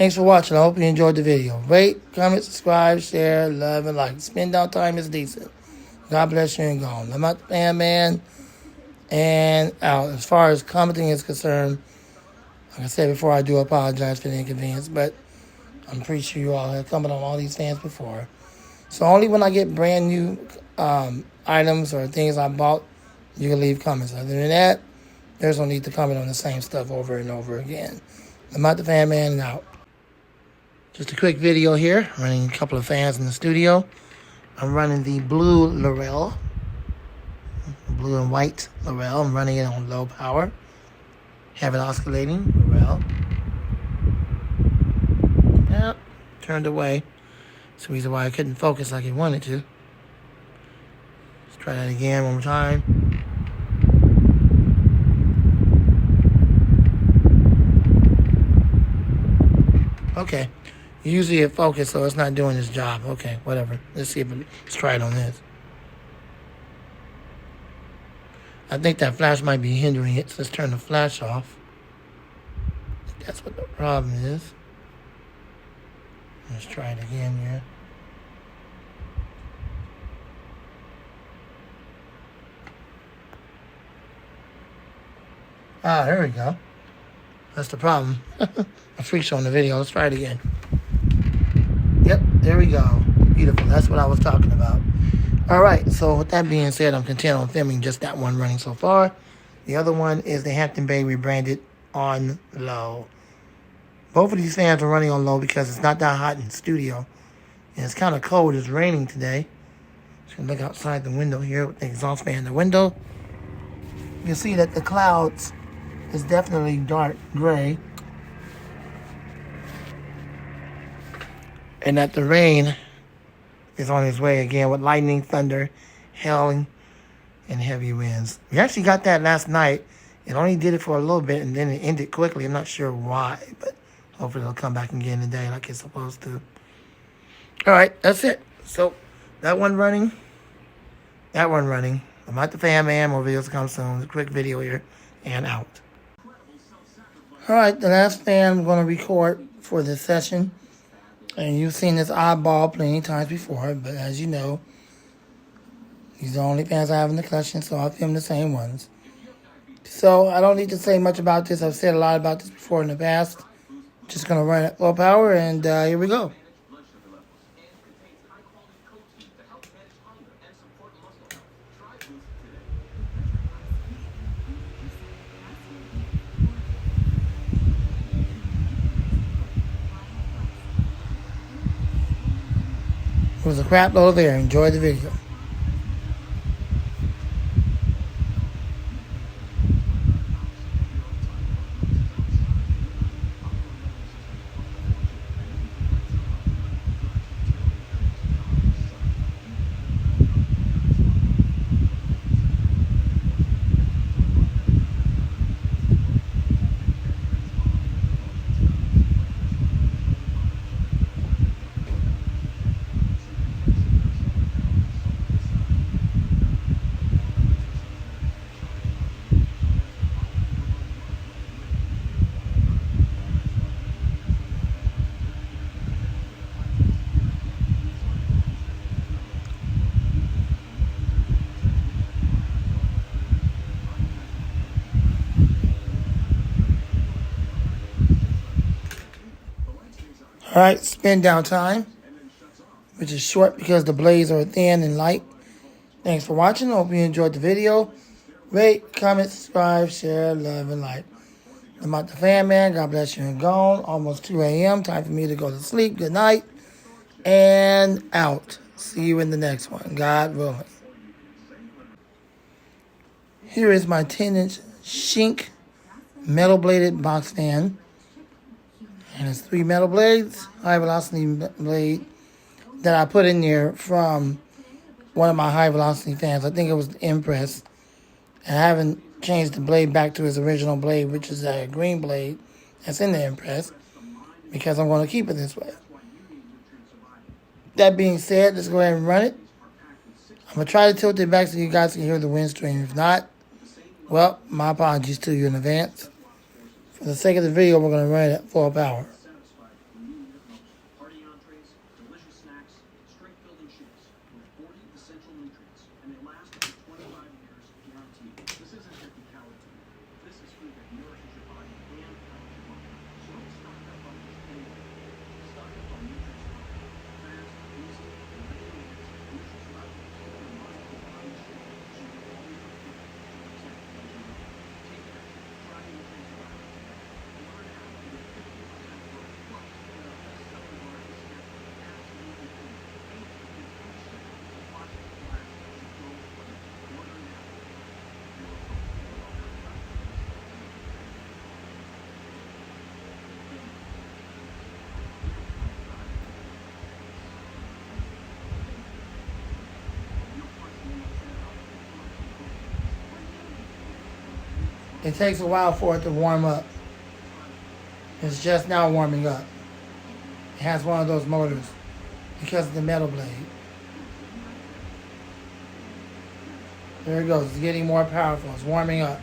Thanks for watching. I hope you enjoyed the video. Rate, comment, subscribe, share, love, and like. Spin down time is decent. God bless you and gone. I'm not the fan man. And out. As far as commenting is concerned, like I said before, I do apologize for the inconvenience, but I'm pretty sure you all have commented on all these fans before. So only when I get brand new items or things I bought, you can leave comments. Other than that, there's no need to comment on the same stuff over and over again. I'm not the fan man, and out. Just a quick video here, running a couple of fans in the studio. I'm running the blue Laurel, blue and white Laurel. I'm running it on low power. Have it oscillating, Laurel. Yep, turned away. That's the reason why I couldn't focus like I wanted to. Let's try that again one more time. Okay. Usually it focuses, so it's not doing its job. Okay, whatever. Let's try it on this. I think that flash might be hindering it, so let's turn the flash off. That's what the problem is. Let's try it again here. Ah, there we go. That's the problem. I freaked on the video. Let's try it again. Yep, there we go. Beautiful. That's what I was talking about. All right, so with that being said, I'm content on filming just that one running so far. The other one is the Hampton Bay rebranded on low. Both of these fans are running on low because it's not that hot in the studio. And it's kind of cold. It's raining today. So you can look outside the window here with the exhaust fan in the window. You can see that the clouds is definitely dark gray. And that the rain is on its way again with lightning, thunder, hail, and heavy winds. We actually got that last night. It only did it for a little bit and then it ended quickly. I'm not sure why, but hopefully it'll come back again today like it's supposed to. All right, that's it. So that one running. I'm not the fan man. More videos come soon. A quick video here and out. All right, the last fan I'm going to record for this session. And you've seen this oddball plenty of times before, but as you know, these are the only fans I have in the collection, so I'll film the same ones. So I don't need to say much about this. I've said a lot about this before in the past. Just going to run at low power, and here we go. It was a crap load of air. Enjoy the video. All right, spin down time, which is short because the blades are thin and light. Thanks for watching. Hope you enjoyed the video. Rate, comment, subscribe, share, love, and like. I'm not the fan man. God bless you and gone. Almost 2 a.m. Time for me to go to sleep. Good night. And out. See you in the next one. God willing. Here is my 10-inch Shink metal bladed box fan. And it's 3 metal blades, high velocity blade that I put in there from one of my high velocity fans. I think it was the Impress. And I haven't changed the blade back to its original blade, which is a green blade that's in the Impress, because I'm going to keep it this way. That being said, let's go ahead and run it. I'm going to try to tilt it back so you guys can hear the wind stream. If not, well, my apologies to you in advance. For the sake of the video, we're going to run it at full power. It takes a while for it to warm up. It's just now warming up. It has one of those motors because of the metal blade. There it goes. It's getting more powerful. It's warming up.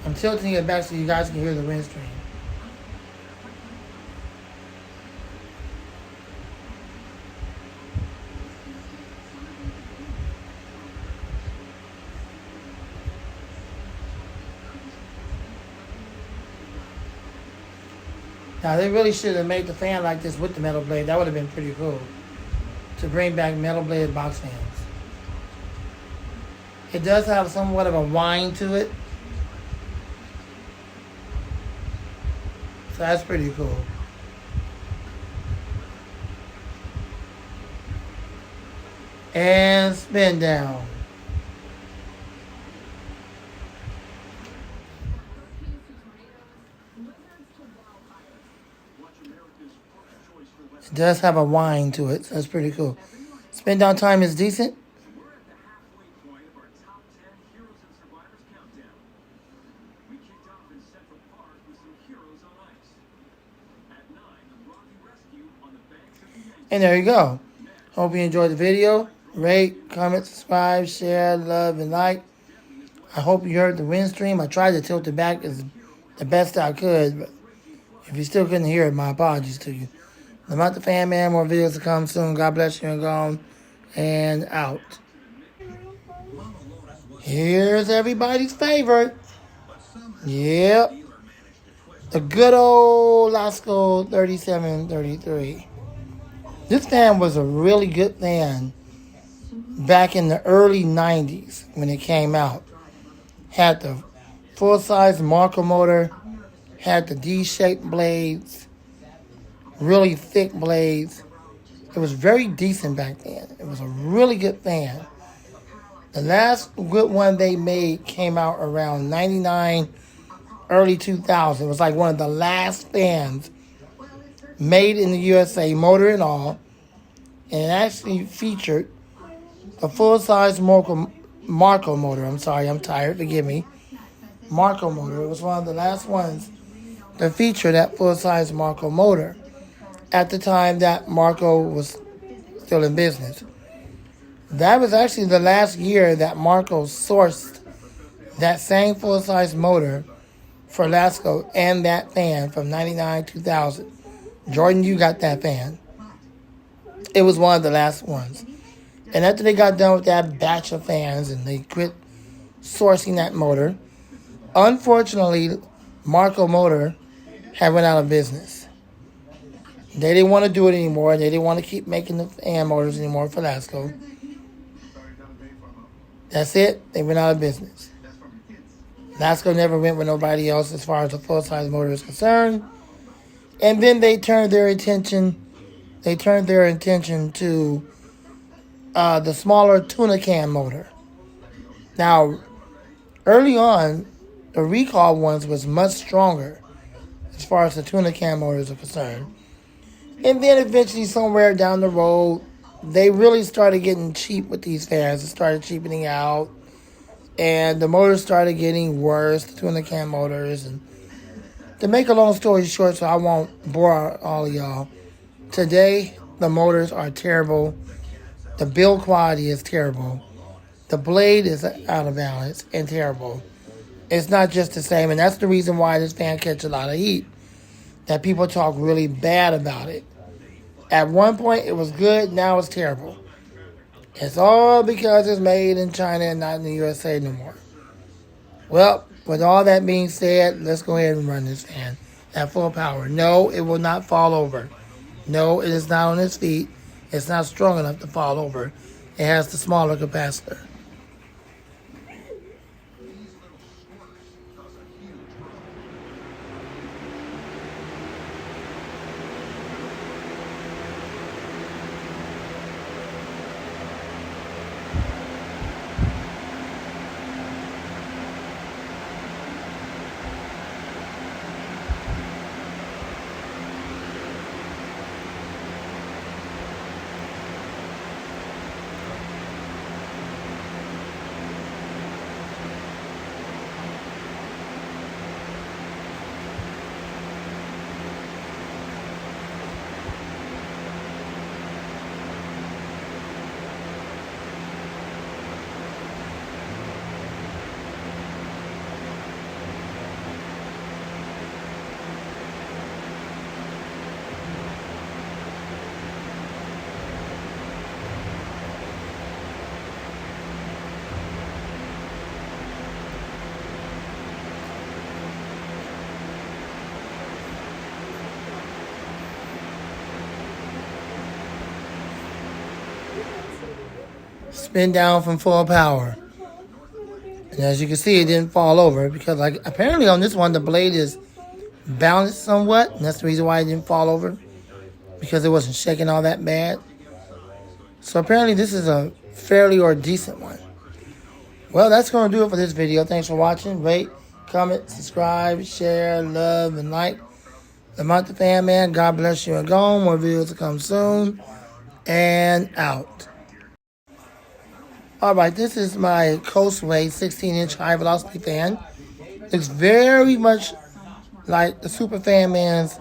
I'm tilting it back so you guys can hear the wind stream. Now, they really should have made the fan like this with the metal blade. That would have been pretty cool. To bring back metal blade box fans. It does have somewhat of a whine to it. So that's pretty cool. And spin down. It does have a whine to it, so that's pretty cool. Spin down time is decent. And there you go. Hope you enjoyed the video. Rate, comment, subscribe, share, love, and like. I hope you heard the wind stream. I tried to tilt it back as the best I could, but if you still couldn't hear it, my apologies to you. I'm out the fan man. More videos to come soon. God bless you and gone and out. Here's everybody's favorite. Yep. The good old Lasco 3733. This fan was a really good fan back in the early 90s when it came out. Had the full-size Marco motor, had the D-shaped blades, really thick blades. It was very decent back then. It was a really good fan. The last good one they made came out around 99, early 2000. It was like one of the last fans made in the USA, motor and all, and it actually featured a full-size Marco motor. I'm sorry, I'm tired, forgive me. Marco motor. It was one of the last ones to feature that full-size Marco motor at the time that Marco was still in business. That was actually the last year that Marco sourced that same full-size motor for Lasco and that fan from 99, 2000. Jordan, you got that fan. It was one of the last ones. And after they got done with that batch of fans and they quit sourcing that motor, unfortunately, Marco Motor had went out of business. They didn't want to do it anymore. They didn't want to keep making the fan motors anymore for Lasco. That's it. They went out of business. Lasco never went with nobody else as far as the full-size motor is concerned. And then they turned their attention to the smaller tuna can motor. Now, early on, the recall ones was much stronger as far as the tuna can motors are concerned. And then eventually somewhere down the road, they really started getting cheap with these fans. It started cheapening out. And the motors started getting worse, the tuna can motors. And to make a long story short, so I won't bore all of y'all, today the motors are terrible. The build quality is terrible. The blade is out of balance and terrible. It's not just the same, and that's the reason why this fan catches a lot of heat. That people talk really bad about it. At one point, it was good. Now it's terrible. It's all because it's made in China and not in the USA no more. Well, with all that being said, let's go ahead and run this fan at full power. No, it will not fall over. No, it is not on its feet. It's not strong enough to fall over. It has the smaller capacitor. Spin down from full power. And as you can see, it didn't fall over because like apparently on this one, the blade is balanced somewhat. And that's the reason why it didn't fall over, because it wasn't shaking all that bad. So apparently this is a fairly or decent one. Well, that's going to do it for this video. Thanks for watching. Rate, comment, subscribe, share, love, and like. Lamont the Fan Man, God bless you and gone. More videos to come soon. And out. Alright, this is my Coastway 16-inch high velocity fan. Looks very much like the Super Fan Man's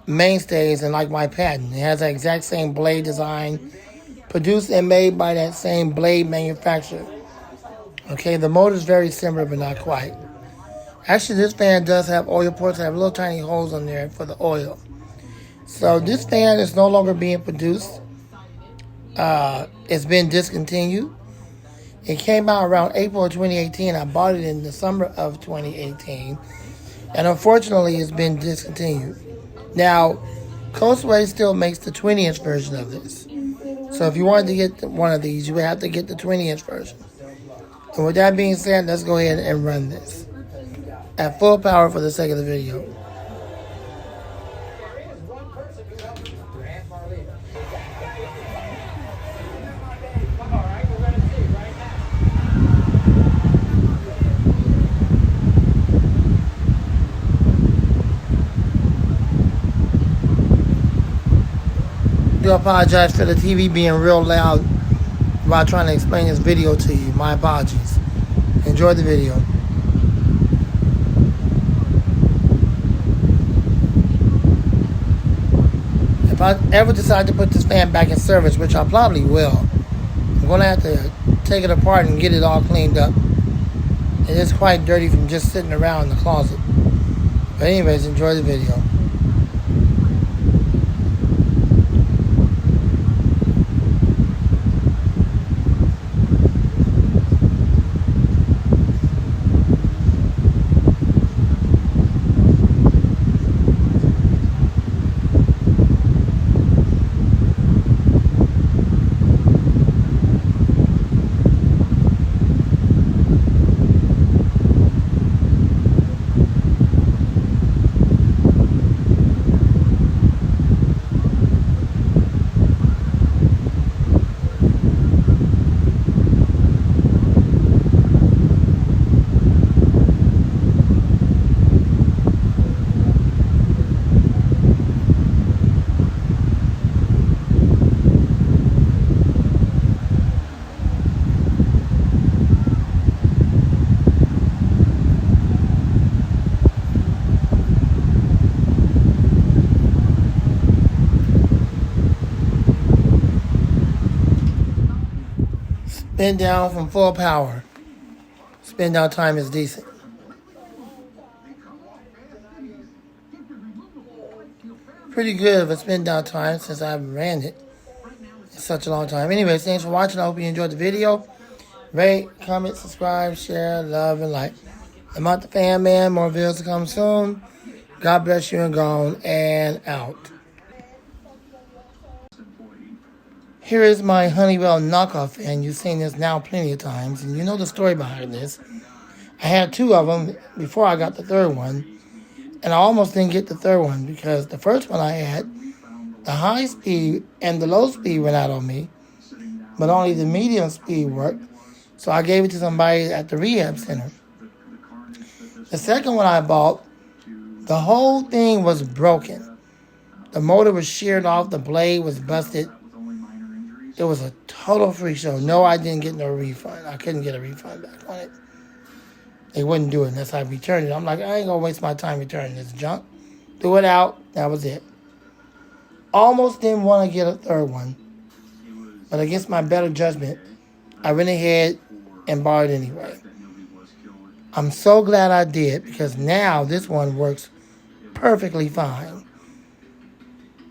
mainstays and like my patent. It has the exact same blade design, produced and made by that same blade manufacturer. Okay, the motor is very similar but not quite. Actually, this fan does have oil ports that have little tiny holes on there for the oil. So this fan is no longer being produced. It's been discontinued. It came out around April of 2018. I bought it in the summer of 2018. And unfortunately, it's been discontinued. Now, Coastway still makes the 20-inch version of this. So if you wanted to get one of these, you would have to get the 20-inch version. And with that being said, let's go ahead and run this at full power for the sake of the video. I do apologize for the TV being real loud while trying to explain this video to you. My apologies. Enjoy the video. If I ever decide to put this fan back in service, which I probably will, I'm going to have to take it apart and get it all cleaned up. It is quite dirty from just sitting around in the closet. But anyways, enjoy the video. Spin down from full power. Spin down time is decent. Pretty good of a spin down time since I've ran it in such a long time. Anyways, thanks for watching. I hope you enjoyed the video. Rate, comment, subscribe, share, love, and like. Lamont the Fan Man. More videos to come soon. God bless you and gone and out. Here is my Honeywell knockoff fan. You've seen this now plenty of times, and you know the story behind this. I had two of them before I got the third one, and I almost didn't get the third one because the first one I had, the high speed and the low speed went out on me, but only the medium speed worked, so I gave it to somebody at the rehab center. The second one I bought, the whole thing was broken. The motor was sheared off, the blade was busted. It was a total freak show. No, I didn't get no refund. I couldn't get a refund back on it. They wouldn't do it unless I returned it. I'm like, I ain't going to waste my time returning this junk. Threw it out. That was it. Almost didn't want to get a third one. But against my better judgment, I went ahead and bought it anyway. I'm so glad I did because now this one works perfectly fine.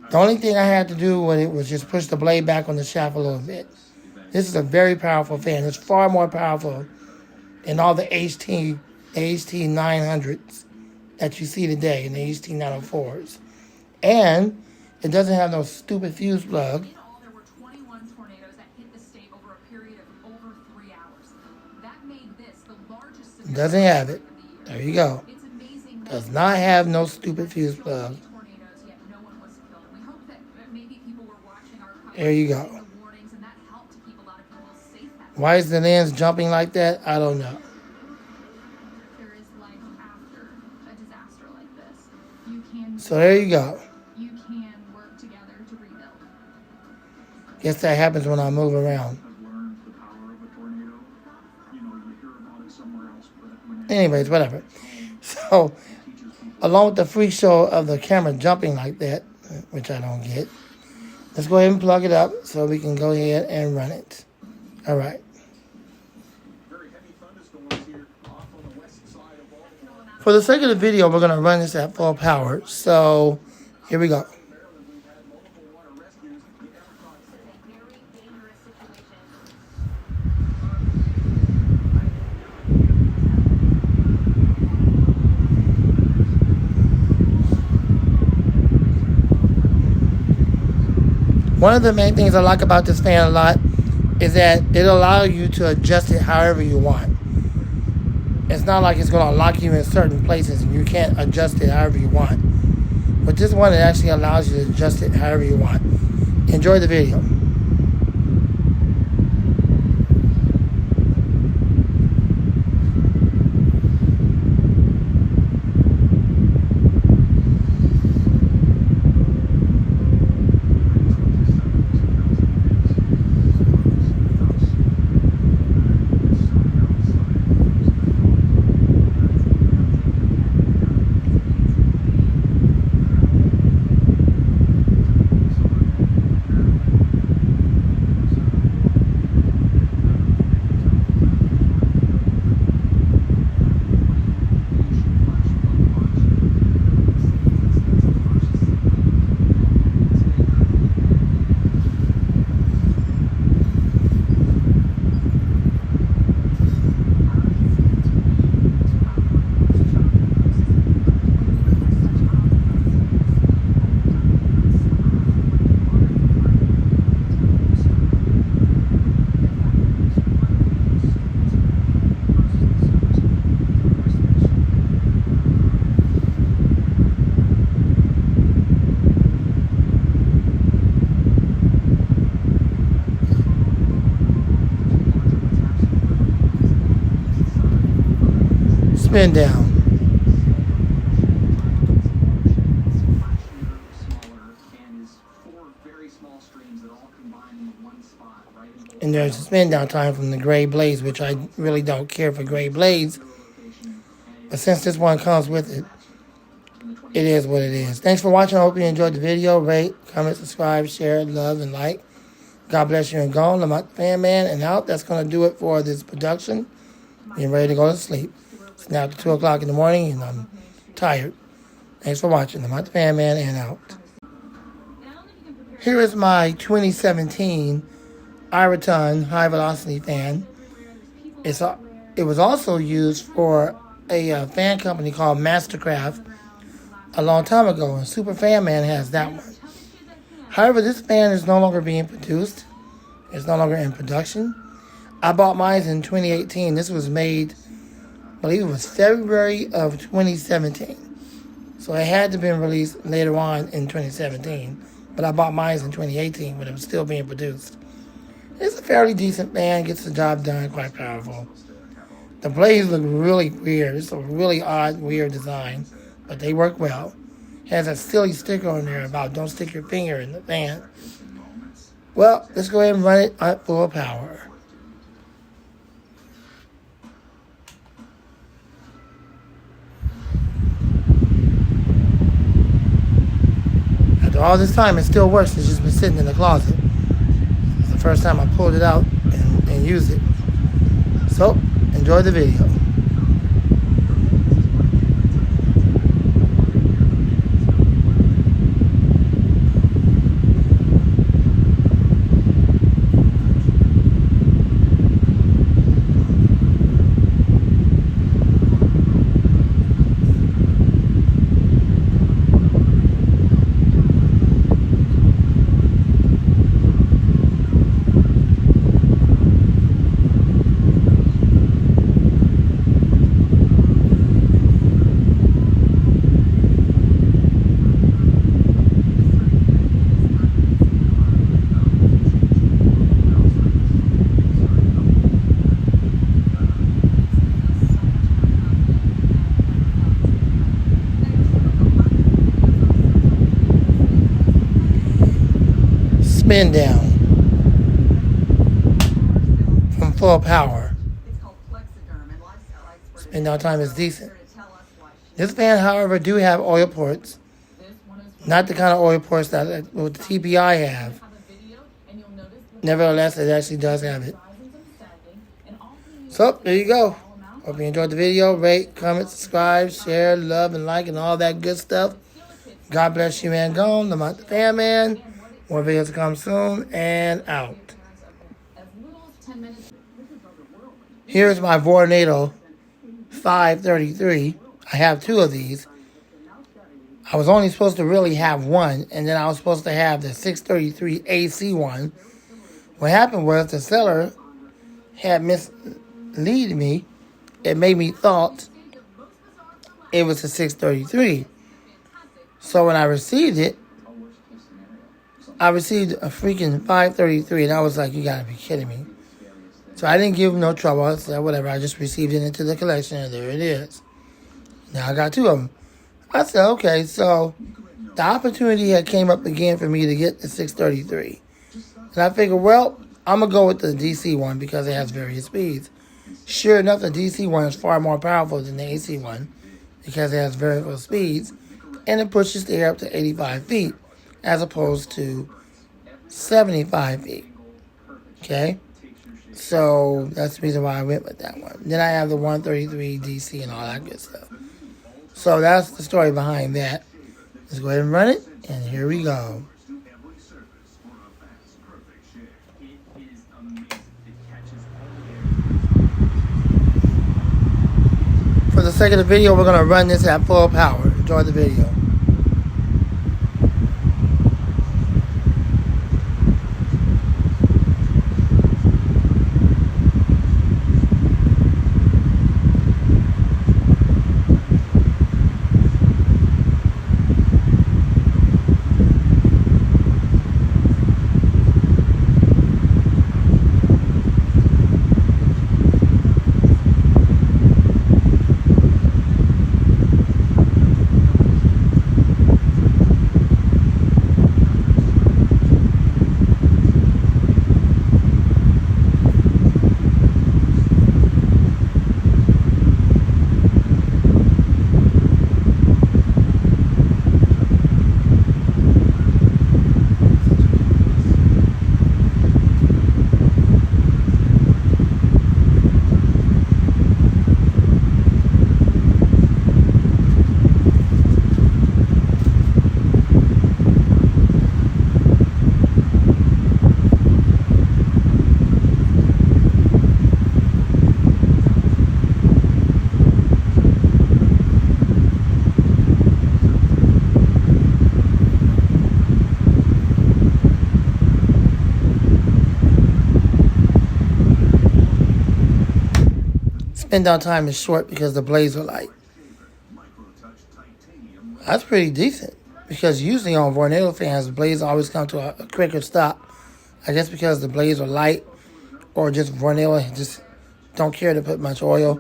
The only thing I had to do with it was just push the blade back on the shaft a little bit. This is a very powerful fan. It's far more powerful than all the HT 900s that you see today and the HT 904s. And it doesn't have no stupid fuse plug. Doesn't have it. There you go. Does not have no stupid fuse plug. There you go. Why is the lens jumping like that? I don't know. So there you go. Guess that happens when I move around. Anyways, whatever. So, along with the freak show of the camera jumping like that, which I don't get, let's go ahead and plug it up so we can go ahead and run it. All right. For the sake of the video, we're going to run this at full power. So, here we go. One of the main things I like about this fan a lot is that it'll allow you to adjust it however you want. It's not like it's going to lock you in certain places and you can't adjust it however you want. With this one, it actually allows you to adjust it however you want. Enjoy the video. Spin down. And there's a spin down time from the gray blaze, which I really don't care for gray blaze. But since this one comes with it, it is what it is. Thanks for watching. I hope you enjoyed the video. Rate, comment, subscribe, share, love, and like. God bless you and gone. I'm out the fan man and out. That's going to do it for this production. Getting ready to go to sleep. It's now 2 o'clock in the morning and I'm tired. Thanks for watching. I'm out the fan man and out. Here is my 2017 Iraton high velocity fan. It was also used for a fan company called Mastercraft a long time ago, and Super Fan Man has that one. However, this fan is no longer being produced. It's no longer in production. I bought mine in 2018. This was made, I believe it was February of 2017. So it had to have been released later on in 2017. But I bought mine in 2018 when it was still being produced. It's a fairly decent fan. Gets the job done. Quite powerful. The blades look really weird. It's a really odd, weird design. But they work well. It has a silly sticker on there about don't stick your finger in the fan. Well, let's go ahead and run it at full power. After all this time, it still works. It's just been sitting in the closet. It's the first time I pulled it out and used it. So, enjoy the video. spin down from full power. Spin down time is decent. This fan, however, do have oil ports. Not the kind of oil ports that the TPI have. Nevertheless, it actually does have it. So, there you go. Hope you enjoyed the video. Rate, comment, subscribe, share, love, and like, and all that good stuff. God bless you, man. Gone. I'm out the fan, man. More videos to come soon, and out. Here's my Vornado 533. I have two of these. I was only supposed to really have one, and then I was supposed to have the 633 AC one. What happened was the seller had misled me. It made me thought it was a 633. So when I received it, I received a freaking 533, and I was like, you gotta be kidding me. So I didn't give him no trouble. I said, whatever, I just received it into the collection, and there it is. Now I got two of them. I said, okay, so the opportunity had came up again for me to get the 633. And I figured, well, I'm going to go with the DC one because it has various speeds. Sure enough, the DC one is far more powerful than the AC one because it has variable speeds. And it pushes the air up to 85 feet as opposed to 75 feet. Okay? So that's the reason why I went with that one. Then I have the 133 DC and all that good stuff. So that's the story behind that. Let's go ahead and run it, and here we go. For the sake of the video, we're going to run this at full power. Enjoy the video. Spin down time is short because the blades are light. That's pretty decent because usually on Vornado fans, the blades always come to a quicker stop. I guess because the blades are light or just Vornado just don't care to put much oil.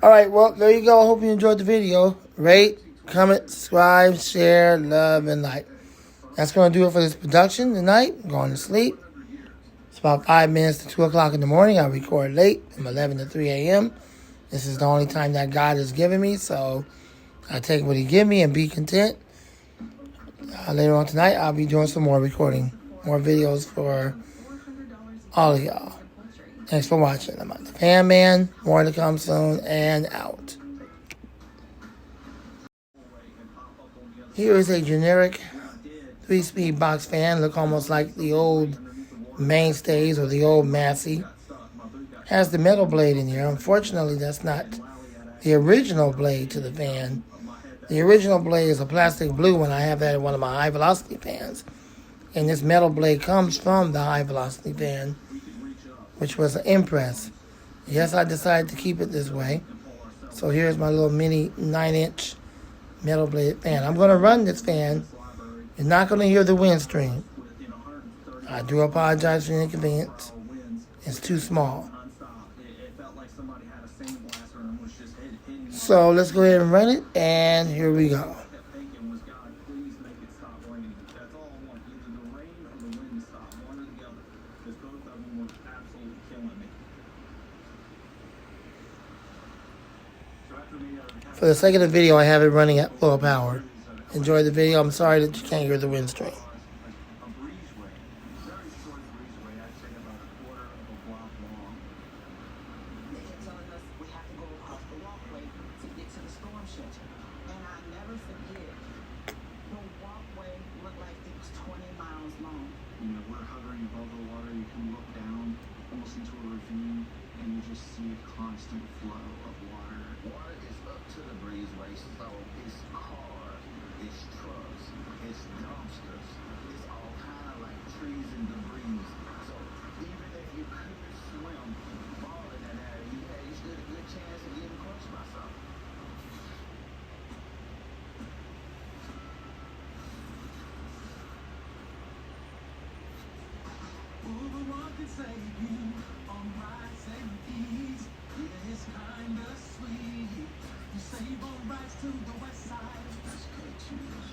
Alright, well, there you go. I hope you enjoyed the video. Rate, comment, subscribe, share, love, and like. That's going to do it for this production tonight. I'm going to sleep. It's about 5 minutes to 2 o'clock in the morning. I record late from 11 to 3 a.m. This is the only time that God has given me, so I take what he give me and be content. Later on tonight, I'll be doing some more recording, more videos for all of y'all. Thanks for watching. I'm out the Fan Man. More to come soon, and out. Here is a generic 3-speed box fan. Look almost like the old Mainstays or the old Massey. Has the metal blade in here. Unfortunately, that's not the original blade to the fan. The original blade is a plastic blue one. I have that in one of my high velocity fans. And this metal blade comes from the high velocity fan, which was an Impress. Yes, I decided to keep it this way. So here's my little mini 9-inch metal blade fan. I'm going to run this fan. You're not going to hear the wind stream. I do apologize for the inconvenience. It's too small. So let's go ahead and run it, and here we go. because both of them were absolutely killing me. So after the For the sake of the video, I have it running at full power. Enjoy the video. I'm sorry that you can't hear the wind stream. a breezeway, very short breezeway, I'd say about a quarter of a block long. They kept telling us we have to go across the walkway to get to the storm shelter. And I never forget, the walkway looked like it was 20 miles long. You know, we're hovering above the water. You can look down almost into a ravine, and you just see a constant flow of water. Water is up to the breezeway, so it's cars, it's trucks, it's dumpsters, it's all kind of like trees and debris. So even if you couldn't swim, fall in that area, you stood a good chance of getting crushed by something. One could save you on rights and fees. Yeah, it's kinda sweet. You save on rights to the west side. That's good to us.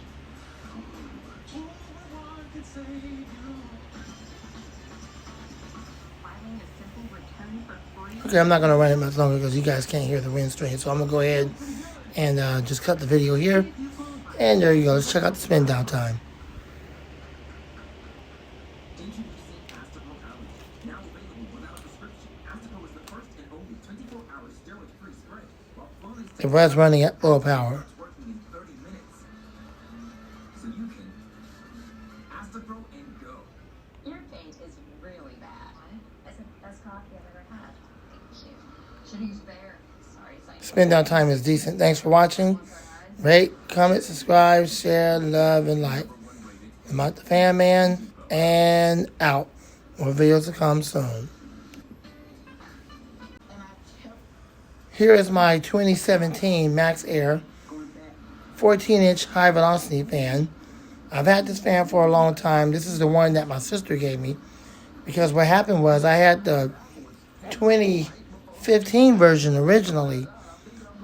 One could save you. Filing a simple return for free. Okay, I'm not going to run it much longer because you guys can't hear the wind stream. So I'm going to go ahead and just cut the video here. And there you go. Let's check out the spin down time. Introducing Astapro Allergy. Now available without a prescription. Astapro is the first and only 24-hour steroid-free spray. While fully The breath's running at full power. working in 30 minutes. So you can Astapro and go. Your paint is really bad. That's the best coffee I've ever had. Thank you. Should use Bear. Sorry, Spin down time is decent. Thanks for watching. Rate, comment, subscribe, share, love, and like. I'm out the Fan Man, and out. More videos to come soon. Here is my 2017 Max Air 14-inch high velocity fan. I've had this fan for a long time. This is the one that my sister gave me, because what happened was I had the 2015 version originally,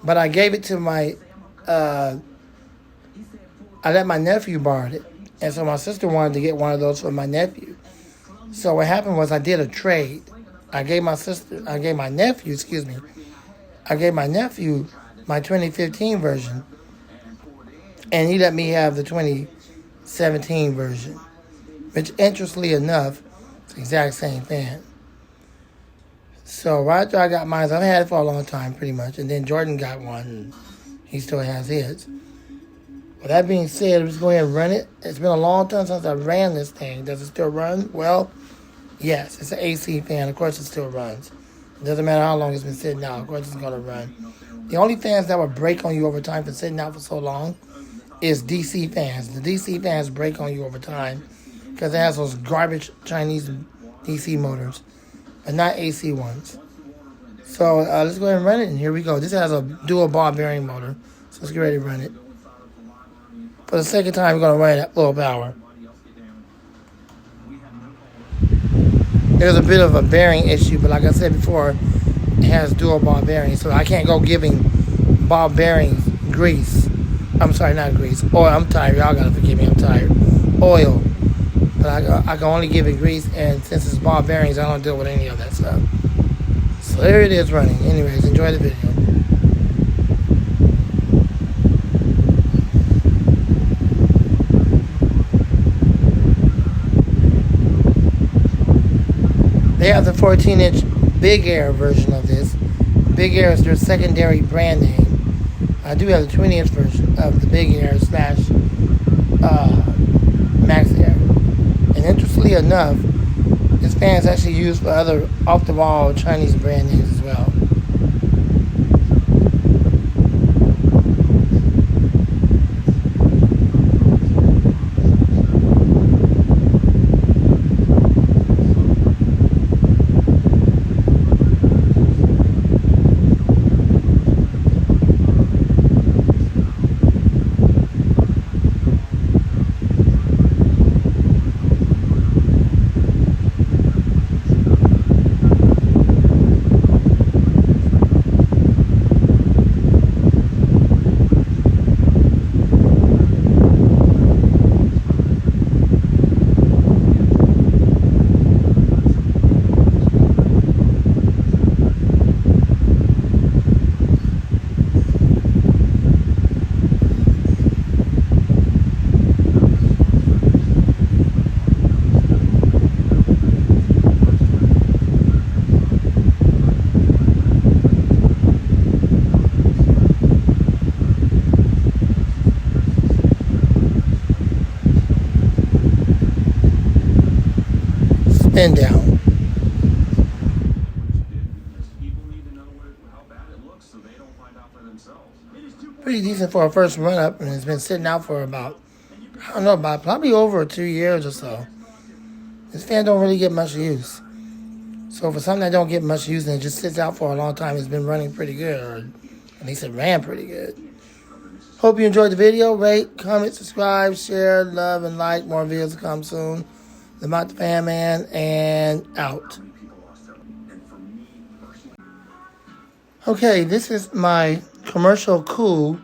but I gave it to my I let my nephew borrow it, and so my sister wanted to get one of those for my nephew. So what happened was I did a trade. I gave my nephew my 2015 version, and he let me have the 2017 version, which, interestingly enough, it's the exact same fan. So right after I got mine, I've had it for a long time, pretty much, and then Jordan got one, and he still has his. With that being said, let's go ahead and run it. It's been a long time since I ran this thing. Does it still run? Well, yes, it's an AC fan. Of course it still runs. It doesn't matter how long it's been sitting out. Of course it's going to run. The only fans that will break on you over time for sitting out for so long is DC fans. The DC fans break on you over time because it has those garbage Chinese DC motors, but not AC ones. So let's go ahead and run it, and here we go. This has a dual ball bearing motor, so let's get ready to run it. For the second time, we're going to run it at full power. There's a bit of a bearing issue, but like I said before, it has dual ball bearings, so I can't go giving ball bearings grease. I'm sorry, not grease. Oil. I'm tired. Y'all got to forgive me. I'm tired. Oil. But I can only give it grease, and since it's ball bearings, I don't deal with any of that stuff. So there it is running. Anyways, enjoy the video. They have the 14-inch Big Air version of this. Big Air is their secondary brand name. I do have the 20-inch version of the Big Air / Max Air. And interestingly enough, this fan is actually used for other off-the-wall Chinese brand names as well. spin down. People need to know how bad it looks so they don't find out for themselves. Pretty decent for a first run up, and it's been sitting out for about, I don't know, about probably over 2 years or so. This fan don't really get much use. So for something that don't get much use and it just sits out for a long time, it's been running pretty good, or at least it ran pretty good. Hope you enjoyed the video. Rate, comment, subscribe, share, love, and like. More videos to come soon. The Mott the Fan Man, and out. Okay, this is my commercial cool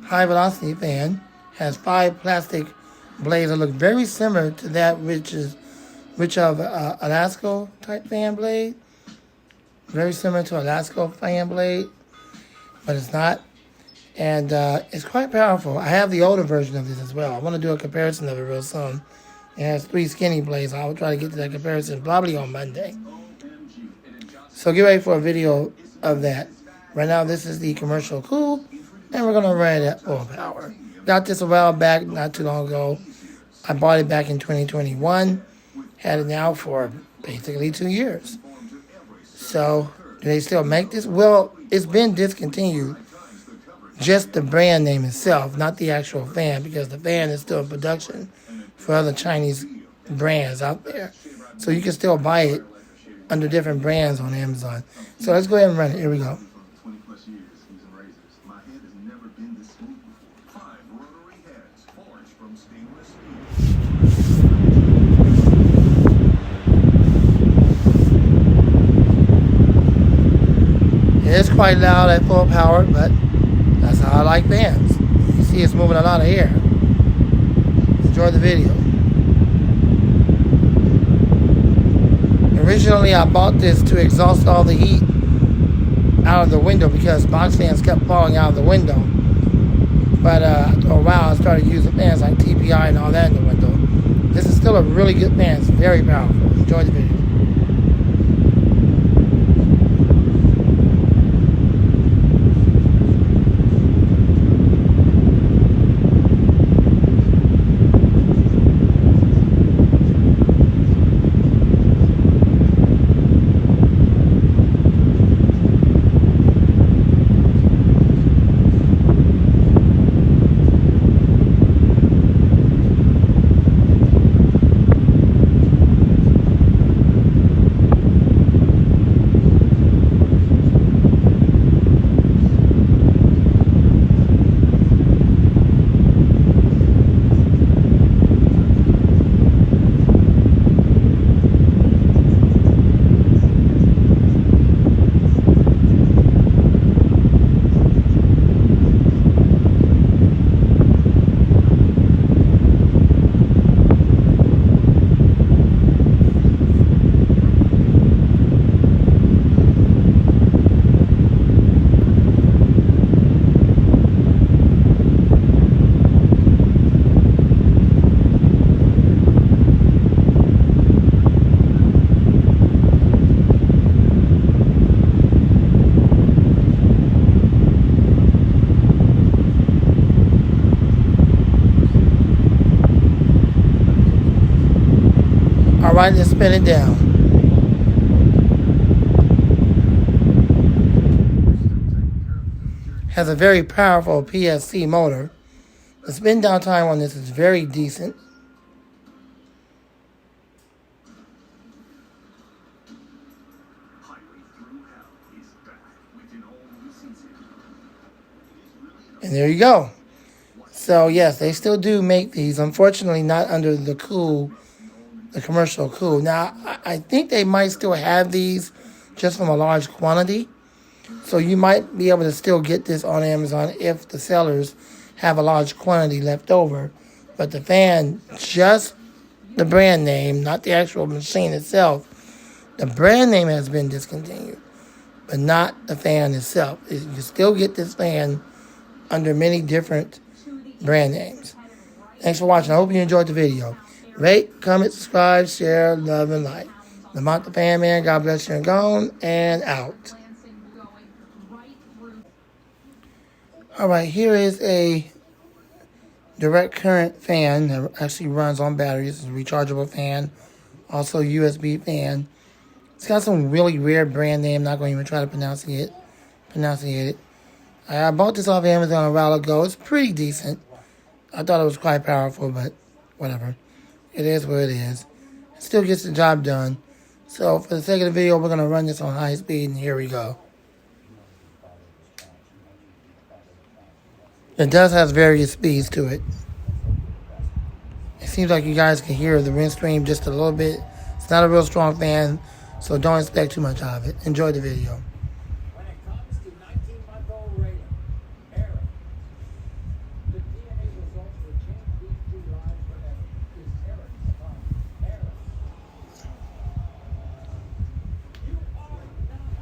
high velocity fan. Has 5 plastic blades that look very similar to that which of Alaska type fan blade. Very similar to Alaska fan blade, but it's not. And it's quite powerful. I have the older version of this as well. I want to do a comparison of it real soon. It has 3 skinny blades. I will try to get to that comparison probably on Monday. So get ready for a video of that. Right now, this is the commercial cool, and we're going to run it at full power. Got this a while back, not too long ago. I bought it back in 2021. Had it now for basically 2 years. So, do they still make this? Well, it's been discontinued. Just the brand name itself, not the actual fan, because the fan is still in production for other Chinese brands out there. So you can still buy it under different brands on Amazon. So let's go ahead and run it. Here we go. It's quite loud at full power, but that's how I like fans. You see it's moving a lot of air. Enjoy the video. Originally, I bought this to exhaust all the heat out of the window because box fans kept falling out of the window. But after a while, I started using fans like TPI and all that in the window. This is still a really good fan. It's very powerful. Enjoy the video. Alright, let's spin it down. Has a very powerful PSC motor. The spin down time on this is very decent. And there you go. So yes, they still do make these. Unfortunately, not under the cool, the commercial cool. Now, I think they might still have these just from a large quantity. So you might be able to still get this on Amazon if the sellers have a large quantity left over. But the fan, just the brand name, not the actual machine itself, the brand name has been discontinued, but not the fan itself. You can still get this fan under many different brand names. Thanks for watching. I hope you enjoyed the video. Rate, comment, subscribe, share, love, and like. The Mott the Fan Man, God bless you and gone, and out. Alright, here is a direct current fan that actually runs on batteries. It's a rechargeable fan Also USB fan. It's got some really weird brand name. Not going to even try to pronounce it. I bought this off Amazon a while ago. It's pretty decent. I thought it was quite powerful, but whatever. It is what it is. It still gets the job done. So for the sake of the video, we're going to run this on high speed, and here we go. It does have various speeds to it. It seems like you guys can hear the wind stream just a little bit. It's not a real strong fan, so don't expect too much out of it. Enjoy the video. When it comes to 19-month-old Raylan, Aaron, the DNA results will change these two lives forever. Is Aaron the father? Aaron. You are not.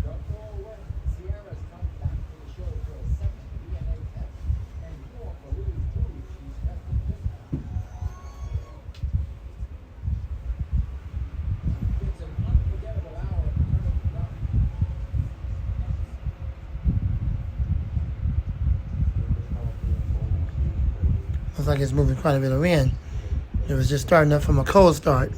Don't go away. Sierra's coming back to the show for a second DNA test, and you won't believe who she's testing this time. It's an unforgettable hour of eternal love. Looks like it's moving quite a bit of wind. It was just starting up from a cold start.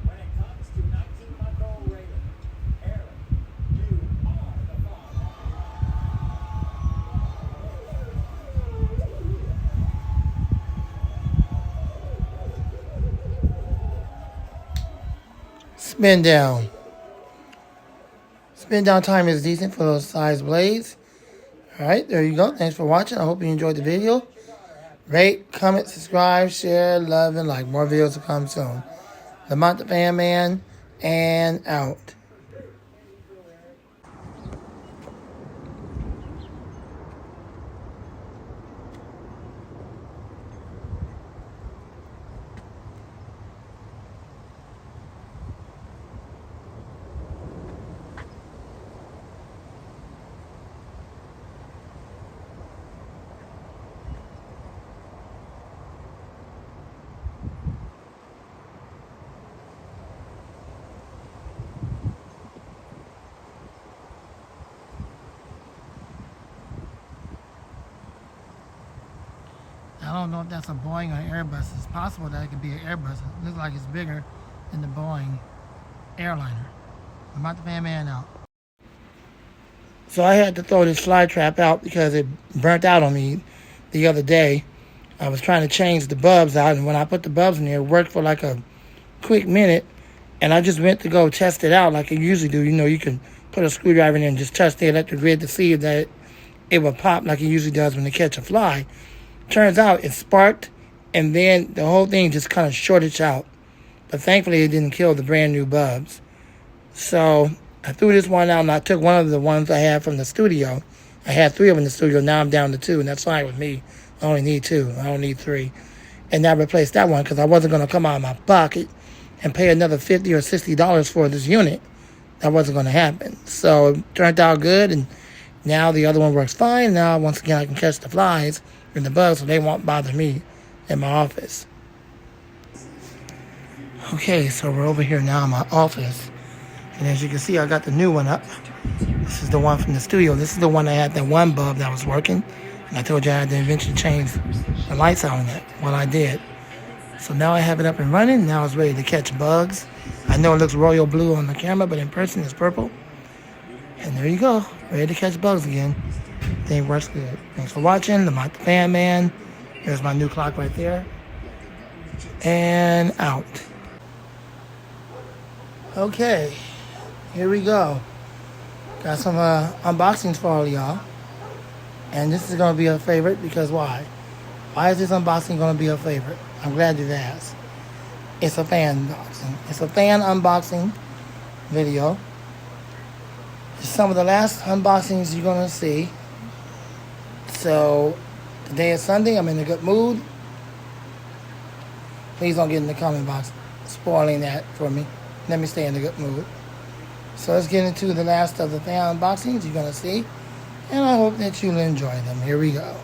When it comes to 19-month-old Raylan, Aaron, you are the father. Spin down. Spin down time is decent for those size blades. Alright, there you go. Thanks for watching. I hope you enjoyed the video. Rate, comment, subscribe, share, love, and like. More videos to come soon. Lamont the Fan Man, and out. I don't know if that's a Boeing or an Airbus. It's possible that it could be an Airbus. It looks like it's bigger than the Boeing airliner. Lamont the Fan Man out. So I had to throw this fly trap out because it burnt out on me the other day. I was trying to change the bulbs out, and when I put the bulbs in there, it worked for like a quick minute, and I just went to go test it out like I usually do. You know, you can put a screwdriver in there and just touch the electric grid to see that it will pop like it usually does when they catch a fly. Turns out it sparked, and then the whole thing just kind of shorted out. But thankfully, it didn't kill the brand new bulbs. So I threw this one out, and I took one of the ones I had from the studio. I had 3 of them in the studio. Now I'm down to 2, and that's fine with me. I only need 2. I don't need 3. And I replaced that one because I wasn't going to come out of my pocket and pay another $50 or $60 for this unit. That wasn't going to happen. So it turned out good, and now the other one works fine. Now, once again, I can catch the flies and the bugs, so they won't bother me in my office. Okay, so we're over here now in my office. And as you can see, I got the new one up. This is the one from the studio. This is the one that had that one bulb that was working. And I told you I had to eventually change the lights out on it. Well, I did. So now I have it up and running. Now it's ready to catch bugs. I know it looks royal blue on the camera, but in person it's purple. And there you go. Ready to catch bugs again. Thing works good. Thanks for watching. Lamont the Fan Man. There's my new clock right there. And out. Okay. Here we go. Got some unboxings for all of y'all. And this is going to be a favorite because why? Why is this unboxing going to be a favorite? I'm glad you asked. It's a fan unboxing. It's a fan unboxing video. It's some of the last unboxings you're going to see. So today is Sunday. I'm in a good mood. Please don't get in the comment box spoiling that for me. Let me stay in a good mood. So let's get into the last of the fan unboxings you're going to see. And I hope that you'll enjoy them. Here we go.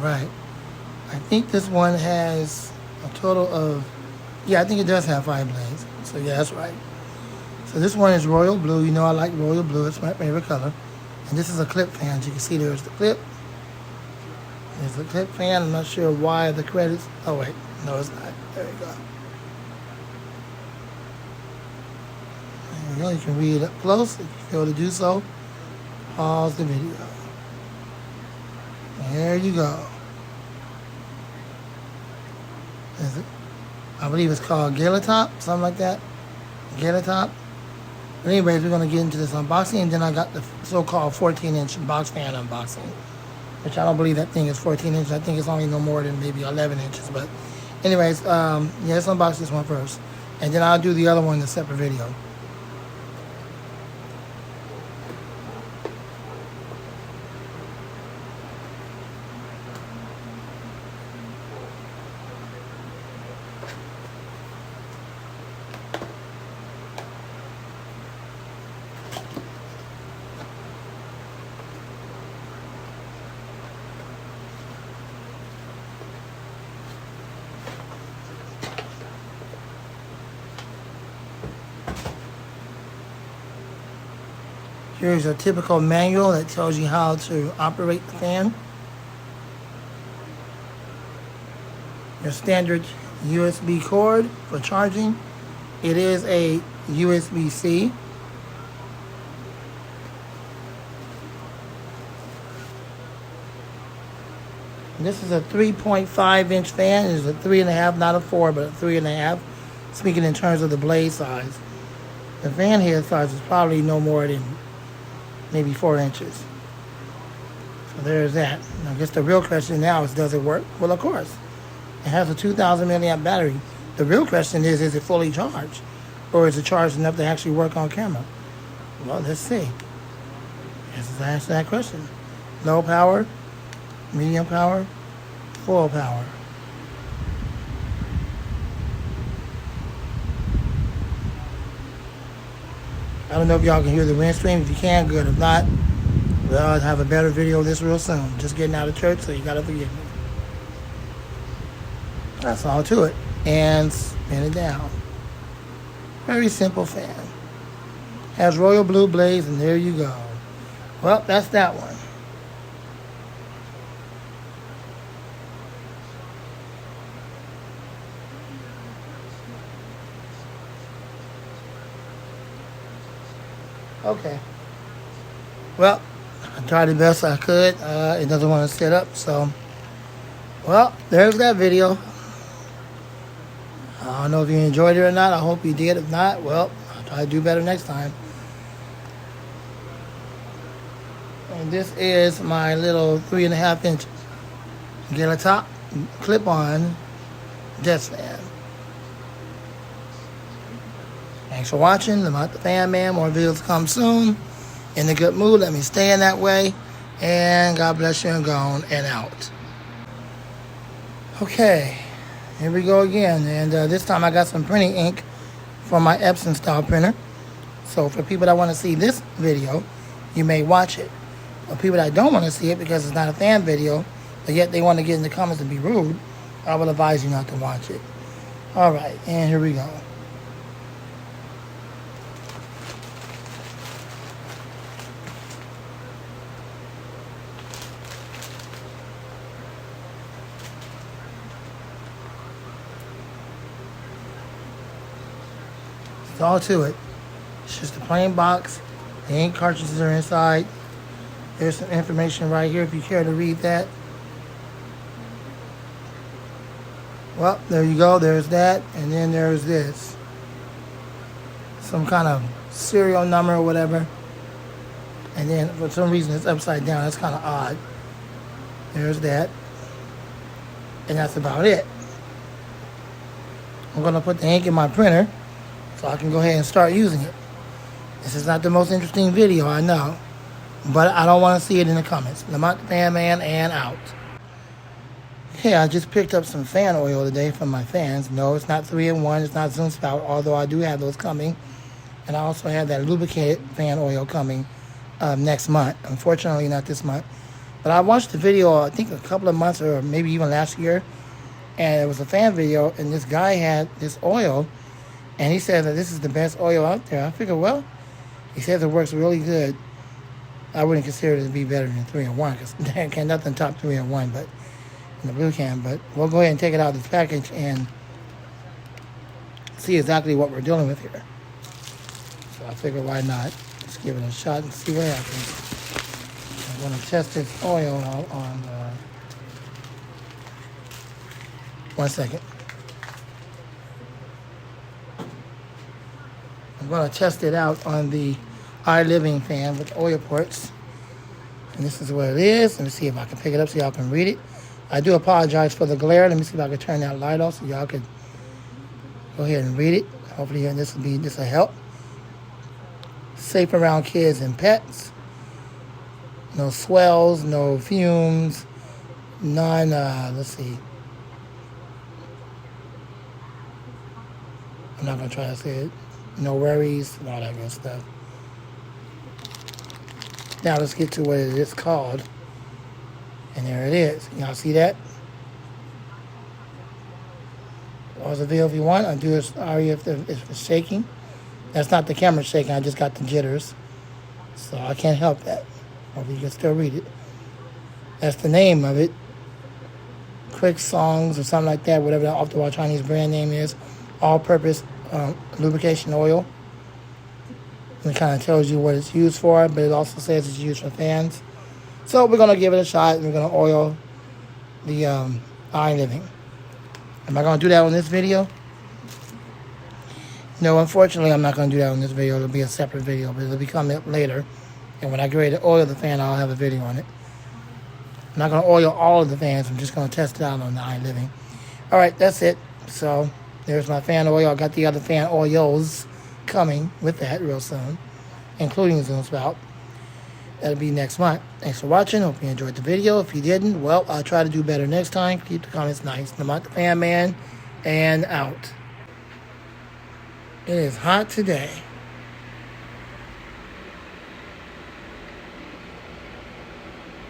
Alright, I think this one has a total of, yeah, I think it does have 5 blades. So yeah, that's right. So this one is royal blue. You know I like royal blue. It's my favorite color. And this is a clip fan. As you can see, there's the clip. There's the clip fan. I'm not sure why the credits, oh wait, no it's not. There you go. There you go. You can read it up close. If you feel to do so, pause the video. There you go. Is it? I believe it's called Gala Top, something like that. Gala Top. But anyways, we're going to get into this unboxing, and then I got the so-called 14-inch box fan unboxing, which I don't believe that thing is 14 inches. I think it's only no more than maybe 11 inches. But anyways, yeah, let's unbox this one first, and then I'll do the other one in a separate video. Here's a typical manual that tells you how to operate the fan. Your standard USB cord for charging. It is a USB-C. This is a 3.5-inch fan. It's a 3.5, not a 4, but a 3.5. Speaking in terms of the blade size. The fan head size is probably no more than maybe 4 inches. So there's that. I guess the real question now is, does it work? Well, of course. It has a 2,000 milliamp battery. The real question is it fully charged? Or is it charged enough to actually work on camera? Well, let's see. Let's answer that question. Low power, medium power, full power. I don't know if y'all can hear the wind stream. If you can, good. If not, well, I'll have a better video of this real soon. Just getting out of church, so you gotta forgive me. That's all to it. And spin it down. Very simple fan. Has royal blue blades, and there you go. Well, that's that one. Okay. Well, I tried the best I could. It doesn't want to set up, so. Well, there's that video. I don't know if you enjoyed it or not. I hope you did. If not, well, I'll try to do better next time. And this is my little 3.5-inch Gala Top clip-on desk fan. Thanks for watching. I'm not the Fan Man. More videos come soon. In a good mood. Let me stay in that way. And God bless you and gone and out. Okay. Here we go again. And this time I got some printing ink from my Epson style printer. So for people that want to see this video, you may watch it. For people that don't want to see it because it's not a fan video, but yet they want to get in the comments and be rude, I will advise you not to watch it. Alright, and here we go. That's all to it. It's just a plain box. The ink cartridges are inside. There's some information right here if you care to read that. Well, there you go. There's that. And then there's this. Some kind of serial number or whatever. And then for some reason it's upside down. That's kind of odd. There's that. And that's about it. I'm going to put the ink in my printer so I can go ahead and start using it. This is not the most interesting video, I know. But I don't want to see it in the comments. Lamont the Fan Man and out. Okay, I just picked up some fan oil today from my fans. No, it's not 3-in-1. It's not Zoom Spout, although I do have those coming. And I also have that lubricated fan oil coming next month. Unfortunately, not this month. But I watched the video, I think a couple of months or maybe even last year. And it was a fan video, and this guy had this oil. And he said that this is the best oil out there. I figured, well, he says it works really good. I wouldn't consider it to be better than 3-in-1 because can nothing top 3-in-1, but in the blue can. But we'll go ahead and take it out of this package and see exactly what we're dealing with here. So I figured, why not? Let's give it a shot and see what happens. I'm going to test this oil out on. 1 second. I'm going to test it out on the iLiving fan with oil ports. And this is what it is. Let me see if I can pick it up so y'all can read it. I do apologize for the glare. Let me see if I can turn that light off so y'all can go ahead and read it. Hopefully this will help. Safe around kids and pets. No swells, no fumes, let's see. I'm not going to try to say it. No worries, and all that good stuff. Now let's get to what it is called. And there it is. Y'all see that? Pause the video if you want. I'll do it sorry if it's shaking. That's not the camera shaking. I just got the jitters. So I can't help that. Hopefully you can still read it. That's the name of it. Quick Songs or something like that. Whatever the off-the-wall Chinese brand name is. All-purpose lubrication oil. It kind of tells you what it's used for, but it also says it's used for fans. So we're going to give it a shot, and we're going to oil the iLiving. Am I going to do that on this video? No, unfortunately, I'm not going to do that on this video. It'll be a separate video, but it'll be coming up later. And when I get ready to oil the fan, I'll have a video on it. I'm not going to oil all of the fans. I'm just going to test it out on the iLiving. All right, that's it. So there's my fan oil. I got the other fan oils coming with that real soon, including the Zoom Spout. That'll be next month. Thanks for watching. Hope you enjoyed the video. If you didn't, well, I'll try to do better next time. Keep the comments nice. Lamont the Fan Man and out. It is hot today.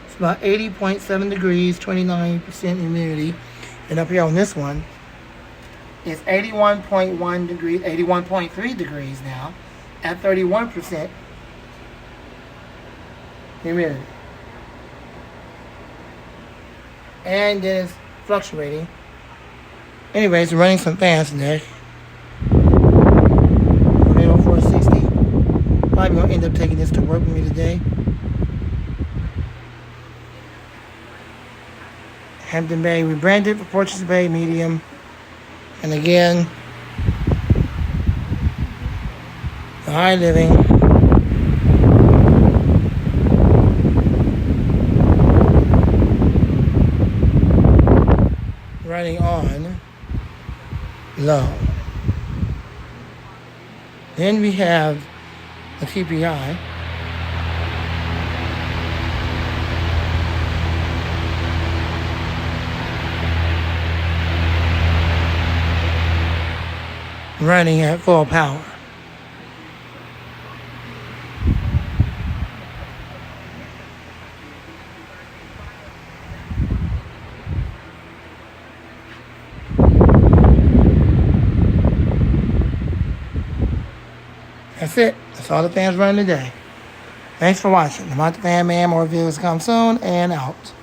It's about 80.7 degrees, 29% humidity. And up here on this one, it's 81.1 degrees, 81.3 degrees now at 31% humidity. And then it's fluctuating. Anyways, we're running some fans today. Tornado 460. Probably going to end up taking this to work with me today. Hampton Bay rebranded for Porches Bay medium. And again, the iLiving. Running on low. Then we have the TPI. Running at full power. That's it. That's all the fans running today. Thanks for watching. Lamont the Fan Man. More videos come soon and out.